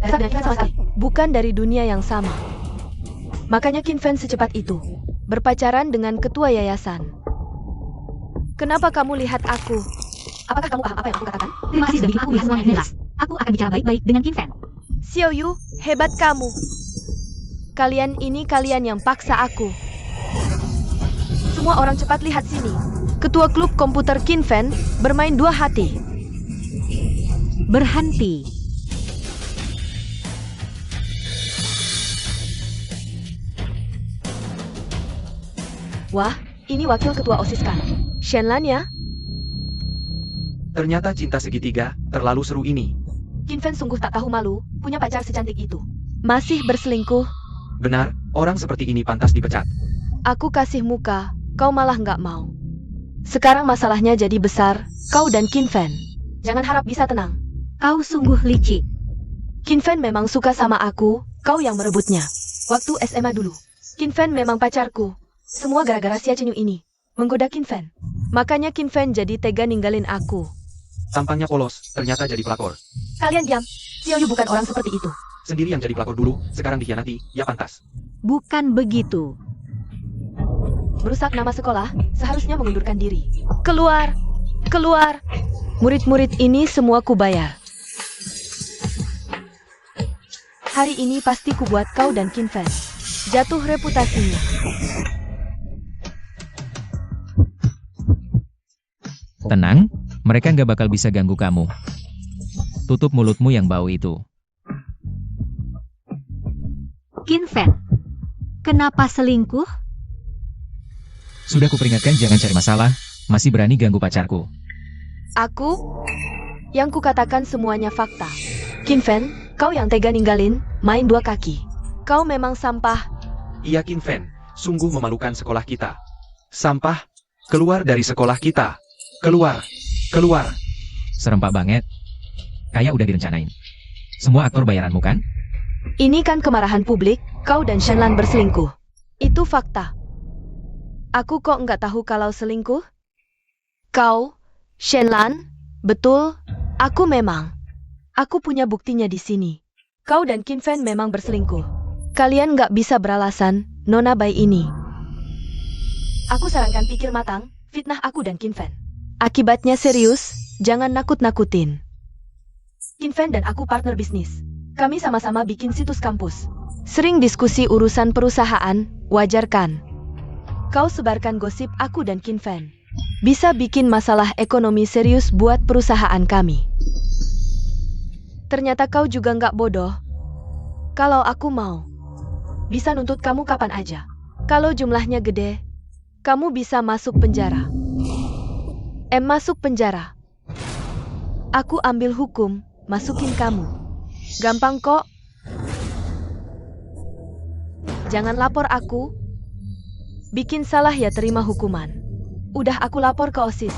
Dasar dengan Qin Fen sama sekali. Bukan dari dunia yang sama. Makanya Qin Fen secepat itu berpacaran dengan ketua yayasan. Kenapa kamu lihat aku? Apakah kamu paham apa yang aku katakan?
Terima kasih sudah bikin aku lihat semuanya jelas. Aku akan bicara baik-baik dengan Qin Fen.
Xiao Yu, hebat kamu. Kalian yang paksa aku. Semua orang cepat lihat sini. Ketua klub komputer Qin Fen bermain dua hati.
Berhenti.
Wah, ini wakil ketua OSIS kan? Shenlan ya?
Ternyata cinta segitiga, terlalu seru ini.
Qin Fen sungguh tak tahu malu, punya pacar secantik itu. Masih berselingkuh.
Benar, orang seperti ini pantas dipecat.
Aku kasih muka, kau malah nggak mau. Sekarang masalahnya jadi besar, kau dan Qin Fen. Jangan harap bisa tenang.
Kau sungguh licik.
Qin Fen memang suka sama aku, kau yang merebutnya. Waktu SMA dulu, Qin Fen memang pacarku. Semua gara-gara Xia Chenyu ini, menggoda Qin Fen. Makanya Qin Fen jadi tega ninggalin aku.
Tampangnya polos, ternyata jadi pelakor.
Kalian diam, Xiao Yu bukan orang seperti itu.
Sendiri yang jadi pelakor dulu, sekarang dikhianati, ya pantas.
Bukan begitu.
Merusak nama sekolah, seharusnya mengundurkan diri. Keluar! Keluar! Murid-murid ini semua kubayar. Hari ini pasti kubuat kau dan Qin Fen jatuh reputasinya.
tenang, mereka nggak bakal bisa ganggu kamu. Tutup mulutmu yang bau itu.
Qin Fen, kenapa selingkuh?
Sudah kuperingatkan jangan cari masalah, masih berani ganggu pacarku.
Aku? Yang kukatakan semuanya fakta. Qin Fen, kau yang tega ninggalin, main dua kaki. Kau memang sampah.
Iya Qin Fen, sungguh memalukan sekolah kita. Sampah, keluar dari sekolah kita. Keluar, keluar.
Serempak banget. Kayak udah direncanain. Semua aktor bayaranmu kan?
Ini kan kemarahan publik, kau dan Shenlan berselingkuh. Itu fakta. Aku kok nggak tahu kalau selingkuh? Kau, Shenlan, betul, aku memang. Aku punya buktinya di sini. Kau dan Qin Fen memang berselingkuh. Kalian nggak bisa beralasan, nona bayi ini. Aku sarankan pikir matang, fitnah aku dan Qin Fen. Akibatnya serius, jangan nakut-nakutin. Qin Fen dan aku partner bisnis. Kami sama-sama bikin situs kampus. Sering diskusi urusan perusahaan, wajar kan? Kau sebarkan gosip aku dan Qin Fen. Bisa bikin masalah ekonomi serius buat perusahaan kami. Ternyata kau juga nggak bodoh. Kalau aku mau, bisa nuntut kamu kapan aja. Kalau jumlahnya gede, kamu bisa masuk penjara. Masuk penjara. Aku ambil hukum, masukin kamu. Gampang kok. Jangan lapor aku. Bikin salah ya terima hukuman. Udah aku lapor ke OSIS.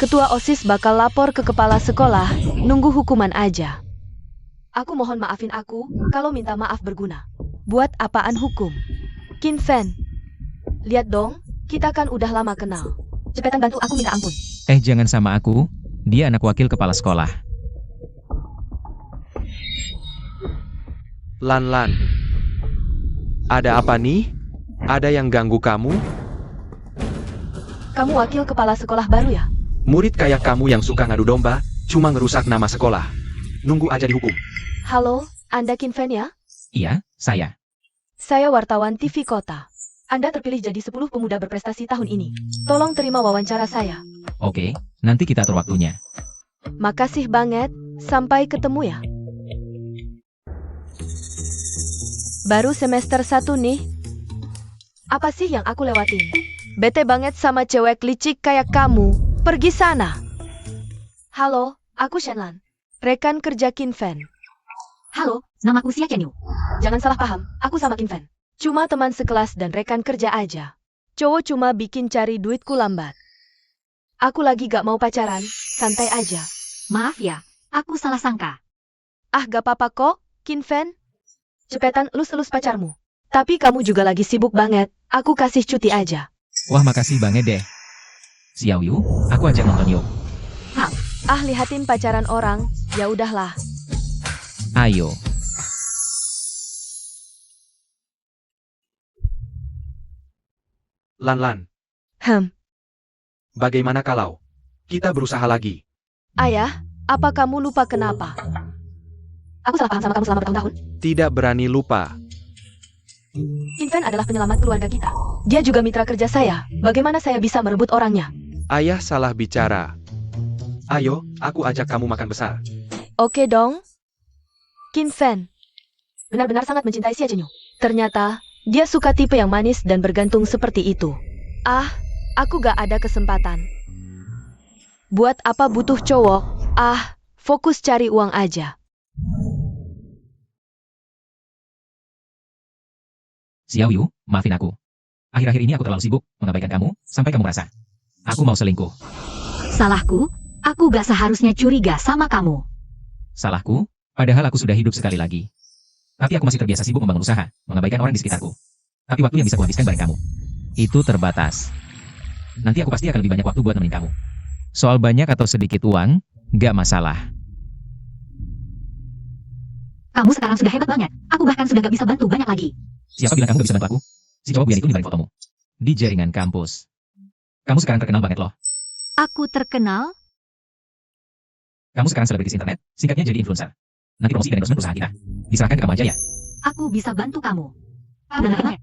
Ketua OSIS bakal lapor ke kepala sekolah, nunggu hukuman aja. Aku mohon maafin aku, kalau minta maaf berguna. Buat apaan hukum? Qin Fen. Lihat dong, kita kan udah lama kenal. Cepetan bantu aku minta ampun.
Jangan sama aku, dia anak wakil kepala sekolah.
Lan. Ada apa nih? Ada yang ganggu kamu?
Kamu wakil kepala sekolah baru ya?
Murid kayak kamu yang suka ngadu domba, cuma ngerusak nama sekolah. Nunggu aja dihukum.
Halo, Anda Qin Fen ya?
Iya, saya.
Saya wartawan TV Kota. Anda terpilih jadi 10 pemuda berprestasi tahun ini. Tolong terima wawancara saya.
Oke, nanti kita atur waktunya.
Makasih banget, sampai ketemu ya. Baru semester 1 nih. Apa sih yang aku lewatin? Bete banget sama cewek licik kayak kamu. Pergi sana. Halo, aku Shenlan. Rekan kerja Qin Fen.
Halo, namaku Xia Chen Yu.
Jangan salah paham, aku sama Qin Fen. Cuma teman sekelas dan rekan kerja aja. Cowok cuma bikin cari duitku lambat. Aku lagi gak mau pacaran, santai aja.
Maaf ya, aku salah sangka.
Ah gak apa-apa kok, Qin Fen. Cepetan elus-elus pacarmu. Tapi kamu juga lagi sibuk banget, aku kasih cuti aja.
Wah, makasih banget deh. Xiao Yu, aku ajak nonton yuk.
Ah lihatin pacaran orang, ya udahlah.
Ayo.
Lan. Bagaimana kalau kita berusaha lagi?
Ayah, apa kamu lupa kenapa? Aku salah paham sama kamu selama bertahun-tahun.
Tidak berani lupa.
Qin Fen adalah penyelamat keluarga kita. Dia juga mitra kerja saya. Bagaimana saya bisa merebut orangnya?
Ayah salah bicara. Ayo, aku ajak kamu makan besar.
Oke dong. Qin Fen benar-benar sangat mencintai Xia Chen Yu. Ternyata, dia suka tipe yang manis dan bergantung seperti itu. Ah, aku gak ada kesempatan. Buat apa butuh cowok? Ah, fokus cari uang aja.
Xiao Yu, maafin aku. Akhir-akhir ini aku terlalu sibuk mengabaikan kamu, sampai kamu merasa aku mau selingkuh.
Salahku, aku gak seharusnya curiga sama kamu.
Salahku, padahal aku sudah hidup sekali lagi. Tapi aku masih terbiasa sibuk membangun usaha, mengabaikan orang di sekitarku. Tapi waktu yang bisa kuhabiskan bareng kamu, itu terbatas. Nanti aku pasti akan lebih banyak waktu buat nemenin kamu. Soal banyak atau sedikit uang, gak masalah.
Kamu sekarang sudah hebat banget. Aku bahkan sudah gak bisa bantu banyak lagi.
Siapa bilang kamu gak bisa bantu aku? Si cowok buaya itu nyebarin fotomu di jaringan kampus. Kamu sekarang terkenal banget loh.
Aku terkenal?
Kamu sekarang selebritis internet, singkatnya jadi influencer. Nanti promosi dan endorsement perusahaan kita diserahkan ke kamu aja ya.
Aku bisa bantu kamu. Benar-benar.